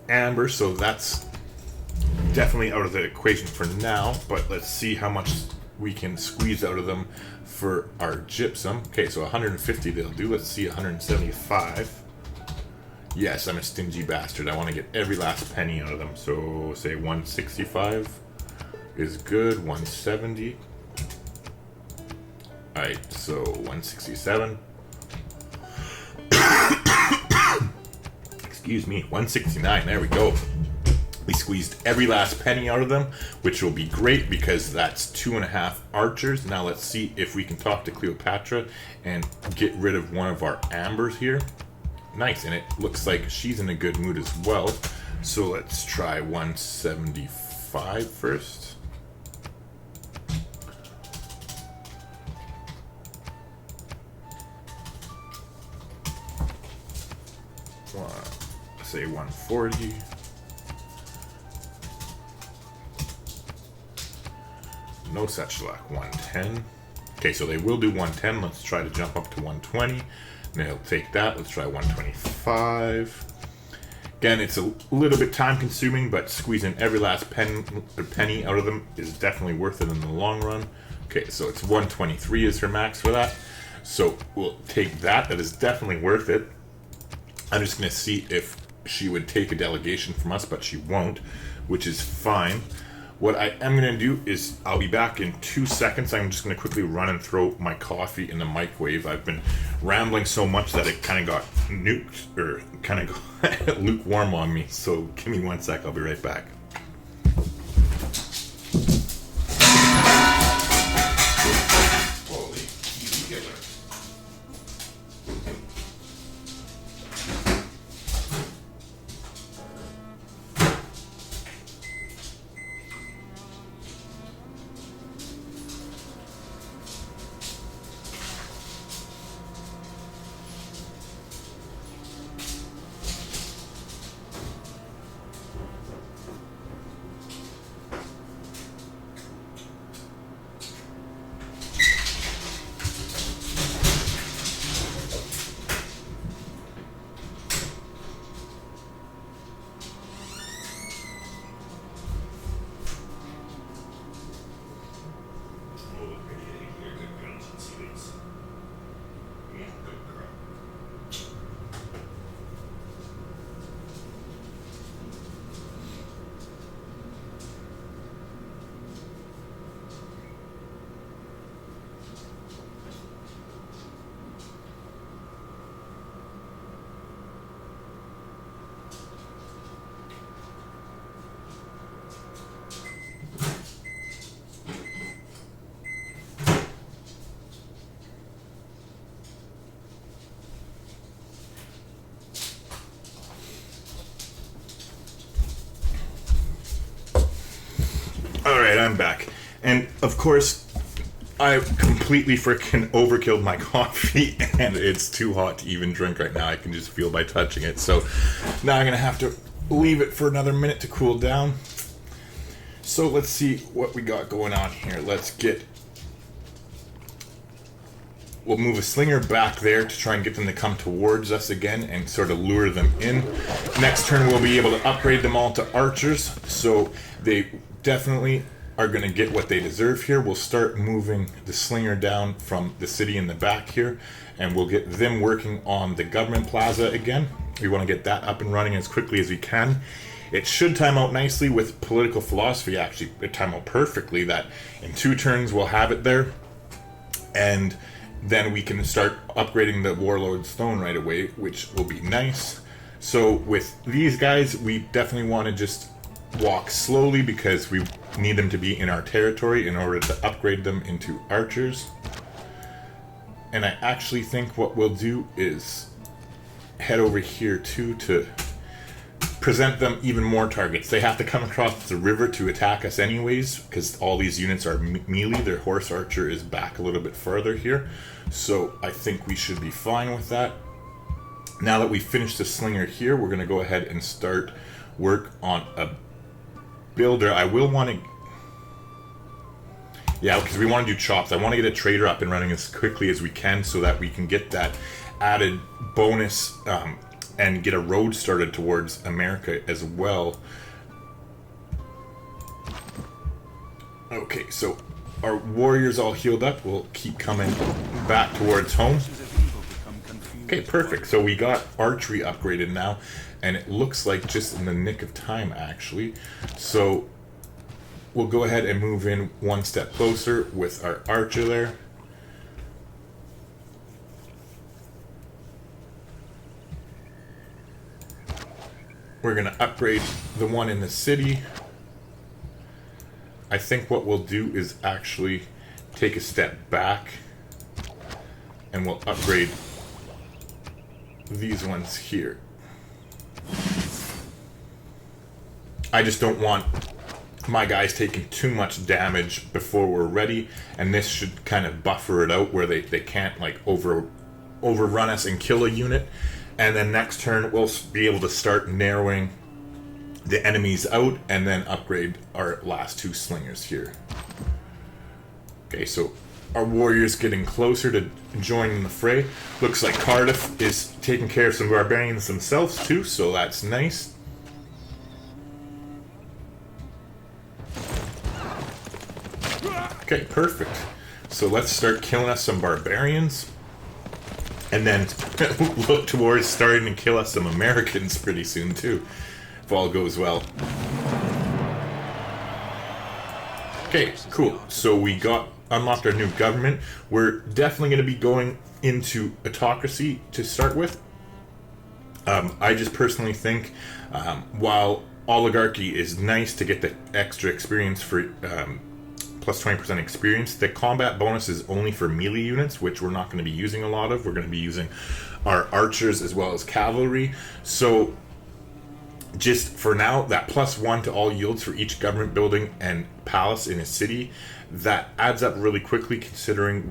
amber, so that's definitely out of the equation for now, but let's see how much we can squeeze out of them for our gypsum. Okay, so 150 they'll do. Let's see, 175. Yes, I'm a stingy bastard. I want to get every last penny out of them, so say 165 is good. 170. Alright, so 167. Excuse me, 169. There we go. We squeezed every last penny out of them, which will be great because that's 2.5 archers. Now let's see if we can talk to Cleopatra and get rid of one of our ambers here. Nice, and it looks like she's in a good mood as well. So let's try 175 first. Say 140. No such luck. 110. Okay, so they will do 110. Let's try to jump up to 120. They'll take that. Let's try 125. Again, it's a little bit time consuming, but squeezing every last penny out of them is definitely worth it in the long run. Okay, so it's 123 is her max for that. So we'll take that. That is definitely worth it. I'm just going to see if she would take a delegation from us, but she won't, which is fine. What I am going to do is I'll be back in 2 seconds. I'm just going to quickly run and throw my coffee in the microwave. I've been rambling so much that it kind of got nuked, or kind of got lukewarm on me. So give me 1 sec. I'll be right back. Holy, easy killer. I'm back. And of course, I completely freaking overkilled my coffee, and it's too hot to even drink right now. I can just feel by touching it. So now I'm going to have to leave it for another minute to cool down. So let's see what we got going on here. We'll move a slinger back there to try and get them to come towards us again and sort of lure them in. Next turn we'll be able to upgrade them all to archers, so they definitely are going to get what they deserve here. We'll start moving the slinger down from the city in the back here, and we'll get them working on the government plaza again. We want to get that up and running as quickly as we can. It should time out nicely with political philosophy, actually. It time out perfectly that in 2 turns we'll have it there, and then we can start upgrading the Warlord's Throne right away, which will be nice. So with these guys, we definitely want to just walk slowly because we need them to be in our territory in order to upgrade them into archers. And I actually think what we'll do is head over here too to present them even more targets. They have to come across the river to attack us anyways, because all these units are melee. Their horse archer is back a little bit further here, so I think we should be fine with that. Now that we've finished the slinger here, we're going to go ahead and start work on a builder. I will want to... Yeah, because we want to do chops. I want to get a trader up and running as quickly as we can so that we can get that added bonus and get a road started towards America as well. Okay, so our warriors all healed up. We'll keep coming back towards home. Okay, perfect. So we got archery upgraded now, and it looks like just in the nick of time, actually. So we'll go ahead and move in 1 step closer with our archer there. We're going to upgrade the one in the city. I think what we'll do is actually take a step back and we'll upgrade these ones here. I just don't want my guys taking too much damage before we're ready, and this should kind of buffer it out where they can't like overrun us and kill a unit. And then next turn we'll be able to start narrowing the enemies out and then upgrade our last 2 slingers here. Okay, so our warriors getting closer to joining the fray. Looks like Cardiff is taking care of some barbarians themselves too, so that's nice. Okay, perfect. So let's start killing us some barbarians. And then look towards starting to kill us some Americans pretty soon too, if all goes well. Okay, cool. So we unlocked our new government. We're definitely going to be going into autocracy to start with. I just personally think while oligarchy is nice to get the extra experience for plus 20% experience, the combat bonus is only for melee units, which we're not going to be using a lot of. We're going to be using our archers as well as cavalry. So just for now, that +1 to all yields for each government building and palace in a city, that adds up really quickly, considering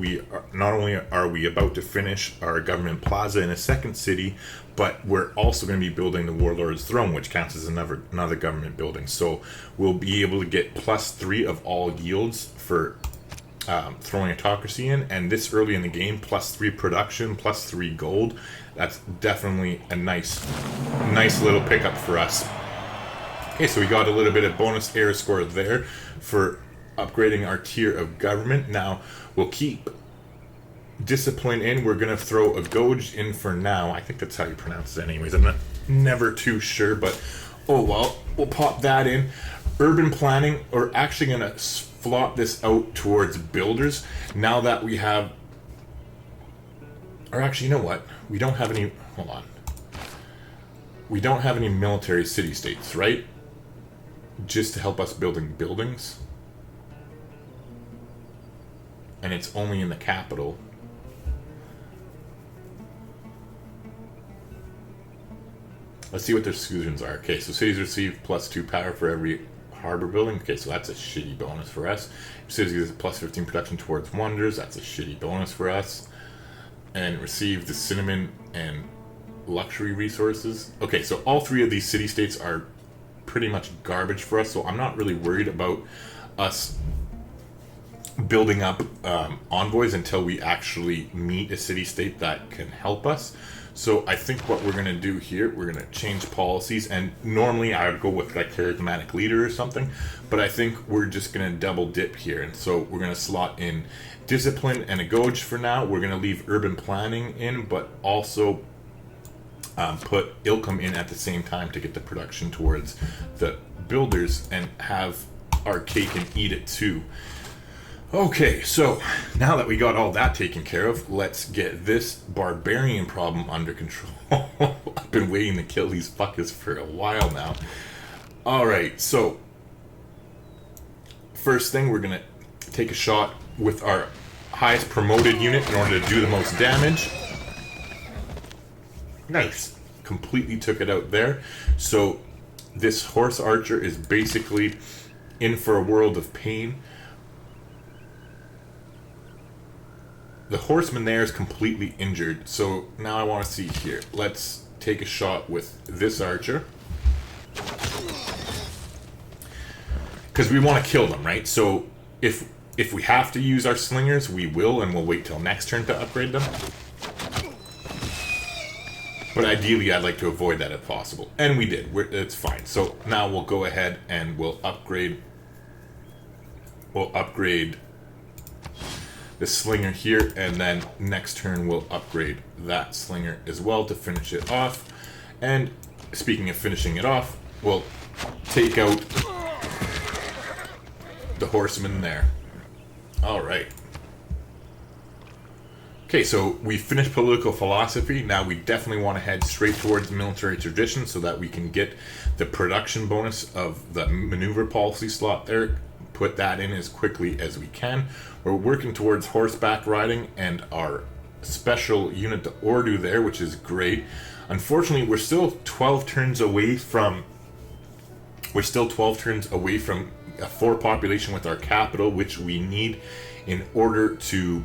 not only are we about to finish our government plaza in a second city, but we're also going to be building the Warlord's Throne, which counts as another government building. So we'll be able to get +3 of all yields for throwing autocracy in, and this early in the game, +3 production, +3 gold. That's definitely a nice little pickup for us. Okay, so we got a little bit of bonus era score there for upgrading our tier of government. Now we'll keep discipline in. We're gonna throw a Goj in for now. I think that's how you pronounce it anyways. I'm never too sure, but oh well, we'll pop that in. Urban planning, we're actually gonna flop this out towards builders now that we have, or actually, you know what? We don't have any, hold on. We don't have any military city-states, right? Just to help us building buildings. And it's only in the capital. Let's see what their exclusions are. Okay, so cities receive +2 power for every harbor building. Okay, so that's a shitty bonus for us. City gives a plus 15 production towards wonders. That's a shitty bonus for us. And receive the cinnamon and luxury resources. Okay, so all three of these city-states are pretty much garbage for us, so I'm not really worried about us building up envoys until we actually meet a city-state that can help us. So I think what we're going to do here, we're going to change policies, and normally I would go with like charismatic leader or something, but I think we're just going to double dip here. And so we're going to slot in discipline and a Goj for now. We're going to leave urban planning in, but also put Ilkum in at the same time to get the production towards the builders and have our cake and eat it too. Okay, so now that we got all that taken care of, let's get this barbarian problem under control. I've been waiting to kill these fuckers for a while now. Alright, so first thing, we're going to take a shot with our highest promoted unit in order to do the most damage. Nice. Completely took it out there. So this horse archer is basically in for a world of pain. The horseman there is completely injured. So now I want to see here. Let's take a shot with this archer. Because we want to kill them, right? So if we have to use our slingers, we will, and we'll wait till next turn to upgrade them. But ideally, I'd like to avoid that if possible. And we did. It's fine. So now we'll go ahead and we'll upgrade the slinger here, and then next turn we'll upgrade that slinger as well to finish it off. And speaking of finishing it off, we'll take out the horseman there. Alright. Okay, so we finished political philosophy. Now we definitely want to head straight towards military tradition so that we can get the production bonus of the maneuver policy slot there. Put that in as quickly as we can. We're working towards horseback riding and our special unit, the Ordu there, which is great. Unfortunately, we're still 12 turns away from a 4 population with our capital, which we need in order to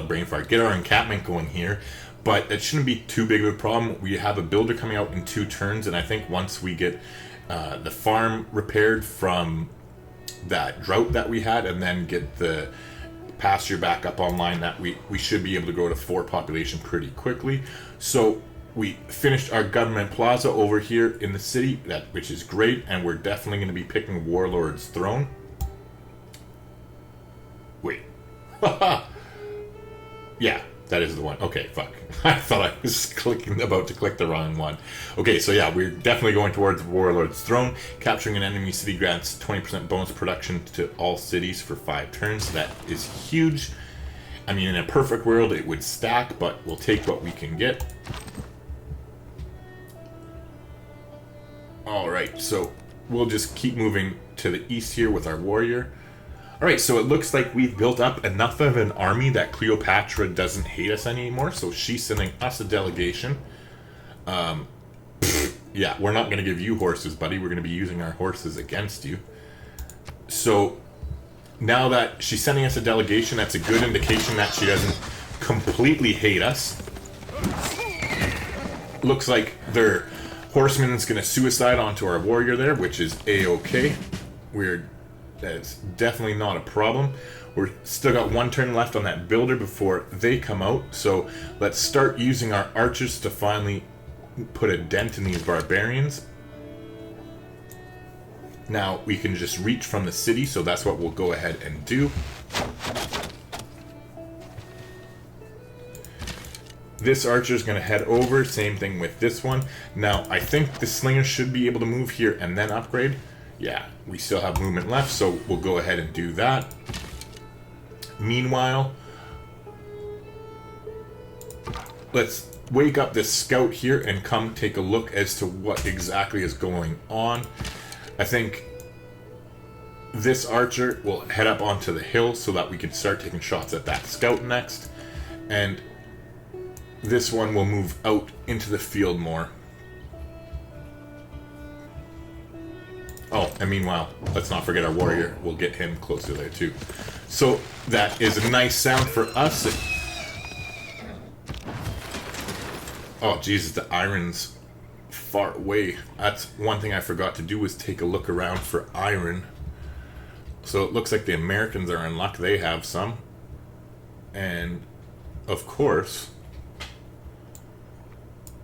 brain fart, get our encampment going here. But it shouldn't be too big of a problem. We have a builder coming out in 2 turns, and I think once we get the farm repaired from that drought that we had, and then get the pasture back up online, that we should be able to grow to 4 population pretty quickly. So we finished our government plaza over here in the city, which is great, and we're definitely going to be picking Warlord's Throne. Wait. Yeah, that is the one. Okay, fuck. I thought I was about to click the wrong one. Okay, so yeah, we're definitely going towards Warlord's Throne. Capturing an enemy city grants 20% bonus production to all cities for 5 turns. That is huge. I mean, in a perfect world, it would stack, but we'll take what we can get. Alright, so we'll just keep moving to the east here with our warrior. Alright, so it looks like we've built up enough of an army that Cleopatra doesn't hate us anymore, so she's sending us a delegation. Yeah, we're not going to give you horses, buddy. We're going to be using our horses against you. So, now that she's sending us a delegation, that's a good indication that she doesn't completely hate us. Looks like their horseman's going to suicide onto our warrior there, which is A-okay. That's definitely not a problem. We're still got 1 turn left on that builder before they come out. So let's start using our archers to finally put a dent in these barbarians. Now we can just reach from the city, so that's what we'll go ahead and do. This archer is going to head over. Same thing with this one. Now I think the slinger should be able to move here and then upgrade. Yeah, we still have movement left, so we'll go ahead and do that. Meanwhile, let's wake up this scout here and come take a look as to what exactly is going on. I think this archer will head up onto the hill so that we can start taking shots at that scout next. And this one will move out into the field more. Oh, and meanwhile, let's not forget our warrior. We'll get him closer there too. So that is a nice sound for us. Oh, Jesus, the iron's far away. That's one thing I forgot to do, was take a look around for iron. So it looks like the Americans are in luck. They have some. And, of course,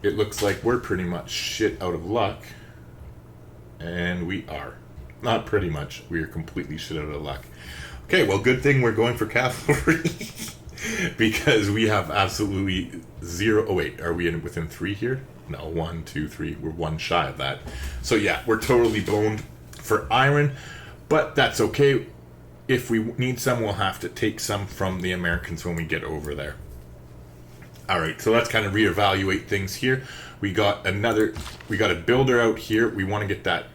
it looks like we're pretty much shit out of luck. And we are. Not pretty much. We are completely shit out of luck. Okay, well, good thing we're going for cavalry. Because we have absolutely zero. Oh, wait. Are we within 3 here? No, 1, 2, 3. We're 1 shy of that. So, yeah, we're totally boned for iron. But that's okay. If we need some, we'll have to take some from the Americans when we get over there. Alright, so let's kind of reevaluate things here. We got a builder out here. We want to get that,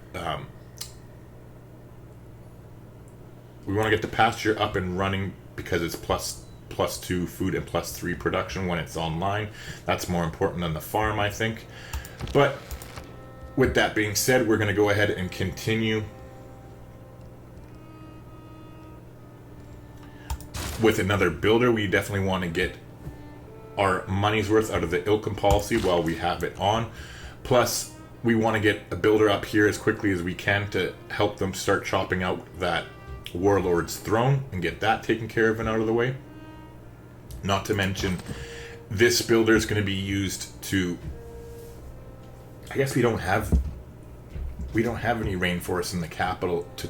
we want to get the pasture up and running because it's plus 2 food and plus 3 production when it's online. That's more important than the farm, I think. But with that being said, we're going to go ahead and continue with another builder. We definitely want to get our money's worth out of the Ilkham policy while we have it on. Plus, we want to get a builder up here as quickly as we can to help them start chopping out that warlord's throne and get that taken care of and out of the way. Not to mention, this builder is going to be used to... I guess we don't have any rainforests in the capital to...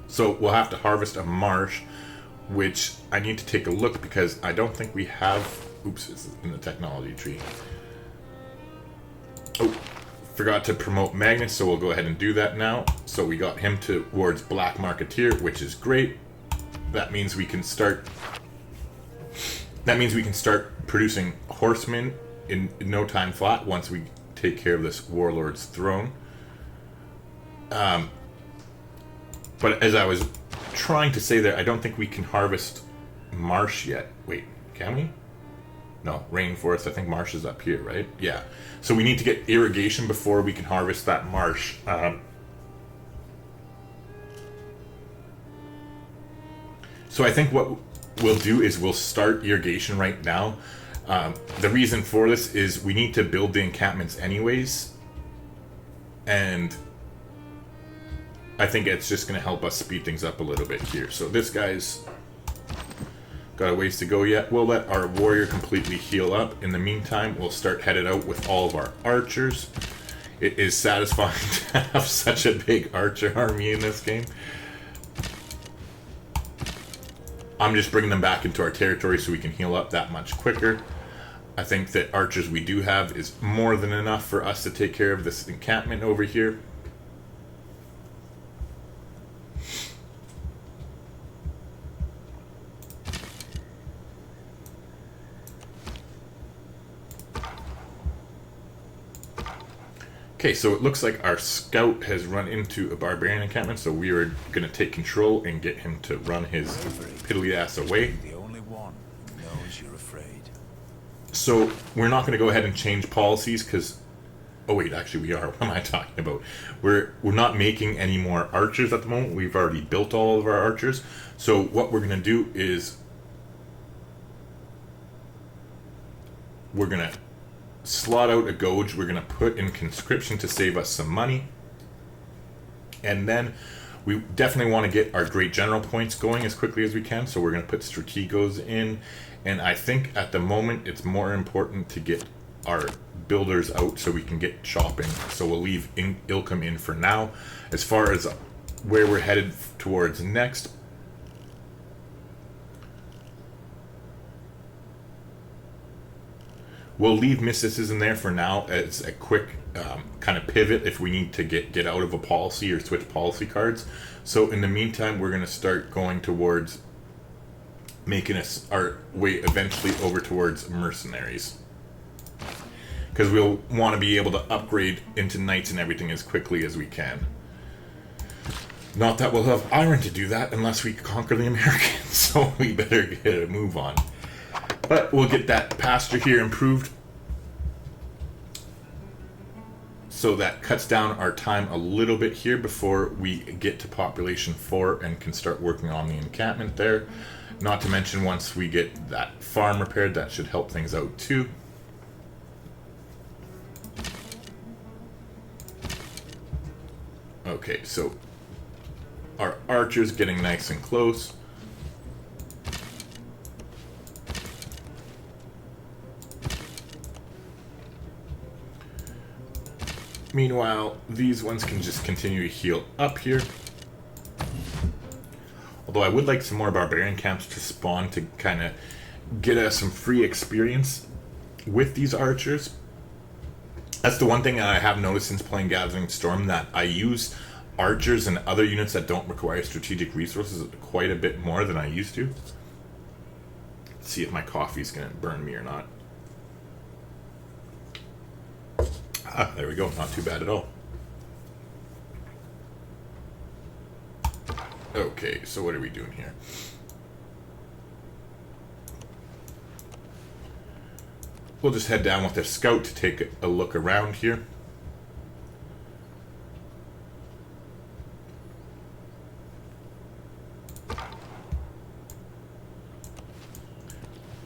So we'll have to harvest a marsh, which I need to take a look because I don't think we have... Oops, this is in the technology tree. Oh, forgot to promote Magnus, so we'll go ahead and do that now. So we got him towards Black Marketeer, which is great. That means we can start... producing horsemen in no time flat once we take care of this warlord's throne. But as I was trying to say there, I don't think we can harvest marsh yet. Wait, can we? No, rainforest. I think marsh is up here, right? Yeah. So we need to get irrigation before we can harvest that marsh. So I think what we'll do is we'll start irrigation right now. The reason for this is we need to build the encampments anyways. And I think it's just going to help us speed things up a little bit here. So this guy's got a ways to go yet. We'll let our warrior completely heal up. In the meantime, we'll start headed out with all of our archers. It is satisfying to have such a big archer army in this game. I'm just bringing them back into our territory so we can heal up that much quicker. I think that archers we do have is more than enough for us to take care of this encampment over here. Okay, so it looks like our scout has run into a barbarian encampment, so we are going to take control and get him to run his piddly ass away. The only one who knows you're afraid. So we're not going to go ahead and change policies because... Oh wait, actually we are. What am I talking about? We're not making any more archers at the moment. We've already built all of our archers. So what we're going to do is... we're going to slot out a Goge. We're going to put in conscription to save us some money. And then we definitely want to get our great general points going as quickly as we can. So we're going to put strategos in. And I think at the moment it's more important to get our builders out so we can get chopping. So we'll leave Ilkham in for now. As far as where we're headed towards next, we'll leave mysticism there for now as a quick kind of pivot if we need to get out of a policy or switch policy cards. So in the meantime, we're going to start going towards making us our way eventually over towards mercenaries. Because we'll want to be able to upgrade into knights and everything as quickly as we can. Not that we'll have iron to do that unless we conquer the Americans, so we better get a move on. But we'll get that pasture here improved. So that cuts down our time a little bit here before we get to population 4 and can start working on the encampment there. Not to mention, once we get that farm repaired, that should help things out too. Okay, so our archer's getting nice and close. Meanwhile, these ones can just continue to heal up here. Although I would like some more barbarian camps to spawn to kind of get us some free experience with these archers. That's the one thing I have noticed since playing Gathering Storm, that I use archers and other units that don't require strategic resources quite a bit more than I used to. Let's see if my coffee's going to burn me or not. Ah, there we go. Not too bad at all. Okay, so what are we doing here? We'll just head down with a scout to take a look around here.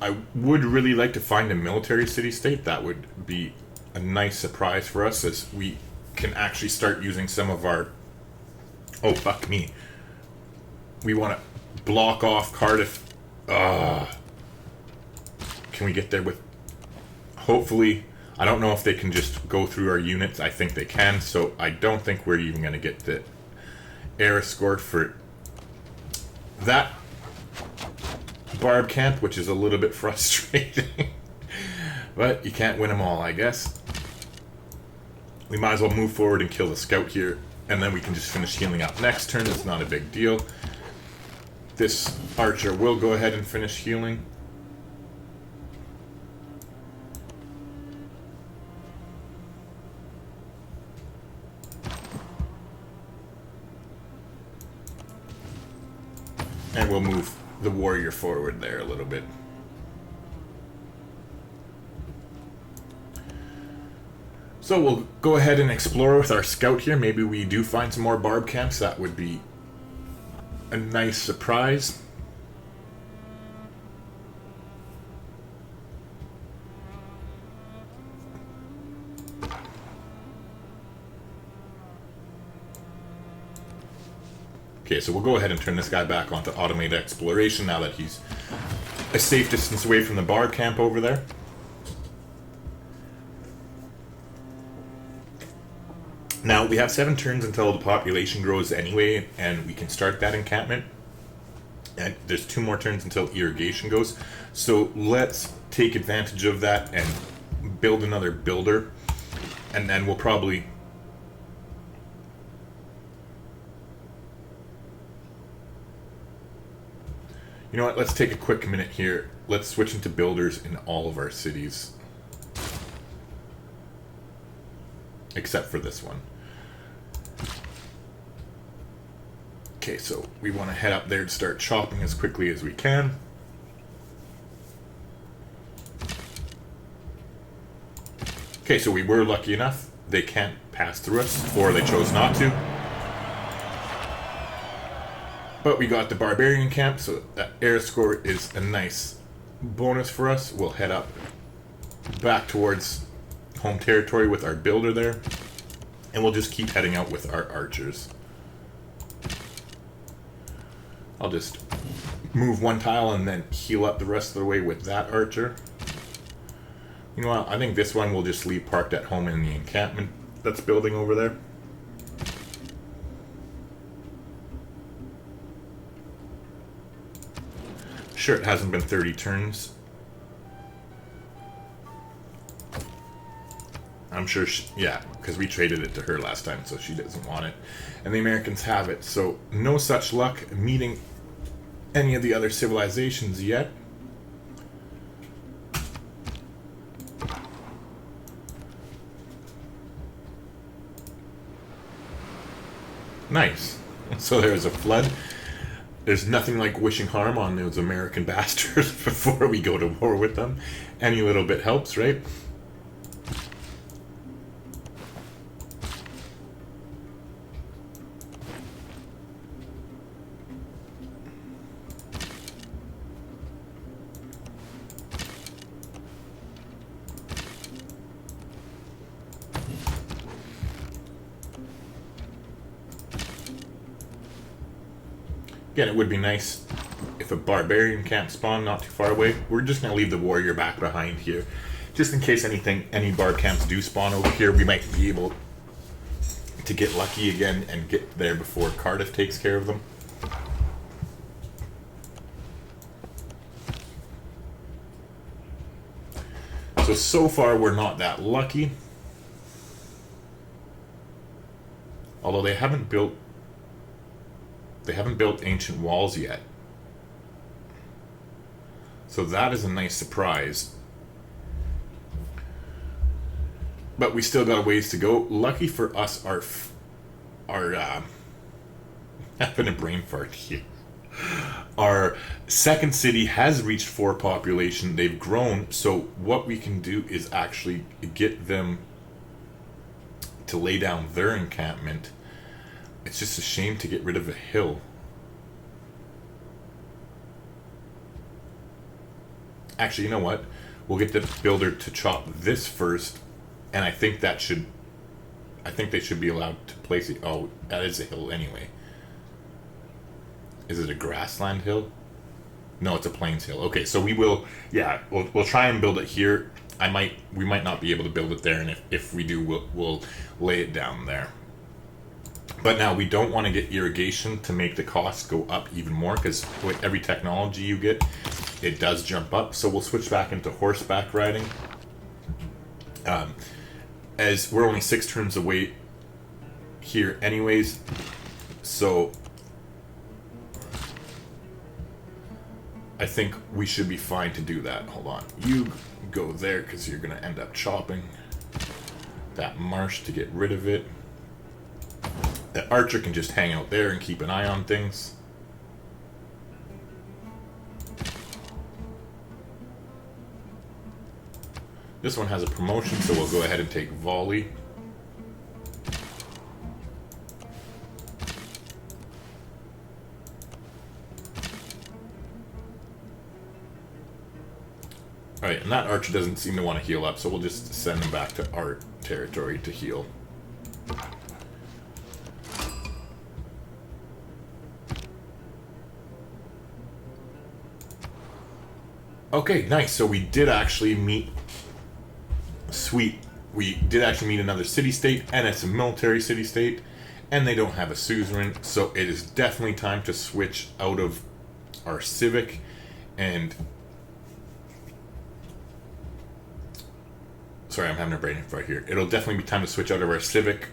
I would really like to find a military city-state. That would be a nice surprise for us, as we can actually start using some of our... Oh, fuck me. We want to block off Cardiff. Can we get there with... Hopefully, I don't know if they can just go through our units. I think they can, so I don't think we're even going to get the air escort for that barb camp, which is a little bit frustrating. But you can't win them all, I guess. We might as well move forward and kill the scout here, and then we can just finish healing up next turn. It's not a big deal. This archer will go ahead and finish healing. And we'll move the warrior forward there a little bit. So we'll go ahead and explore with our scout here. Maybe we do find some more barb camps. That would be a nice surprise. Okay, so we'll go ahead and turn this guy back onto automated exploration now that he's a safe distance away from the barb camp over there. Now, we have 7 turns until the population grows anyway, and we can start that encampment. And there's 2 more turns until irrigation goes. So let's take advantage of that and build another builder. And then we'll probably... You know what, let's take a quick minute here. Let's switch into builders in all of our cities. Except for this one. Okay, so we want to head up there and start chopping as quickly as we can. Okay, so we were lucky enough. They can't pass through us, or they chose not to. But we got the barbarian camp, so that air score is a nice bonus for us. We'll head up back towards home territory with our builder there. And we'll just keep heading out with our archers. I'll just move one tile and then heal up the rest of the way with that archer. Meanwhile, I think this one we'll just leave parked at home in the encampment that's building over there. Sure, it hasn't been 30 turns. I'm sure yeah, because we traded it to her last time, so she doesn't want it. And the Americans have it, so no such luck meeting any of the other civilizations yet. Nice. So there's a flood. There's nothing like wishing harm on those American bastards before we go to war with them. Any little bit helps, right? Again, it would be nice if a barbarian camp spawned not too far away. We're just going to leave the warrior back behind here. Just in case any barb camps do spawn over here, we might be able to get lucky again and get there before Cardiff takes care of them. So far we're not that lucky. Although they haven't built ancient walls yet. So that is a nice surprise. But we still got a ways to go. Lucky for us, our having a brain fart here. Our second city has reached 4 population. They've grown. So what we can do is actually get them to lay down their encampment. It's just a shame to get rid of a hill. Actually, you know what? We'll get the builder to chop this first, and I think they should be allowed to place it. Oh, that is a hill anyway. Is it a grassland hill? No, it's a plains hill. Okay, so we'll try and build it here. We might not be able to build it there, and if we do, we'll lay it down there. But now we don't want to get irrigation to make the cost go up even more, because with every technology you get, it does jump up. So we'll switch back into horseback riding. As we're only 6 turns away here anyways, so I think we should be fine to do that. Hold on. You go there because you're going to end up chopping that marsh to get rid of it. The archer can just hang out there and keep an eye on things. This one has a promotion, so we'll go ahead and take volley. Alright, and that archer doesn't seem to want to heal up, so we'll just send him back to our territory to heal. Okay, nice. So we did actually meet... Sweet. We did actually meet another city-state, and it's a military city-state, and they don't have a suzerain, so it is definitely time to switch out of our civic, and... Sorry, I'm having a brain fart here. It'll definitely be time to switch out of our civic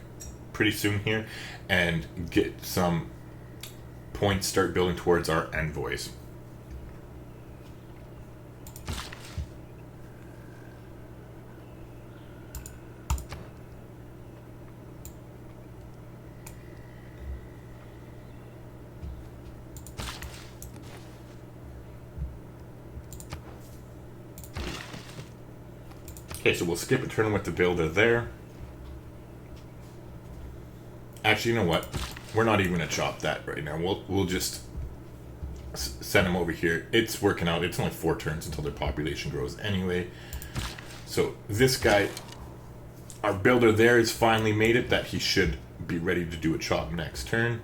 pretty soon here, and get some points, start building towards our envoys. Okay, so we'll skip a turn with the builder there. Actually, you know what? We're not even going to chop that right now. We'll just send them over here. It's working out. It's only 4 turns until their population grows anyway. So this guy, our builder there has finally made it that he should be ready to do a chop next turn.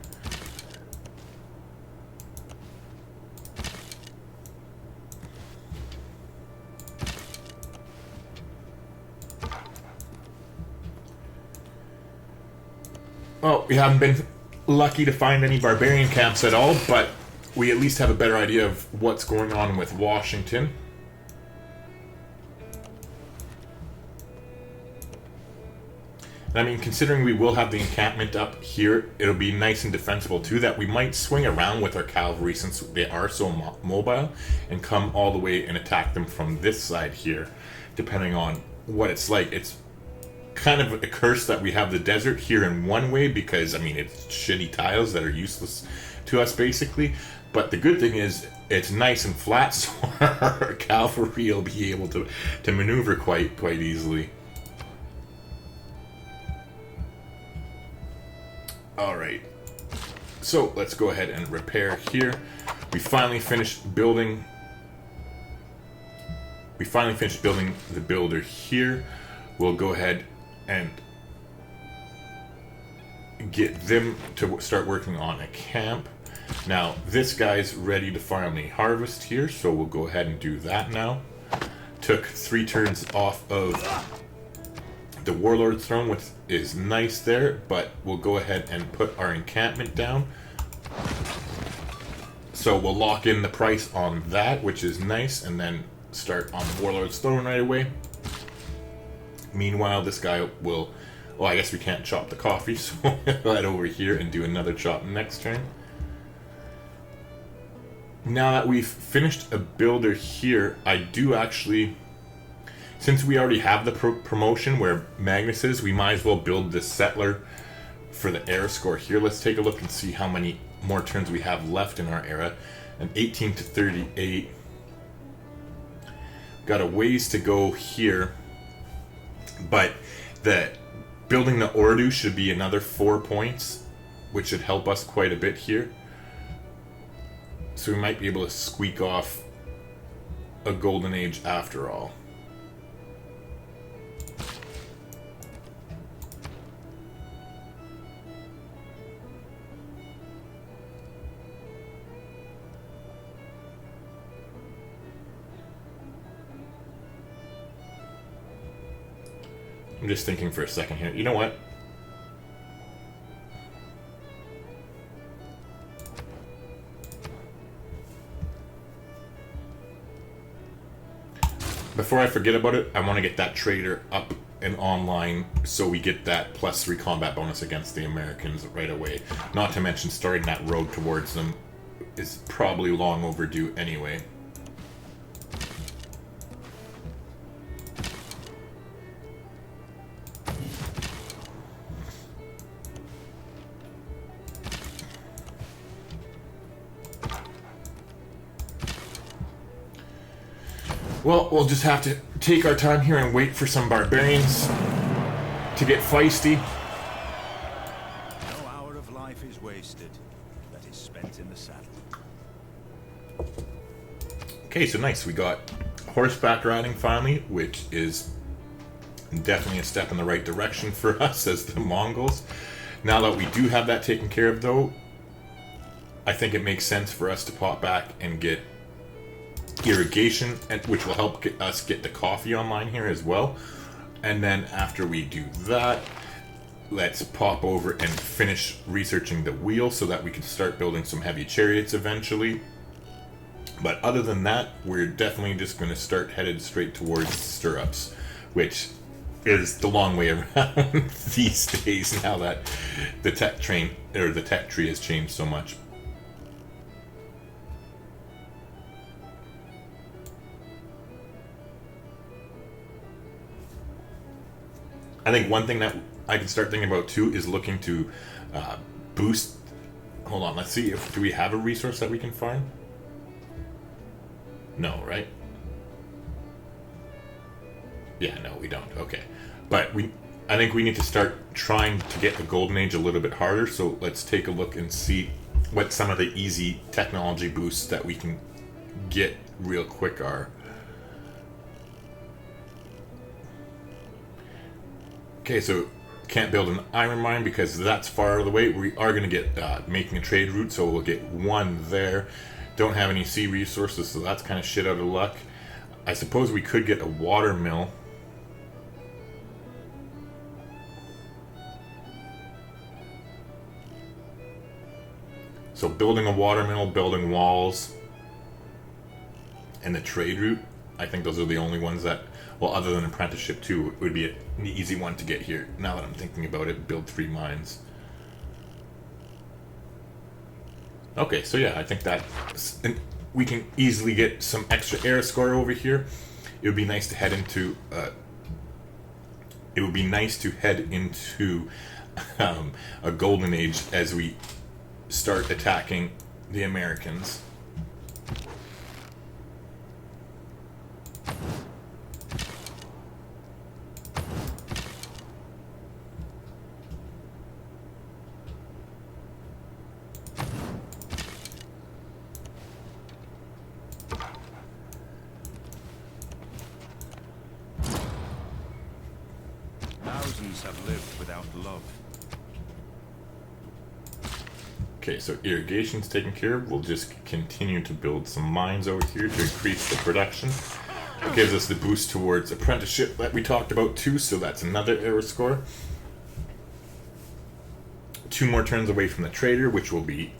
Well, we haven't been lucky to find any barbarian camps at all, but we at least have a better idea of what's going on with Washington. And I mean, considering we will have the encampment up here, it'll be nice and defensible too, that we might swing around with our cavalry since they are so mobile and come all the way and attack them from this side here, depending on what it's like. It's kind of a curse that we have the desert here in one way, because I mean it's shitty tiles that are useless to us basically, but the good thing is it's nice and flat, so our cavalry will be able to maneuver quite easily. Alright, so let's go ahead and repair here. We finally finished building the builder here. We'll go ahead and get them to start working on a camp. Now, this guy's ready to finally harvest here, so we'll go ahead and do that now. Took 3 turns off of the Warlord's Throne, which is nice there, but we'll go ahead and put our encampment down. So we'll lock in the price on that, which is nice, and then start on the Warlord's Throne right away. Meanwhile, this guy will... Well, I guess we can't chop the coffee, so we'll head over here and do another chop next turn. Now that we've finished a builder here, I do actually... Since we already have the promotion where Magnus is, we might as well build this settler for the era score here. Let's take a look and see how many more turns we have left in our era. And 18 to 38. Got a ways to go here. But the building the Ordu should be another 4 points, which should help us quite a bit here. So we might be able to squeak off a golden age after all. I'm just thinking for a second here. You know what? Before I forget about it, I want to get that trader up and online so we get that +3 combat bonus against the Americans right away. Not to mention starting that road towards them is probably long overdue anyway. Well, we'll just have to take our time here and wait for some barbarians to get feisty. No hour of life is wasted that is spent in the saddle. Okay, so nice. We got horseback riding finally, which is definitely a step in the right direction for us as the Mongols. Now that we do have that taken care of, though, I think it makes sense for us to pop back and get irrigation, which will help us get the coffee online here as well. And then after we do that, let's pop over and finish researching the wheel so that we can start building some heavy chariots eventually. But other than that, we're definitely just going to start headed straight towards stirrups, which is the long way around these days now that the tech tree has changed so much. I think one thing that I can start thinking about too is looking to boost. Hold on, let's see do we have a resource that we can farm? No, right? Yeah, no, we don't. Okay, but I think we need to start trying to get the golden age a little bit harder. So let's take a look and see what some of the easy technology boosts that we can get real quick are. Okay, so can't build an iron mine because that's far out of the way. We are going to get making a trade route, so we'll get 1 there. Don't have any sea resources, so that's kind of shit out of luck. I suppose we could get a water mill. So building a water mill, building walls, and the trade route, I think those are the only ones that, well, other than apprenticeship too, would be an easy one to get here. Now that I'm thinking about it, build 3 mines. Okay, so yeah, I think that we can easily get some extra air score over here. It would be nice to head into. It would be nice to head into a golden age as we start attacking the Americans. Thousands have lived without love. Okay, so irrigation's taken care of. We'll just continue to build some mines over here to increase the production. It gives us the boost towards apprenticeship that we talked about too, so that's another era score. 2 more turns away from the trader, which will be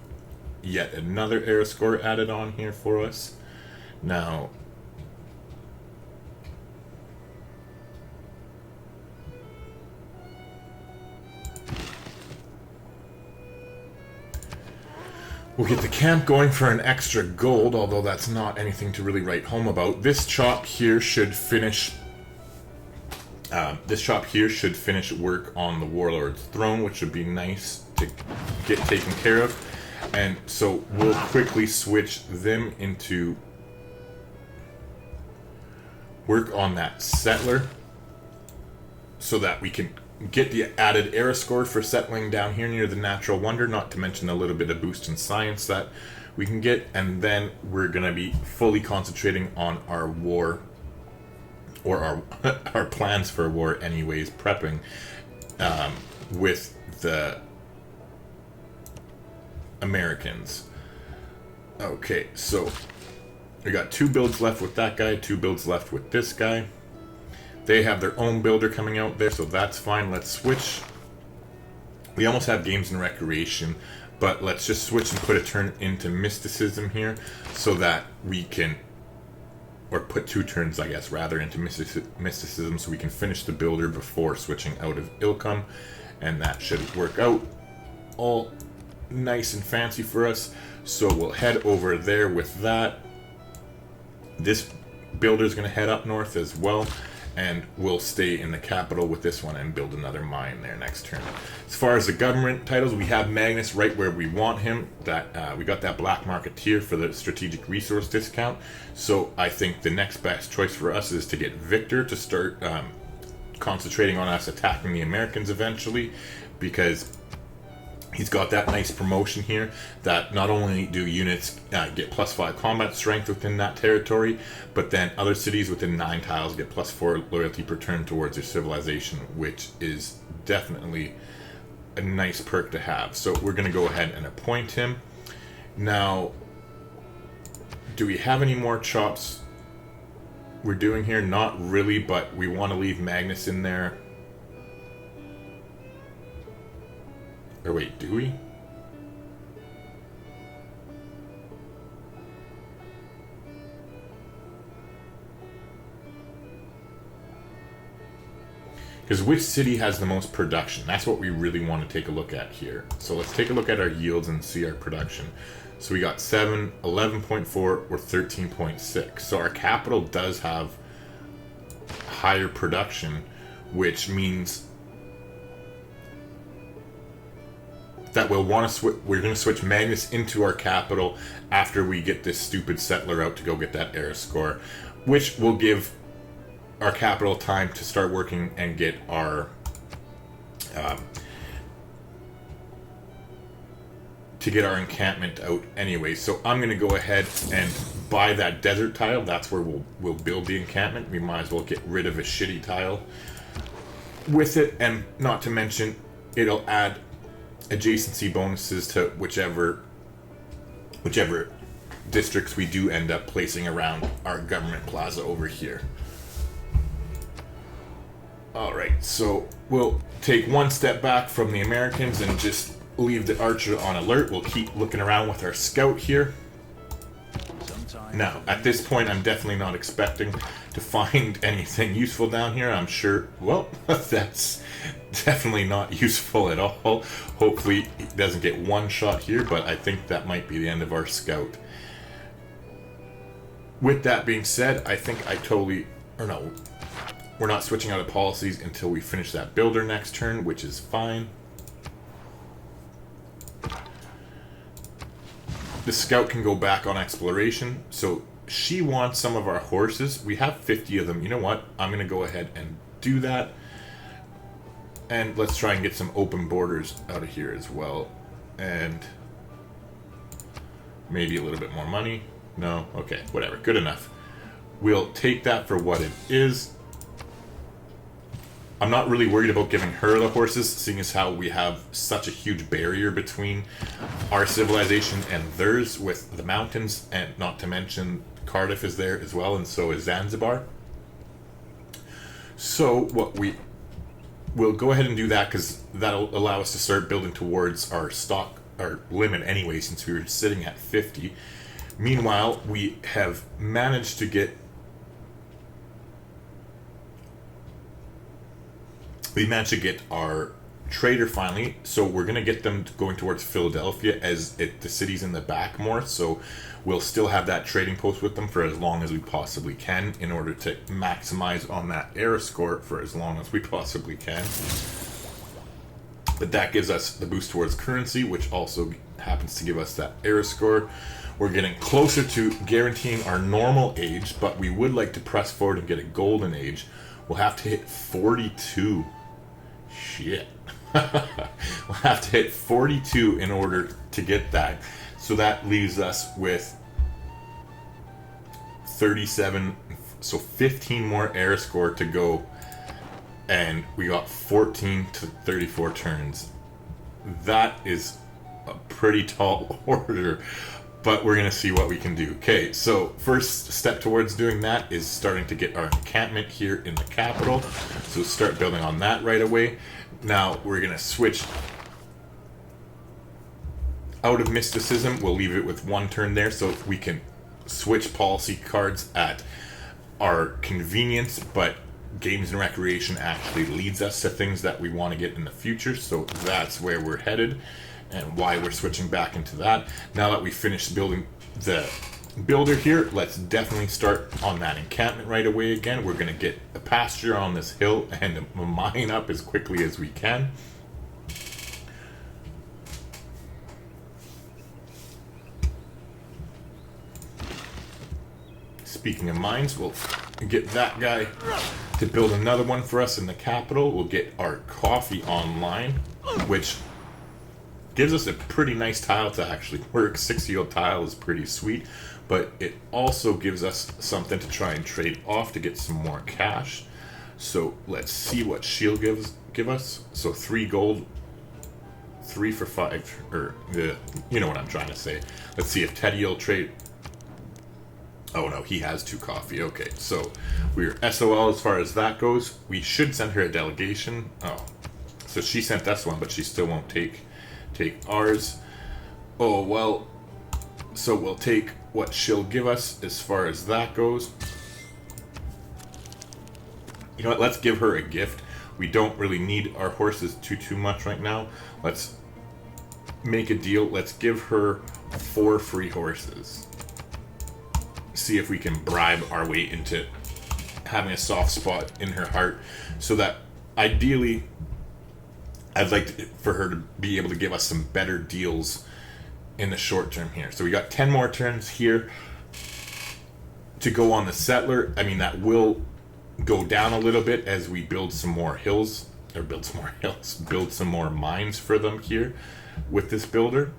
yet another era score added on here for us. Now, we'll get the camp going for an extra gold, although that's not anything to really write home about. This chop here should finish. Work on the warlord's throne, which would be nice to get taken care of. And so we'll quickly switch them into work on that settler, so that we can get the added era score for settling down here near the natural wonder, not to mention a little bit of boost in science that we can get. And then we're going to be fully concentrating on our war, or our plans for war anyways, prepping with the Americans. Okay, so we got 2 builds left with that guy, 2 builds left with this guy. They have their own builder coming out there, so that's fine. Let's switch. We almost have games and recreation, but let's just switch and put a turn into mysticism here, so that we can, or put 2 turns, I guess, rather, into mysticism, so we can finish the builder before switching out of Ilkum, and that should work out all nice and fancy for us. So we'll head over there with that. This builder is going to head up north as well, and we'll stay in the capital with this one and build another mine there next turn. As far as the government titles, we have Magnus right where we want him. That we got that black market tier for the strategic resource discount. So I think the next best choice for us is to get Victor to start concentrating on us attacking the Americans eventually, because he's got that nice promotion here that not only do units get +5 combat strength within that territory, but then other cities within 9 tiles get +4 loyalty per turn towards their civilization, which is definitely a nice perk to have. So we're going to go ahead and appoint him. Now, do we have any more chops we're doing here? Not really, but we want to leave Magnus in there. Or wait, do we? Because which city has the most production? That's what we really want to take a look at here. So let's take a look at our yields and see our production. So we got 7, 11.4, or 13.6. So our capital does have higher production, which means that we'll want to we're going to switch Magnus into our capital after we get this stupid settler out to go get that era score, which will give our capital time to start working and get our encampment out anyway. So I'm going to go ahead and buy that desert tile. That's where we'll build the encampment. We might as well get rid of a shitty tile with it, and not to mention it'll add adjacency bonuses to whichever districts we do end up placing around our government plaza over here. Alright, so we'll take one step back from the Americans and just leave the archer on alert. We'll keep looking around with our scout here. Now, at this point, I'm definitely not expecting to find anything useful down here. I'm sure, well, that's definitely not useful at all. Hopefully it doesn't get one shot here, but I think that might be the end of our scout. With that being said, I think we're not switching out of policies until we finish that builder next turn, which is fine. The scout can go back on exploration, so she wants some of our horses. We have 50 of them. You know what? I'm going to go ahead and do that. And let's try and get some open borders out of here as well. And maybe a little bit more money. No? Okay, whatever. Good enough. We'll take that for what it is. I'm not really worried about giving her the horses, seeing as how we have such a huge barrier between our civilization and theirs with the mountains, and not to mention Cardiff is there as well, and so is Zanzibar. So what we'll go ahead and do that, because that'll allow us to start building towards our stock, our limit anyway, since we were sitting at 50. Meanwhile, we have managed to get our trader finally, so we're going to get them going towards Philadelphia, as the city's in the back more, so we'll still have that trading post with them for as long as we possibly can, in order to maximize on that era score for as long as we possibly can. But that gives us the boost towards currency, which also happens to give us that era score. We're getting closer to guaranteeing our normal age, but we would like to press forward and get a golden age. We'll have to hit 42. Shit. We'll have to hit 42 in order to get that. So that leaves us with 37, so 15 more era score to go. And we got 14 to 34 turns. That is a pretty tall order, but we're going to see what we can do. Okay, so first step towards doing that is starting to get our encampment here in the capital. So start building on that right away. Now we're going to switch out of mysticism. We'll leave it with one turn there, so we can switch policy cards at our convenience, but games and recreation actually leads us to things that we want to get in the future, so that's where we're headed and why we're switching back into that. Now that we finished building the builder here, let's definitely start on that encampment right away again. We're going to get a pasture on this hill and mine up as quickly as we can. Speaking of mines, we'll get that guy to build another one for us in the capital. We'll get our coffee online, which gives us a pretty nice tile to actually work. 6-yield tile is pretty sweet, but it also gives us something to try and trade off to get some more cash. So let's see what she'll give us. So 3 gold, 3 for 5, or you know what I'm trying to say. Let's see if Teddy will trade. Oh no, he has 2 coffee. Okay, so we're SOL as far as that goes. We should send her a delegation. Oh, so she sent us one, but she still won't take ours. Oh well, so we'll take what she'll give us as far as that goes. You know what? Let's give her a gift. We don't really need our horses too much right now. Let's make a deal. Let's give her 4 free horses. See if we can bribe our way into having a soft spot in her heart, so that ideally I'd like for her to be able to give us some better deals in the short term here. So we got 10 more turns here to go on the settler. I mean, that will go down a little bit as we build some more hills, or build some more mines for them here with this builder.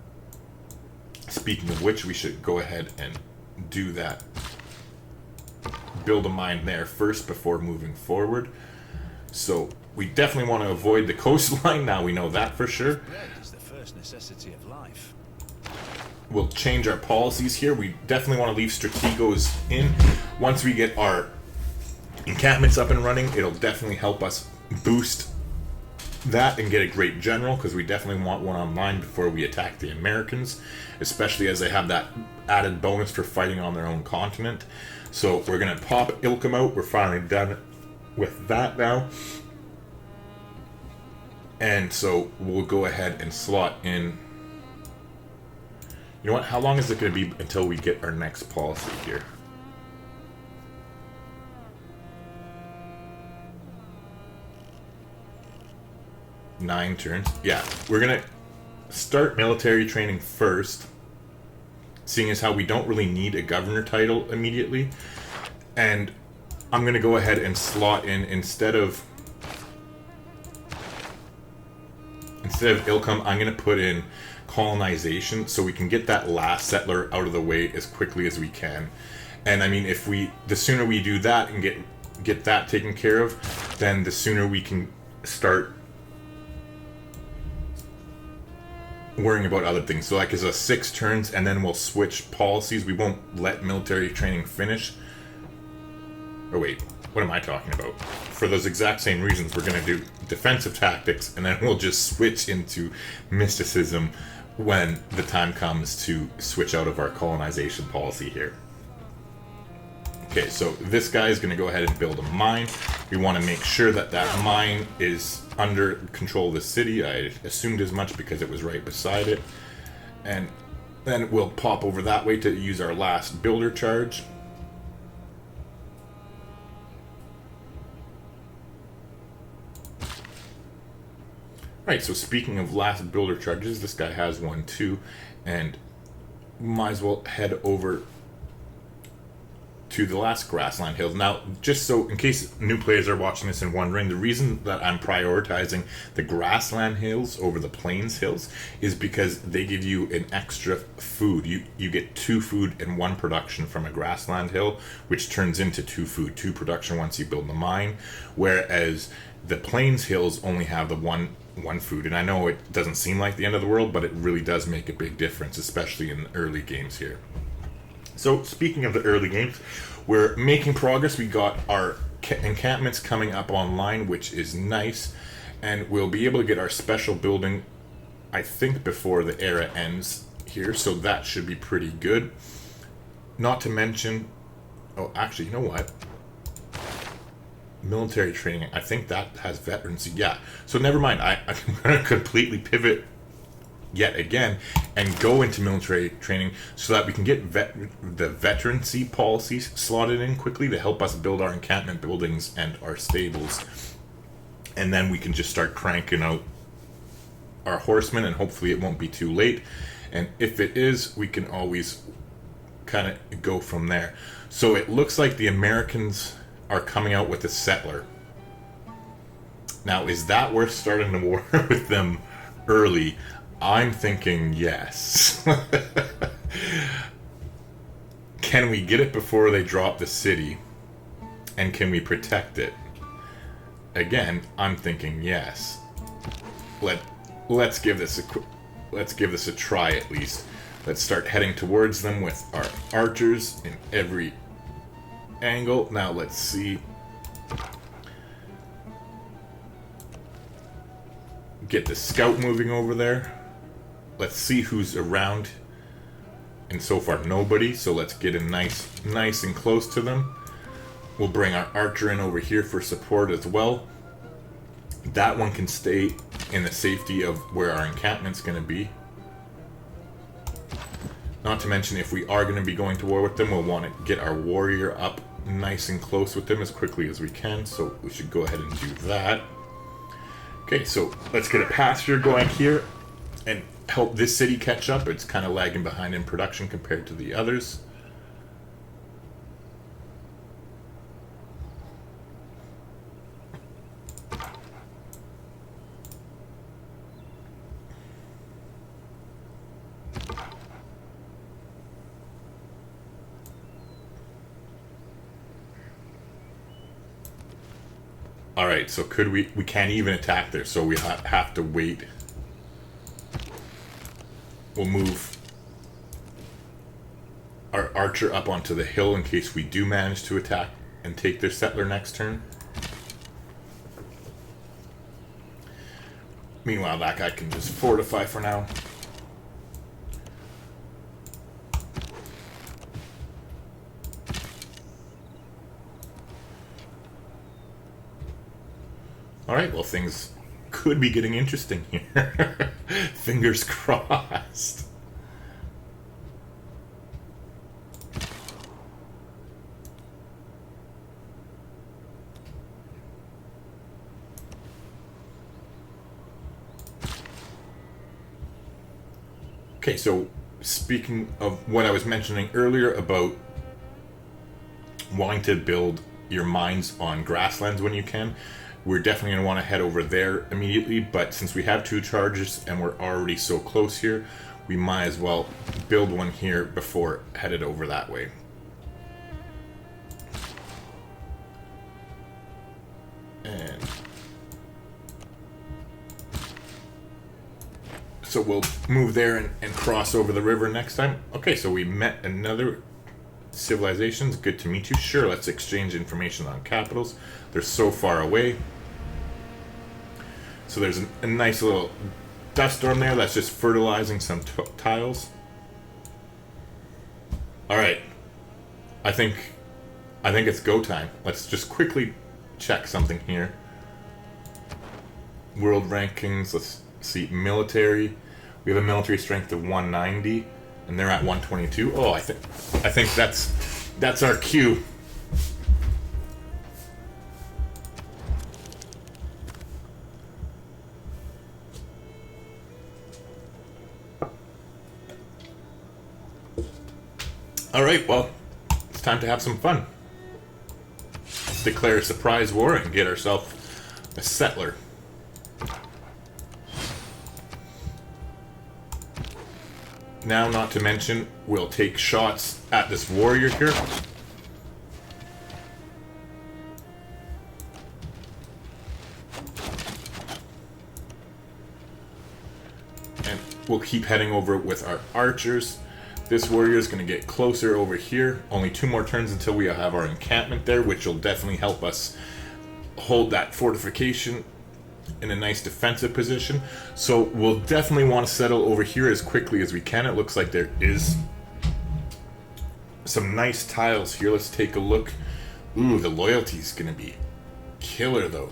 Speaking of which, we should go ahead and do that. Build a mine there first before moving forward. So we definitely want to avoid the coastline. Now we know that for sure. Bread is the first necessity of life. We'll change our policies here. We definitely want to leave strategos in. Once we get our encampments up and running, it'll definitely help us boost that and get a great general, because we definitely want one online before we attack the Americans, especially as they have that added bonus for fighting on their own continent. So we're going to pop Ilkham out. We're finally done with that now. And so we'll go ahead and slot in. You know what? How long is it going to be until we get our next policy here? Nine turns. Yeah, we're going to start military training first, seeing as how we don't really need a governor title immediately. And I'm going to go ahead and slot in, instead of Ilkham, I'm going to put in colonization, so we can get that last settler out of the way as quickly as we can. And I mean, the sooner we do that and get that taken care of, then the sooner we can start worrying about other things. So like, it's a 6 turns, and then we'll switch policies. We won't let military training finish. Or wait, what am I talking about? For those exact same reasons, we're going to do defensive tactics, and then we'll just switch into mysticism when the time comes to switch out of our colonization policy here. Okay, so this guy is going to go ahead and build a mine. We want to make sure that that mine is under control of the city. I assumed as much because it was right beside it. And then we'll pop over that way to use our last builder charge. Right, so speaking of last builder charges, this guy has one too, and might as well head over to the last grassland hills. Now, just so in case new players are watching this and wondering, the reason that I'm prioritizing the grassland hills over the plains hills is because they give you an extra food. You get 2 food and 1 production from a grassland hill, which turns into 2 food, 2 production once you build the mine, whereas the plains hills only have the one food. And I know it doesn't seem like the end of the world, but it really does make a big difference, especially in the early games here. So speaking of the early games, we're making progress. We got our encampments coming up online, which is nice, and we'll be able to get our special building, I think, before the era ends here, so that should be pretty good. Not to mention, oh, actually, you know what? Military training, I think that has veterancy. Yeah, so never mind. I'm going to completely pivot yet again and go into military training so that we can get the veterancy policies slotted in quickly to help us build our encampment buildings and our stables, and then we can just start cranking out our horsemen, and hopefully it won't be too late, and if it is, we can always kind of go from there. So it looks like the Americans are coming out with a settler. Now, is that worth starting the war with them early? I'm thinking yes. Can we get it before they drop the city? And can we protect it? Again, I'm thinking yes. Let's give this a try at least. Let's start heading towards them with our archers in every angle. Now let's see. Get the scout moving over there. Let's see who's around. And so far nobody, so let's get in nice and close to them. We'll bring our archer in over here for support as well. That one can stay in the safety of where our encampment's going to be. Not to mention, if we are going to be going to war with them, we'll want to get our warrior up nice and close with them as quickly as we can, so we should go ahead and do that. Okay, so let's get a pasture going here and help this city catch up. It's kind of lagging behind in production compared to the others. Alright, so could we can't even attack there, so we have to wait. We'll move our archer up onto the hill in case we do manage to attack and take their settler next turn. Meanwhile, that guy can just fortify for now. Alright, well, things could be getting interesting here. Fingers crossed. Okay, so speaking of what I was mentioning earlier about wanting to build your mines on grasslands when you can, we're definitely going to want to head over there immediately, but since we have 2 charges and we're already so close here, we might as well build one here before headed over that way. And So we'll move there and cross over the river next time. Okay, so we met another civilizations. Good to meet you. Sure, let's exchange information on capitals. They're so far away. So there's a nice little dust storm there that's just fertilizing some tiles. All right, I think it's go time. Let's just quickly check something here. World rankings. Let's see. Military. We have a military strength of 190, and they're at 122. Oh, I think that's our cue. All right, well, it's time to have some fun. Let's declare a surprise war and get ourselves a settler. Now, not to mention, we'll take shots at this warrior here. And we'll keep heading over with our archers. This warrior is going to get closer over here. Only 2 more turns until we have our encampment there, which will definitely help us hold that fortification in a nice defensive position. So we'll definitely want to settle over here as quickly as we can. It looks like there is some nice tiles here. Let's take a look. Ooh, the loyalty is going to be killer though,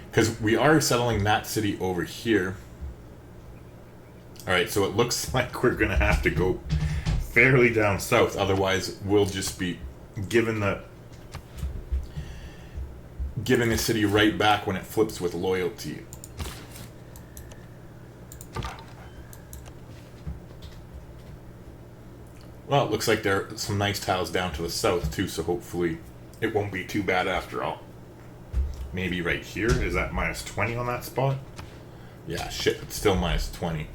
because we are settling that city over here. Alright, so it looks like we're going to have to go fairly down south, otherwise we'll just be given the city right back when it flips with loyalty. Well, it looks like there are some nice tiles down to the south too, so hopefully it won't be too bad after all. Maybe right here, is that minus 20 on that spot? Yeah, shit, it's still minus 20.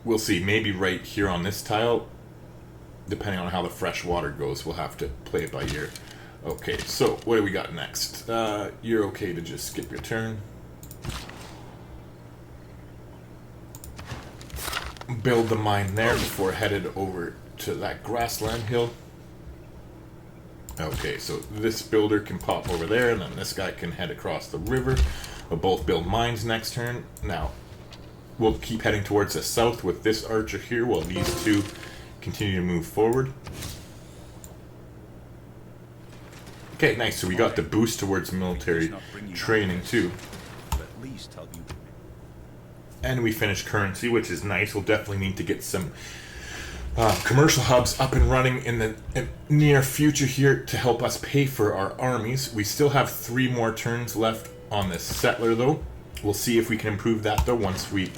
We'll see, maybe right here on this tile, depending on how the fresh water goes, we'll have to play it by ear. Okay, so what do we got next? You're okay to just skip your turn. Build the mine there before headed over to that grassland hill. Okay, so this builder can pop over there, and then this guy can head across the river. We'll both build mines next turn. Now, we'll keep heading towards the south with this archer here while these two continue to move forward. Okay, nice. So we got the boost towards military training too. And we finished currency, which is nice. We'll definitely need to get some commercial hubs up and running in the near future here to help us pay for our armies. We still have 3 more turns left on this settler though. We'll see if we can improve that though once we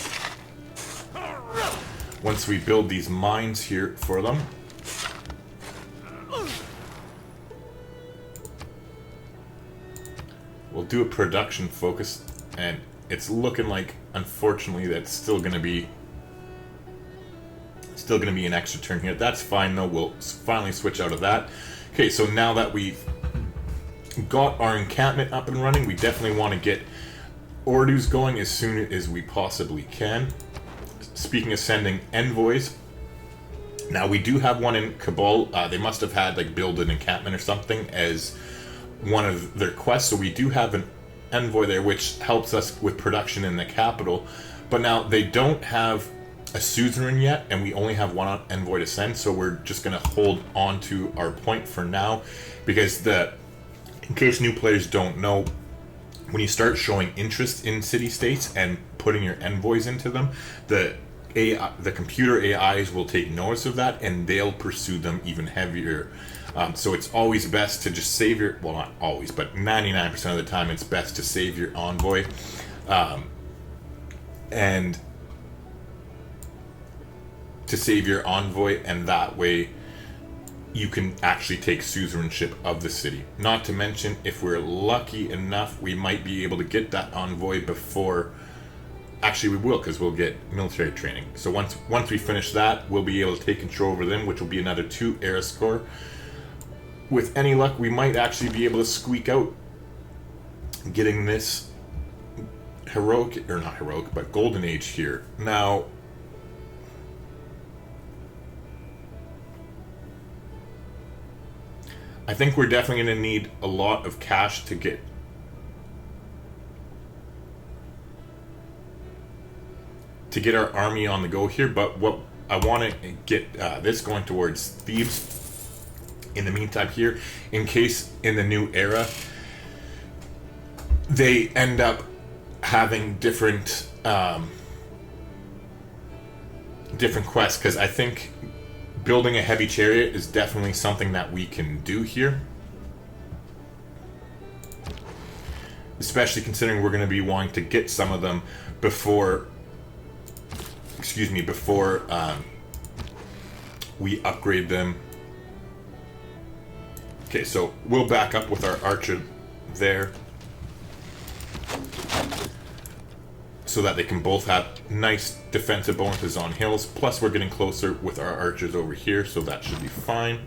build these mines here for them. We'll do a production focus, and it's looking like, unfortunately, that's still gonna be an extra turn here. That's fine though. We'll finally switch out of that. Okay, so now that we've got our encampment up and running, we definitely want to get Ordus going as soon as we possibly can. Speaking of sending envoys, now we do have one in Kabul. They must have had like build an encampment or something as one of their quests, so we do have an envoy there, which helps us with production in the capital. But now they don't have a suzerain yet, and we only have one envoy to send, so we're just going to hold on to our point for now, because in case new players don't know, when you start showing interest in city-states and putting your envoys into them, the computer AIs will take notice of that, and they'll pursue them even heavier. So it's always best to just save your, well, not always, but 99% of the time it's best to save your envoy. And that way you can actually take suzerainship of the city. Not to mention, if we're lucky enough, we might be able to get that envoy before. Actually, we will, because we'll get military training. So once we finish that, we'll be able to take control over them, which will be another 2 era score. With any luck, we might actually be able to squeak out getting this heroic, or not heroic, but golden age here. Now, I think we're definitely going to need a lot of cash to get our army on the go here, but what I want to get this going towards Thebes in the meantime here, in case in the new era they end up having different different quests, because I think building a heavy chariot is definitely something that we can do here, especially considering we're going to be wanting to get some of them before we upgrade them. Okay, so we'll back up with our archer there so that they can both have nice defensive bonuses on hills. Plus we're getting closer with our archers over here, so that should be fine.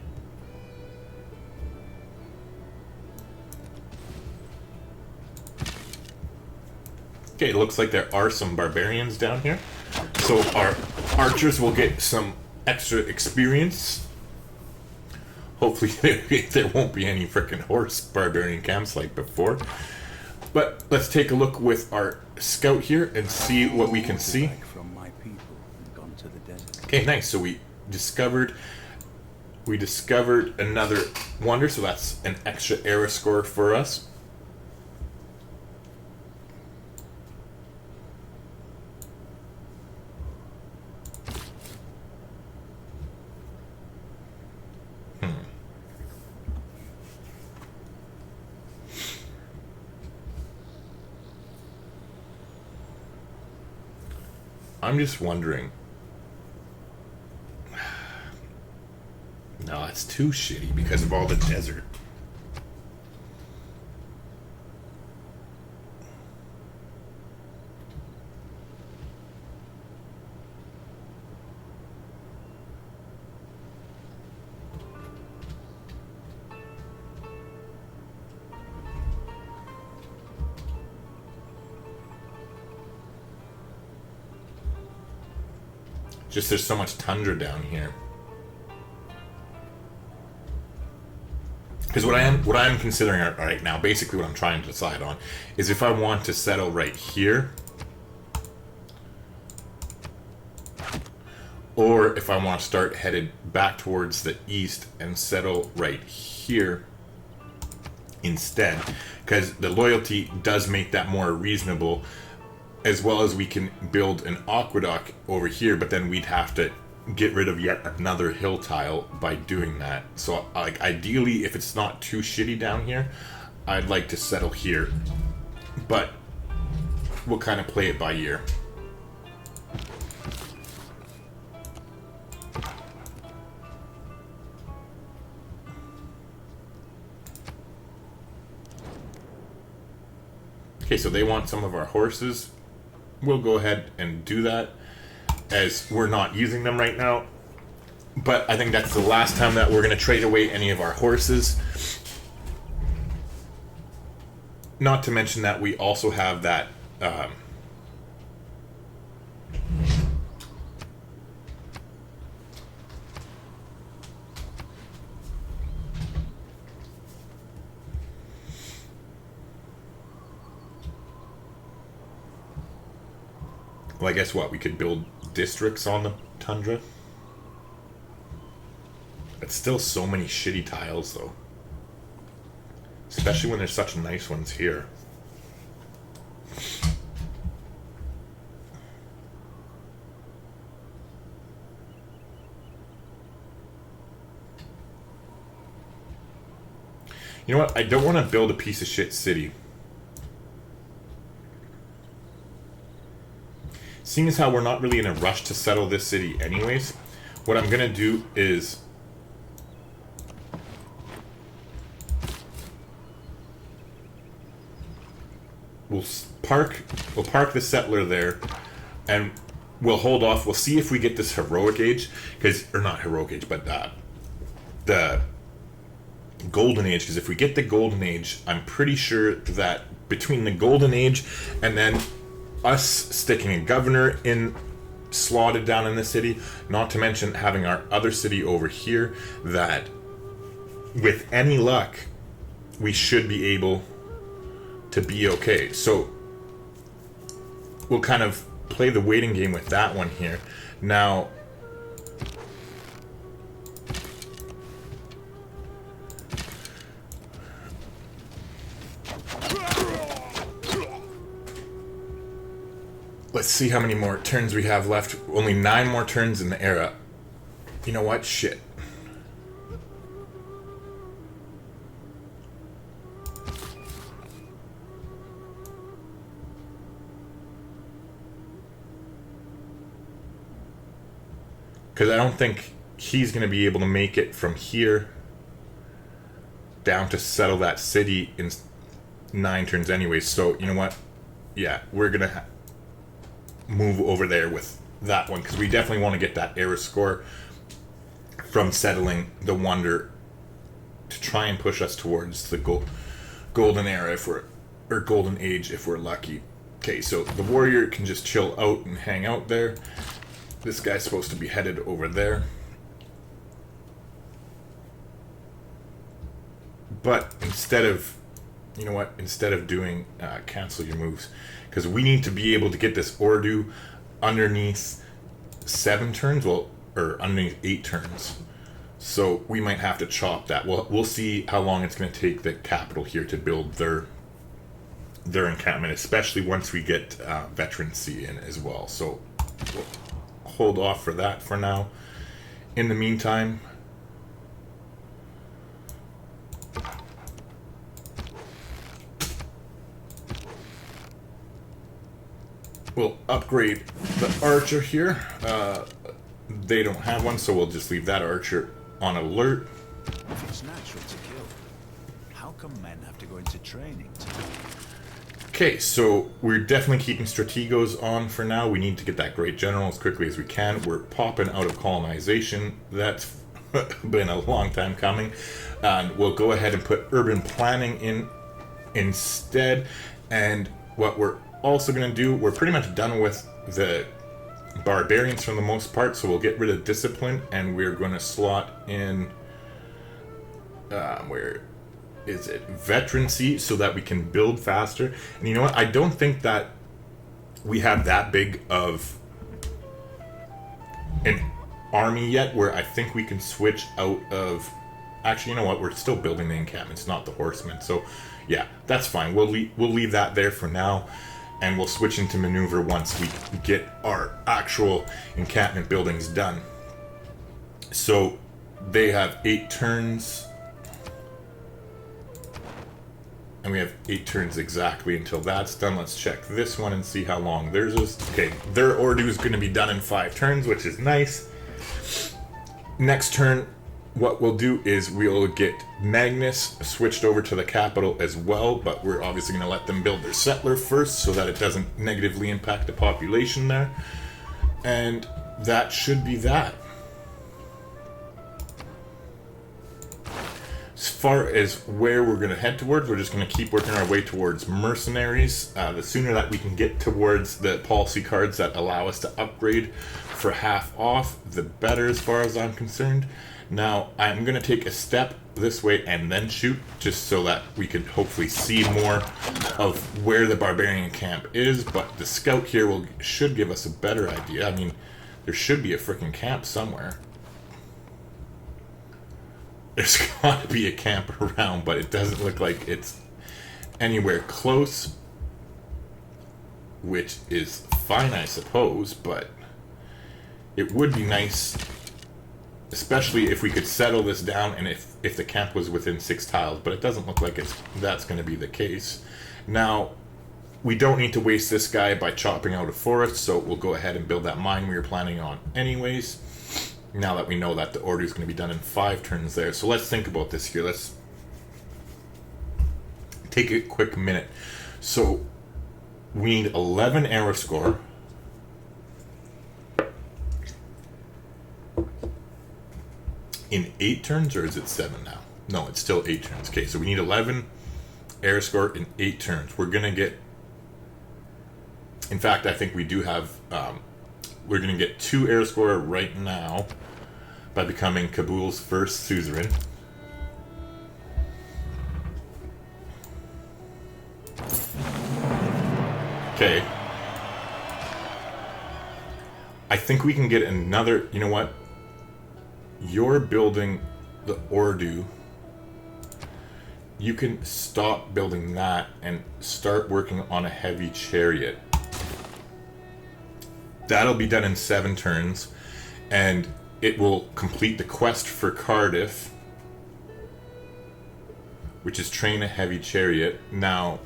Okay, it looks like there are some barbarians down here. So our archers will get some extra experience. Hopefully there won't be any freaking horse barbarian camps like before. But let's take a look with our scout here and see what we can see. Okay, nice. So we discovered another wonder, so that's an extra era score for us. I'm just wondering. No, it's too shitty because of all the desert. Just there's so much tundra down here. Because what I'm considering right now, basically what I'm trying to decide on, is if I want to settle right here, or if I want to start headed back towards the east and settle right here instead. Because the loyalty does make that more reasonable, as well as we can build an aqueduct over here, but then we'd have to get rid of yet another hill tile by doing that. So like ideally, if it's not too shitty down here, I'd like to settle here, but we'll kind of play it by ear. Okay, so they want some of our horses. We'll go ahead and do that, as we're not using them right now. But I think that's the last time that we're going to trade away any of our horses. Not to mention that we also have that well, I guess what, we could build districts on the tundra. It's still so many shitty tiles, though. Especially when there's such nice ones here. You know what? I don't want to build a piece of shit city. Seeing as how we're not really in a rush to settle this city anyways, what I'm going to do is we'll park the settler there, and we'll hold off. We'll see if we get this heroic age, or not heroic age, but the golden age, because if we get the golden age, I'm pretty sure that between the golden age and then us sticking a governor in slotted down in the city, not to mention having our other city over here that with any luck we should be able to be okay. So we'll kind of play the waiting game with that one here. Now let's see how many more turns we have left. Only 9 more turns in the era. You know what? Shit. Because I don't think he's going to be able to make it from here down to settle that city in 9 turns anyway. So, you know what? Yeah, we're going to move over there with that one, because we definitely want to get that era score from settling the Wonder to try and push us towards the golden era if we're, or golden age if we're lucky. Okay, so the warrior can just chill out and hang out there. This guy's supposed to be headed over there. But instead of, you know what, instead of doing cancel your moves, because we need to be able to get this Ordu underneath 7 turns, well, or underneath 8 turns. So we might have to chop that. We'll see how long it's going to take the capital here to build their encampment, especially once we get veterancy in as well. So we'll hold off for that for now. In the meantime, we'll upgrade the archer here. They don't have one, so we'll just leave that archer on alert. If it's natural to kill, how come men have to go into training to... Okay, so we're definitely keeping Strategos on for now. We need to get that Great General as quickly as we can. We're popping out of colonization. That's been a long time coming. And we'll go ahead and put urban planning in instead. And what we're also going to do, we're pretty much done with the barbarians for the most part, so we'll get rid of discipline, and we're going to slot in where is it, veterancy, so that we can build faster. And you know what, I don't think that we have that big of an army yet where I think we can switch out of, actually, you know what, we're still building the encampments, not the horsemen, so yeah, that's fine. We'll leave that there for now. And we'll switch into maneuver once we get our actual encampment buildings done. So they have 8 turns. And we have 8 turns exactly until that's done. Let's check this one and see how long theirs is. Okay, their Ordu is going to be done in 5 turns, which is nice. Next turn, what we'll do is we'll get Magnus switched over to the capital as well, but we're obviously going to let them build their settler first so that it doesn't negatively impact the population there. And that should be that. As far as where we're going to head towards, we're just going to keep working our way towards mercenaries. The sooner that we can get towards the policy cards that allow us to upgrade for half off, the better as far as I'm concerned. Now, I'm going to take a step this way and then shoot, just so that we can hopefully see more of where the barbarian camp is, but the scout here should give us a better idea. I mean, there should be a freaking camp somewhere. There's got to be a camp around, but it doesn't look like it's anywhere close, which is fine, I suppose, but it would be nice, especially if we could settle this down and if the camp was within 6 tiles, but it doesn't look like that's going to be the case. Now, we don't need to waste this guy by chopping out a forest, so we'll go ahead and build that mine we were planning on anyways, now that we know that the order is going to be done in 5 turns there. So let's think about this here. Let's take a quick minute. So we need 11 arrow score. In 8 turns, or is it 7 now? No, it's still 8 turns. Okay, so we need 11 air score in 8 turns. We're gonna get In fact, I think we do have, we're going to get 2 air score right now by becoming Kabul's first suzerain. Okay. I think we can get another, you know what? You're building the Ordu. You can stop building that and start working on a heavy chariot. That'll be done in 7 turns, and it will complete the quest for Cardiff, which is train a heavy chariot. Now,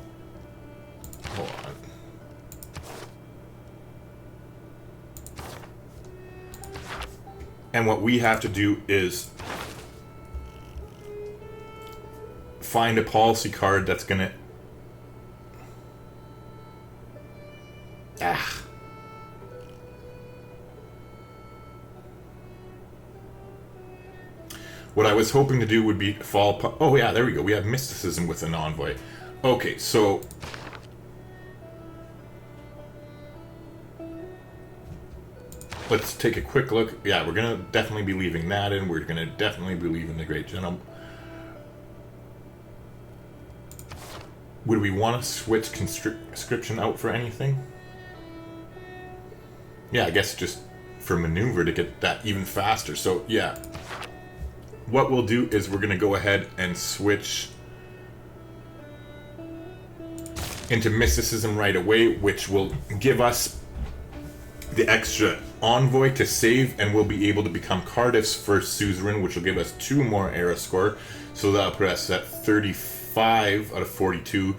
hold on. And what we have to do is find a policy card that's gonna... What I was hoping to do would be fall... Oh yeah, there we go. We have mysticism with an envoy. Okay, so... let's take a quick look. Yeah, we're going to definitely be leaving that in. We're going to definitely be leaving the Great General. Would we want to switch conscription out for anything? Yeah, I guess just for maneuver to get that even faster. So, yeah. What we'll do is we're going to go ahead and switch into mysticism right away, which will give us the extra envoy to save, and we'll be able to become Cardiff's first suzerain, which will give us 2 more era score. So that'll put us at 35 out of 42,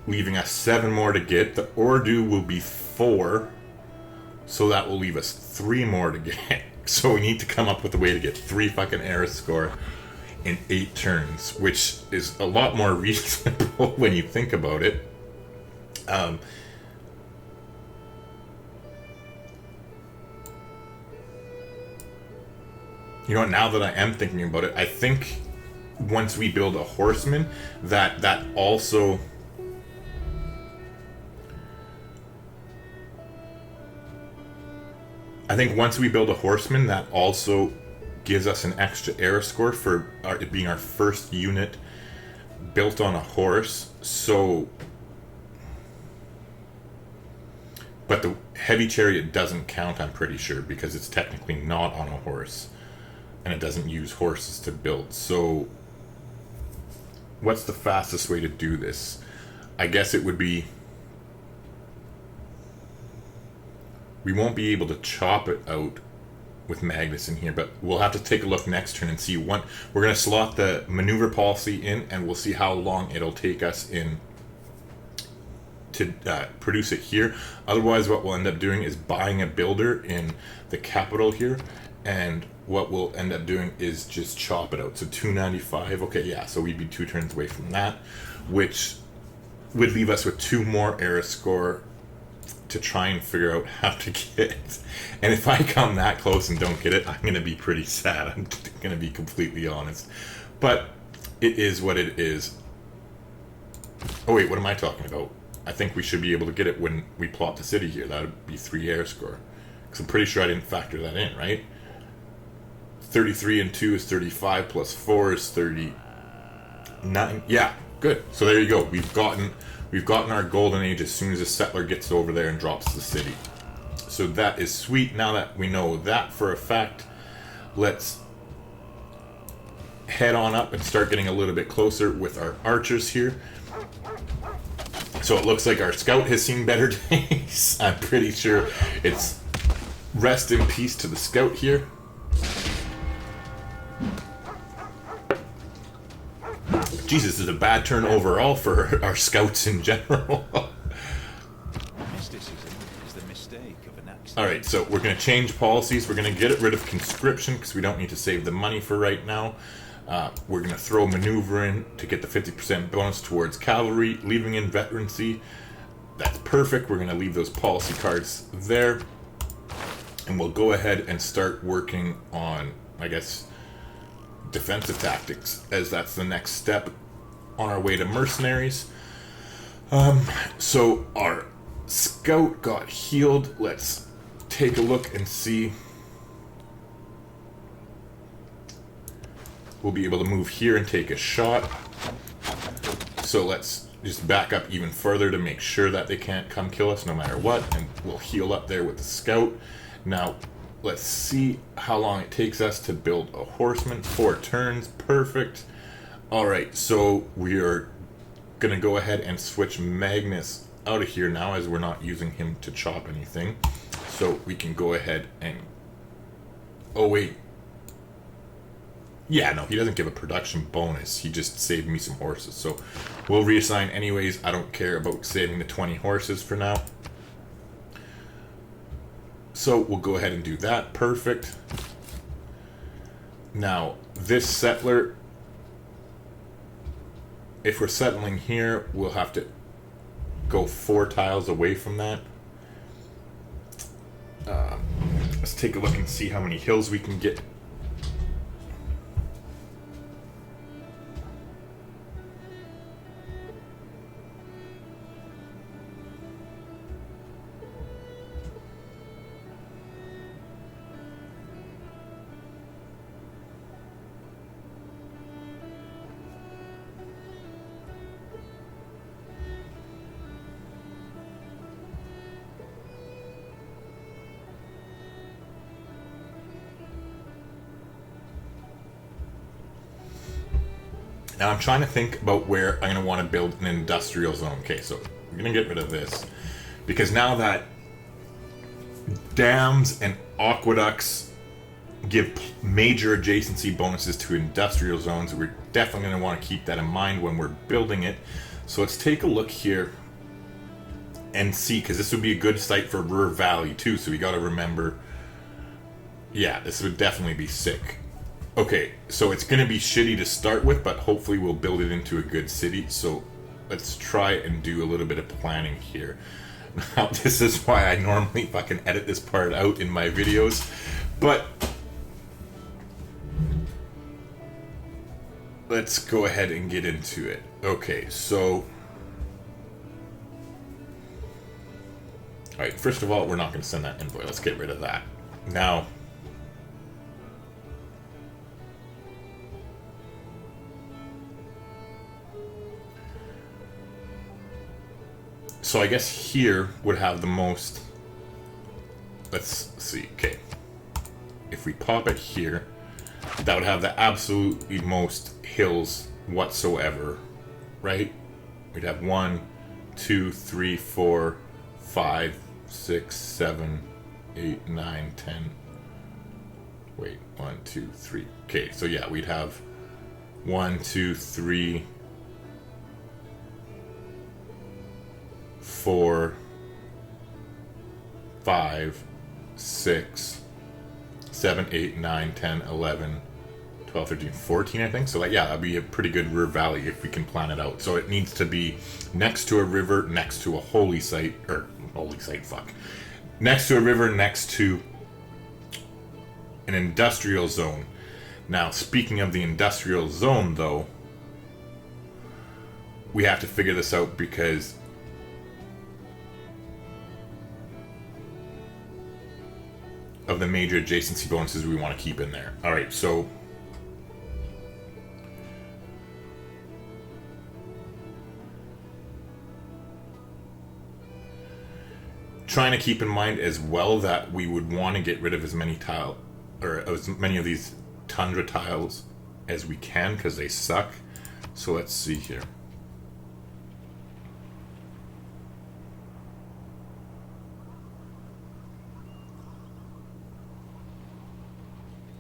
leaving us 7 more to get. The Ordu will be 4, so that will leave us 3 more to get. So we need to come up with a way to get 3 fucking era score in 8 turns, which is a lot more reasonable when you think about it. You know what, now that I am thinking about it, I think once we build a horseman, that also... I think once we build a horseman, that also gives us an extra era score for it being our first unit built on a horse. So... But the heavy chariot doesn't count, I'm pretty sure, because it's technically not on a horse. And it doesn't use horses to build. So, what's the fastest way to do this? I guess it would be... we won't be able to chop it out with Magnus in here, but we'll have to take a look next turn and see what... We're going to slot the maneuver policy in, and we'll see how long it'll take us in to produce it here. Otherwise, what we'll end up doing is buying a builder in the capital here, and what we'll end up doing is just chop it out. So 295, okay, yeah, so we'd be 2 turns away from that, which would leave us with 2 more era score to try and figure out how to get it. And if I come that close and don't get it, I'm going to be pretty sad. I'm going to be completely honest. But it is what it is. Oh wait, what am I talking about? I think we should be able to get it when we plot the city here. That would be 3 air score. Because I'm pretty sure I didn't factor that in, right? 33 and 2 is 35, plus 4 is 39. Yeah, good. So there you go. We've gotten our golden age as soon as a settler gets over there and drops the city. So that is sweet. Now that we know that for a fact, let's head on up and start getting a little bit closer with our archers here. So it looks like our scout has seen better days. I'm pretty sure it's rest in peace to the scout here. Jesus, this is a bad turn overall for our scouts in general. Mysticism is the mistake of an accident. Alright, so we're going to change policies. We're going to get rid of conscription because we don't need to save the money for right now. We're going to throw maneuver in to get the 50% bonus towards cavalry, leaving in veterancy. That's perfect. We're going to leave those policy cards there. And we'll go ahead and start working on, I guess, defensive tactics, as that's the next step on our way to mercenaries. So our scout got healed. Let's take a look and see. We'll be able to move here and take a shot. So let's just back up even further to make sure that they can't come kill us no matter what. And we'll heal up there with the scout. Now, let's see how long it takes us to build a horseman. 4 turns. Perfect. Alright, so we are going to go ahead and switch Magnus out of here now, as we're not using him to chop anything. So we can go ahead and... Oh, wait. Yeah, no, he doesn't give a production bonus. He just saved me some horses. So we'll reassign anyways. I don't care about saving the 20 horses for now. So we'll go ahead and do that. Perfect. Now, this settler, if we're settling here, we'll have to go 4 tiles away from that. Let's take a look and see how many hills we can get. Now I'm trying to think about where I'm going to want to build an industrial zone. Okay, so we're going to get rid of this. Because now that dams and aqueducts give major adjacency bonuses to industrial zones, we're definitely going to want to keep that in mind when we're building it. So let's take a look here and see, because this would be a good site for Ruhr Valley too, so we got to remember, yeah, this would definitely be sick. Okay, so it's going to be shitty to start with, but hopefully we'll build it into a good city. So let's try and do a little bit of planning here. Now, this is why I normally fucking edit this part out in my videos, but let's go ahead and get into it. Okay, so... Alright, first of all, we're not going to send that envoy. Let's get rid of that. Now... So I guess here would have the most... Let's see, okay. If we pop it here, that would have the absolutely most hills whatsoever, right? We'd have 1, 2, 3, 4, 5, 6, 7, 8, 9, 10. Wait, 1, 2, 3. Okay, so yeah, we'd have 1, 2, 3, 4, 5, 6, 7, 8, 9, 10, 11, 12, 13, 14, I think. So like, yeah, that'd be a pretty good Ruhr Valley if we can plan it out. So it needs to be next to a river, next to a holy site, or holy site, fuck. Next to a river, next to an industrial zone. Now, speaking of the industrial zone, though, we have to figure this out because of the major adjacency bonuses we want to keep in there. Alright, so trying to keep in mind as well that we would want to get rid of as many as many of these tundra tiles as we can, because they suck. So let's see here.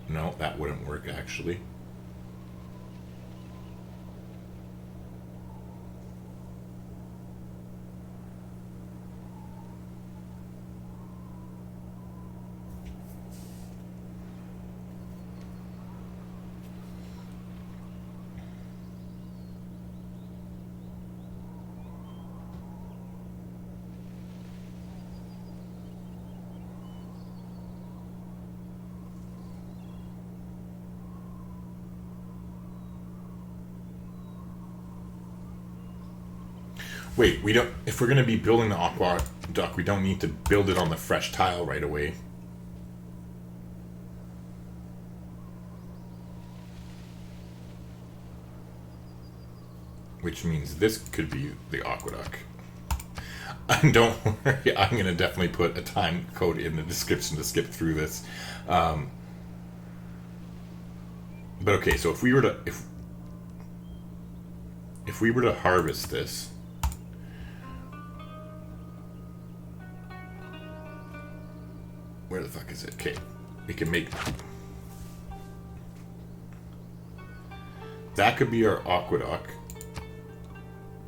No, that wouldn't work actually. Wait, we don't... If we're going to be building the aqueduct, we don't need to build it on the fresh tile right away. Which means this could be the aqueduct. And don't worry, I'm going to definitely put a time code in the description to skip through this. But okay, so if we were to... If we were to harvest this... Where the fuck is it? Okay, we can make... That could be our aqueduct.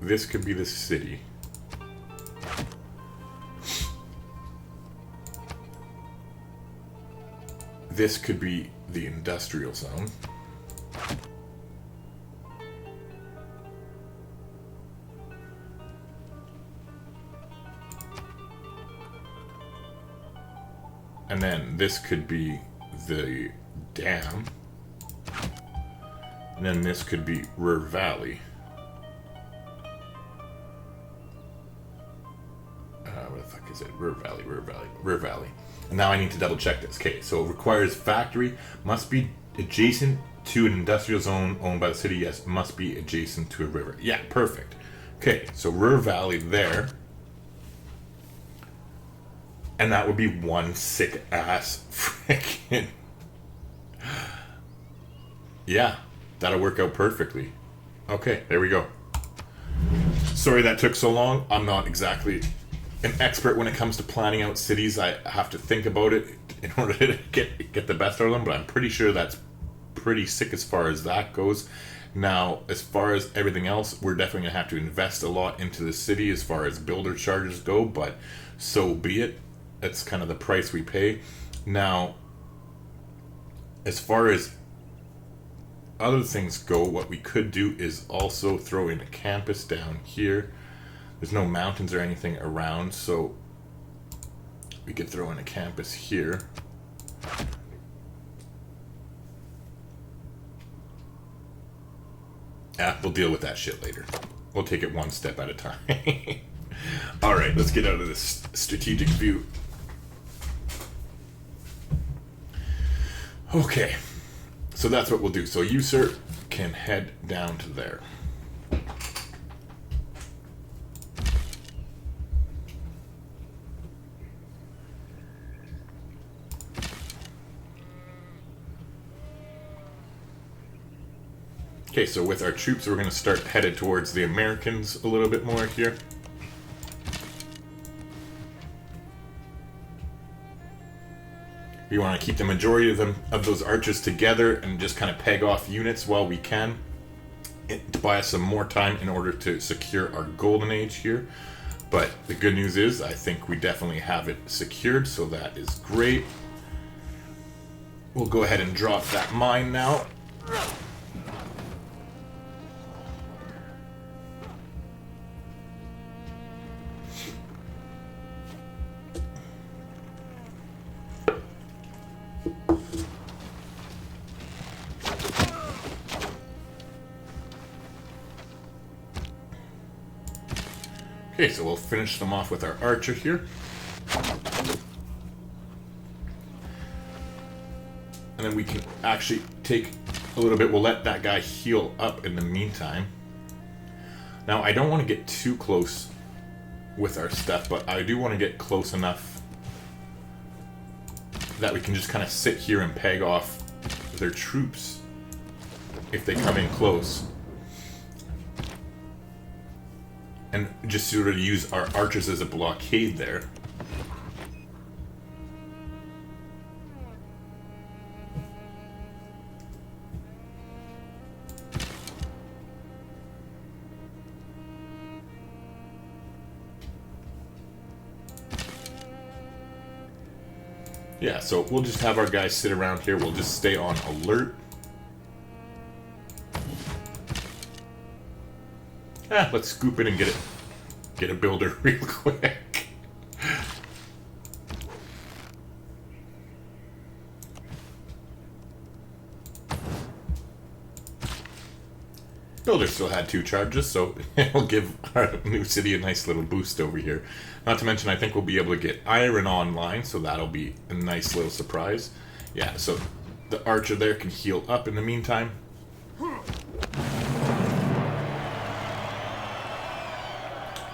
This could be the city. This could be the industrial zone. And then this could be the dam. And then this could be Ruhr Valley. Where the fuck is it? Ruhr Valley, Ruhr Valley, Ruhr Valley. And now I need to double check this. Okay, so it requires factory, must be adjacent to an industrial zone owned by the city. Yes, must be adjacent to a river. Yeah, perfect. Okay, so Ruhr Valley there. And that would be one sick ass freaking... Yeah, that'll work out perfectly. Okay, there we go. Sorry that took so long. I'm not exactly an expert when it comes to planning out cities. I have to think about it in order to get the best out of them, but I'm pretty sure that's pretty sick as far as that goes. Now, as far as everything else, we're definitely going to have to invest a lot into the city as far as builder charges go, but so be it. That's kind of the price we pay. Now, as far as other things go, what we could do is also throw in a campus down here. There's no mountains or anything around, so we could throw in a campus here. We'll deal with that shit later. We'll take it one step at a time. Alright, let's get out of this strategic view. Okay, so that's what we'll do. So you, sir, can head down to there. Okay, so with our troops, we're going to start headed towards the Americans a little bit more here. We want to keep the majority of those archers together and just kind of peg off units while we can to buy us some more time in order to secure our golden age here. But the good news is I think we definitely have it secured, so that is great. We'll go ahead and drop that mine now. Okay, so we'll finish them off with our archer here. And then we can actually take a little bit. We'll let that guy heal up in the meantime. Now, I don't want to get too close with our stuff, but I do want to get close enough that we can just kind of sit here and peg off their troops if they come in close. And just sort of use our archers as a blockade there. Yeah, so we'll just have our guys sit around here. We'll just stay on alert. Let's scoop in and get a builder real quick. Builder still had 2 charges, so it'll give our new city a nice little boost over here. Not to mention, I think we'll be able to get iron online, so that'll be a nice little surprise. Yeah, so the archer there can heal up in the meantime.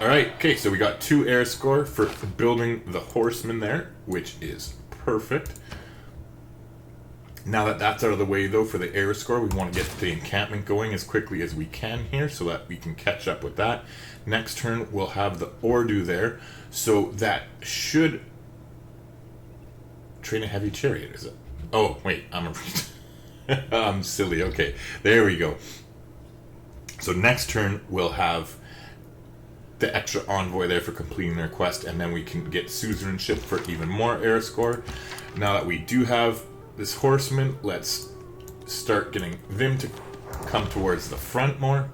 Alright, okay, so we got 2 air score for building the horseman there, which is perfect. Now that that's out of the way, though, for the air score, we want to get the encampment going as quickly as we can here so that we can catch up with that. Next turn, we'll have the Ordu there, so that should train a heavy chariot, is it? Oh, wait, I'm silly. Okay, there we go. So next turn, we'll have the extra envoy there for completing their quest, and then we can get suzerainship for even more air score. Now that we do have this horseman, let's start getting them to come towards the front more.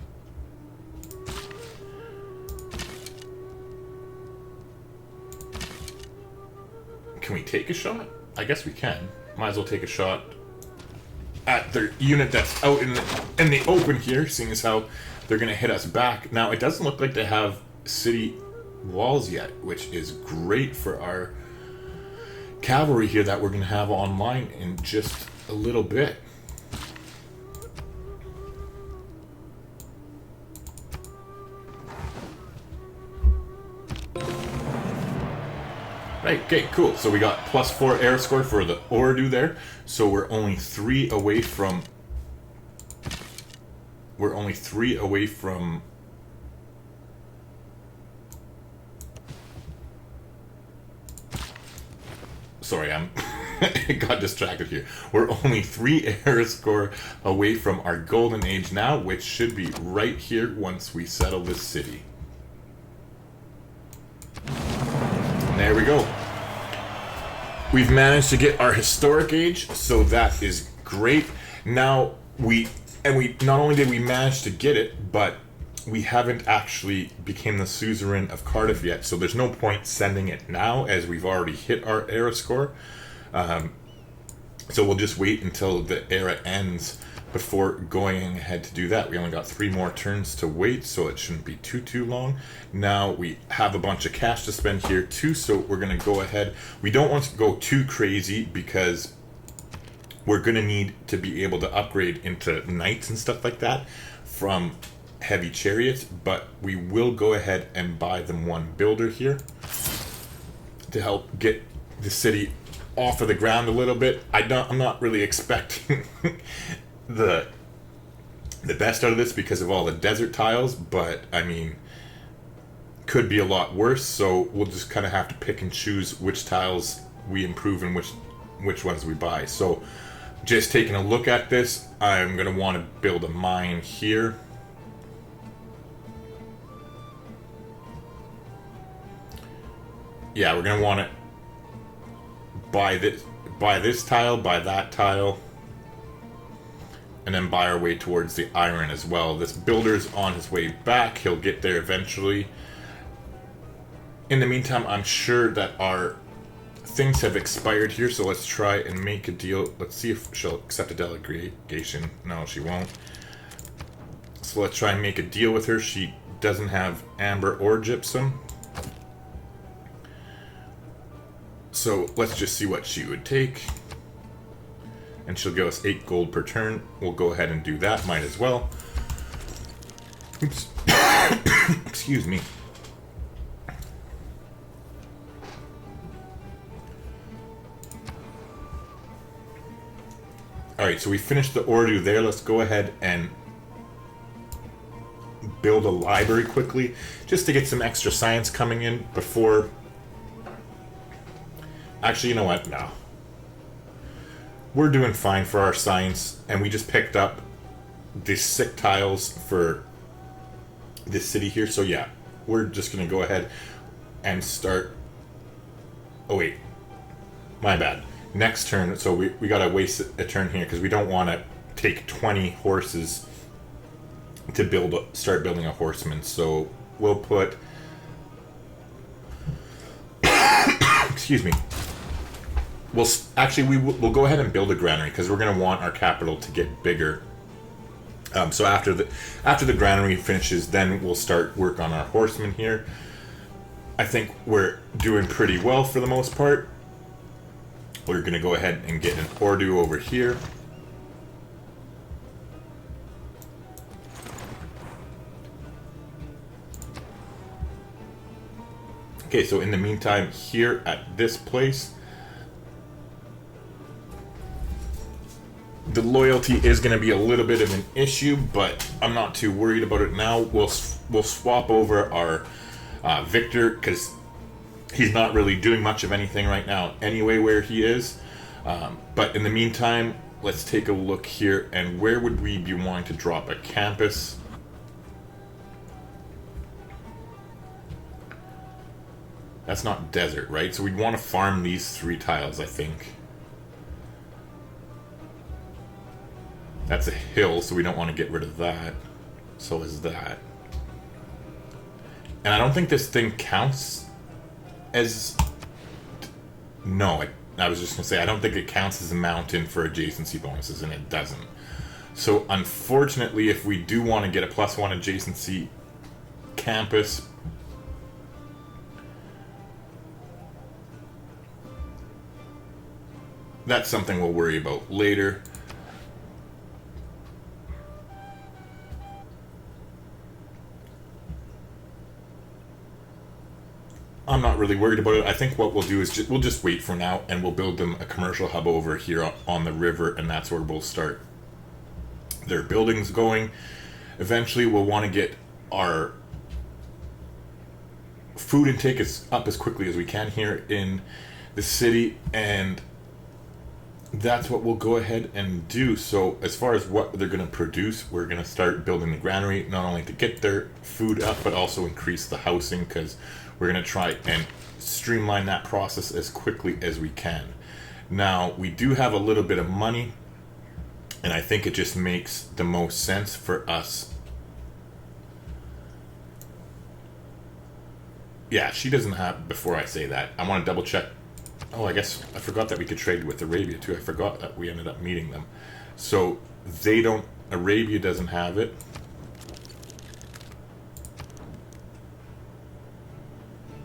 Can we take a shot? I guess we can. Might as well take a shot at their unit that's out in the open here, seeing as how they're going to hit us back. Now, it doesn't look like they have city walls yet, which is great for our cavalry here that we're going to have online in just a little bit. Right, okay, cool. So we got +4 air score for the Ordu there. So we're only 3 away from... Sorry, I got distracted here. We're only 3 air score away from our golden age now, which should be right here once we settle this city. There we go. We've managed to get our historic age, so that is great. Now we not only did we manage to get it, but we haven't actually became the suzerain of Cardiff yet, so there's no point sending it now as we've already hit our era score. So we'll just wait until the era ends before going ahead to do that. We only got 3 more turns to wait, so it shouldn't be too long. Now we have a bunch of cash to spend here too, so we're going to go ahead. We don't want to go too crazy because we're going to need to be able to upgrade into knights and stuff like that from heavy chariots, but we will go ahead and buy them 1 builder here to help get the city off of the ground a little bit. I'm not really expecting the best out of this because of all the desert tiles, but I mean, could be a lot worse, so we'll just kind of have to pick and choose which tiles we improve and which ones we buy. So just taking a look at this, I'm going to want to build a mine here. Yeah, we're going to want to buy this tile, buy that tile, and then buy our way towards the iron as well. This builder's on his way back. He'll get there eventually. In the meantime, I'm sure that our things have expired here, so let's try and make a deal. Let's see if she'll accept a delegation. No, she won't. So let's try and make a deal with her. She doesn't have amber or gypsum. So let's just see what she would take. And she'll give us 8 gold per turn. We'll go ahead and do that. Might as well. Oops. Excuse me. Alright, so we finished the Ordu there. Let's go ahead and build a library quickly, just to get some extra science coming in before... Actually, you know what? No. We're doing fine for our science, and we just picked up these sick tiles for this city here. So yeah, we're just going to go ahead and start... Oh wait, my bad. Next turn, so we got to waste a turn here because we don't want to take 20 horses to start building a horseman. So we'll put... Excuse me. We'll go ahead and build a granary because we're going to want our capital to get bigger So after the granary finishes, then we'll start work on our horsemen here. I think we're doing pretty well for the most part. We're going to go ahead and get an Ordu over here. Okay, so in the meantime, here at this place, the loyalty is going to be a little bit of an issue, but I'm not too worried about it now. We'll swap over our Victor, because he's not really doing much of anything right now anyway where he is. But in the meantime, let's take a look here, and where would we be wanting to drop a campus? That's not desert, right? So we'd want to farm these 3 tiles, I think. That's a hill, so we don't want to get rid of that. So is that. And I don't think this thing counts as... No, I was just going to say, I don't think it counts as a mountain for adjacency bonuses, and it doesn't. So unfortunately, if we do want to get a +1 adjacency campus... That's something we'll worry about later. I'm not really worried about it. I think what we'll do is we'll just wait for now, and we'll build them a commercial hub over here on the river, and that's where we'll start their buildings going. Eventually, we'll want to get our food intake up as quickly as we can here in the city, and that's what we'll go ahead and do. So as far as what they're going to produce, we're going to start building the granary, not only to get their food up, but also increase the housing, because we're going to try and streamline that process as quickly as we can. Now, we do have a little bit of money, and I think it just makes the most sense for us. Yeah, she doesn't have, before I say that, I want to double check. Oh, I guess I forgot that we could trade with Arabia too. I forgot that we ended up meeting them. So they don't, Arabia doesn't have it.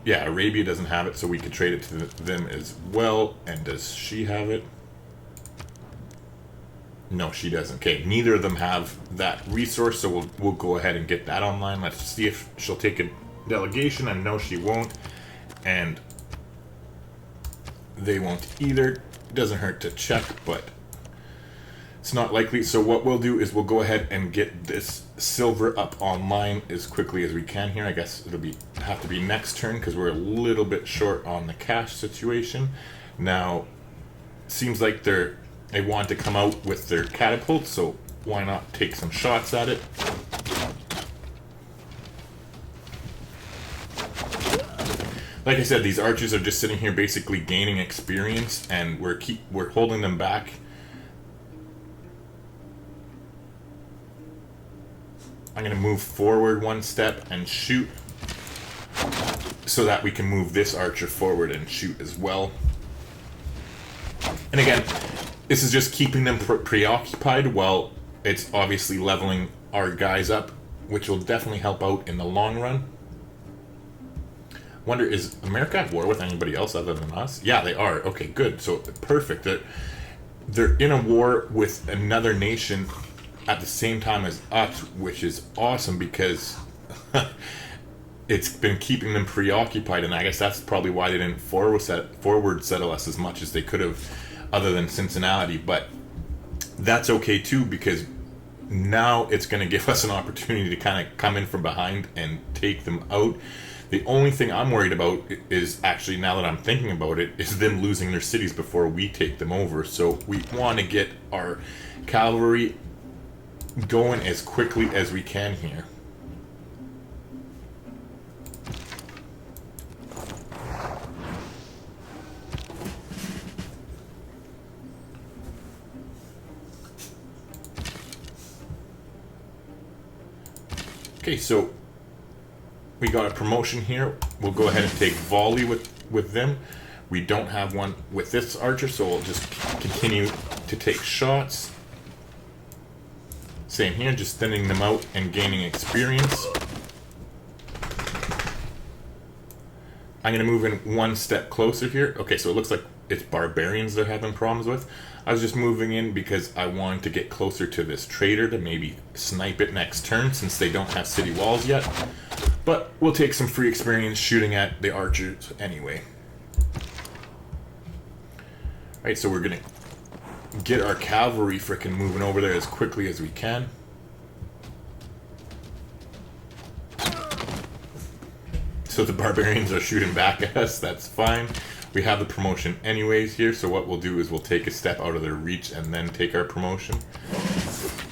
Yeah, Arabia doesn't have it, so we could trade it to them as well. And does she have it? No, she doesn't. Okay, neither of them have that resource, so we'll go ahead and get that online. Let's see if she'll take a delegation. I know she won't. And they won't either. It doesn't hurt to check, but it's not likely. So what we'll do is we'll go ahead and get this silver up online as quickly as we can here. I guess it'll have to be next turn, because we're a little bit short on the cash situation. Now, seems like they want to come out with their catapult, so why not take some shots at it? Like I said, these archers are just sitting here basically gaining experience, and we're holding them back. I'm going to move forward 1 step and shoot, so that we can move this archer forward and shoot as well. And again, this is just keeping them preoccupied while it's obviously leveling our guys up, which will definitely help out in the long run. Wonder, is America at war with anybody else other than us? Yeah, they are. Okay, good. So perfect. They're in a war with another nation at the same time as us, which is awesome, because it's been keeping them preoccupied, and I guess that's probably why they didn't forward settle us as much as they could have, other than Cincinnati. But that's okay too, because now it's going to give us an opportunity to kind of come in from behind and take them out. The only thing I'm worried about is, actually, now that I'm thinking about it, is them losing their cities before we take them over. So we want to get our cavalry going as quickly as we can here. Okay, so we got a promotion here. We'll go ahead and take volley with them. We don't have one with this archer, so we'll just continue to take shots. Same here, just thinning them out and gaining experience. I'm going to move in one step closer here. Okay, so it looks like it's barbarians they're having problems with. I was just moving in because I wanted to get closer to this trader to maybe snipe it next turn since they don't have city walls yet. But we'll take some free experience shooting at the archers anyway. Alright, so we're going to get our cavalry frickin' moving over there as quickly as we can. So the barbarians are shooting back at us, that's fine. We have the promotion anyways here, so what we'll do is we'll take a step out of their reach and then take our promotion.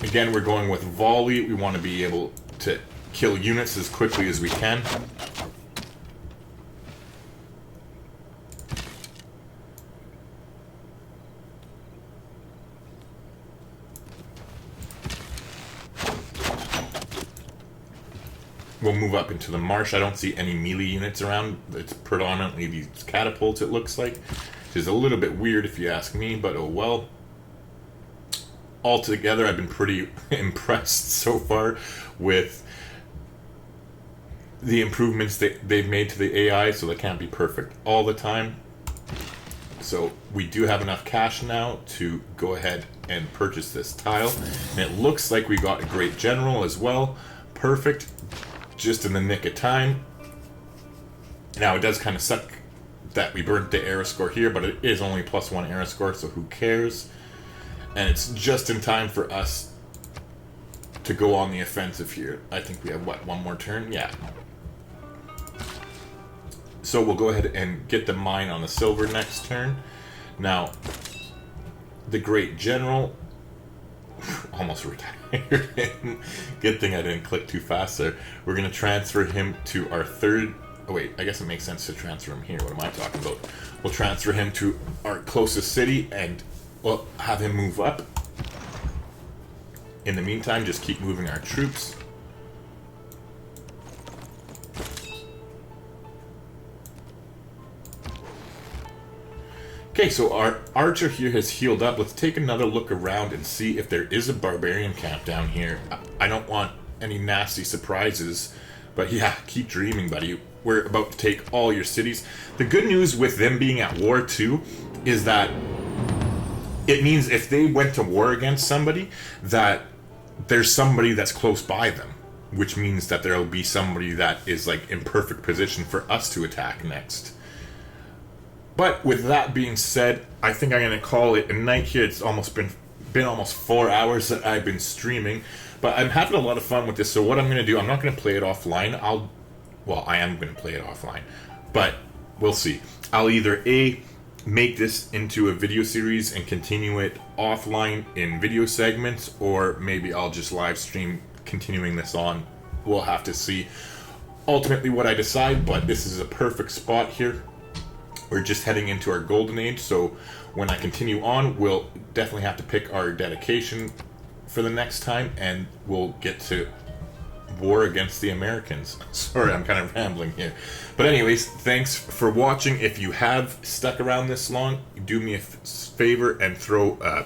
Again, we're going with volley. We want to be able to kill units as quickly as we can. We'll move up into the marsh. I don't see any melee units around. It's predominantly these catapults, it looks like. Which is a little bit weird if you ask me, but oh well. Altogether, I've been pretty impressed so far with the improvements that they've made to the AI, so they can't be perfect all the time. So we do have enough cash now to go ahead and purchase this tile. And it looks like we got a great general as well. Perfect. Just in the nick of time. Now it does kind of suck that we burnt the era score here, but it is only +1 era score, so who cares? And it's just in time for us to go on the offensive here. I think we have, what, one more turn? Yeah. So we'll go ahead and get the mine on the silver next turn. Now, the great general almost retired. Good thing I didn't click too fast there. We're going to transfer him to our third... Oh wait, I guess it makes sense to transfer him here. What am I talking about? We'll transfer him to our closest city and we'll have him move up. In the meantime, just keep moving our troops. Okay, so our archer here has healed up. Let's take another look around and see if there is a barbarian camp down here. I don't want any nasty surprises, but yeah, keep dreaming, buddy. We're about to take all your cities. The good news with them being at war too is that it means if they went to war against somebody, that there's somebody that's close by them, which means that there'll be somebody that is like in perfect position for us to attack next. But with that being said, I think I'm going to call it a night here. It's almost been almost 4 hours that I've been streaming. But I'm having a lot of fun with this. So what I'm going to do, I'm not going to play it offline. Well, I am going to play it offline. But we'll see. I'll either A, make this into a video series and continue it offline in video segments, or maybe I'll just live stream continuing this on. We'll have to see ultimately what I decide, but this is a perfect spot here. We're just heading into our golden age, so when I continue on, we'll definitely have to pick our dedication for the next time, and we'll get to war against the Americans. Sorry, I'm kind of rambling here. But anyways, thanks for watching. If you have stuck around this long, do me a favor and throw a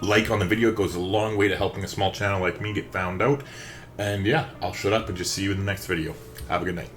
like on the video. It goes a long way to helping a small channel like me get found out. And yeah, I'll shut up and just see you in the next video. Have a good night.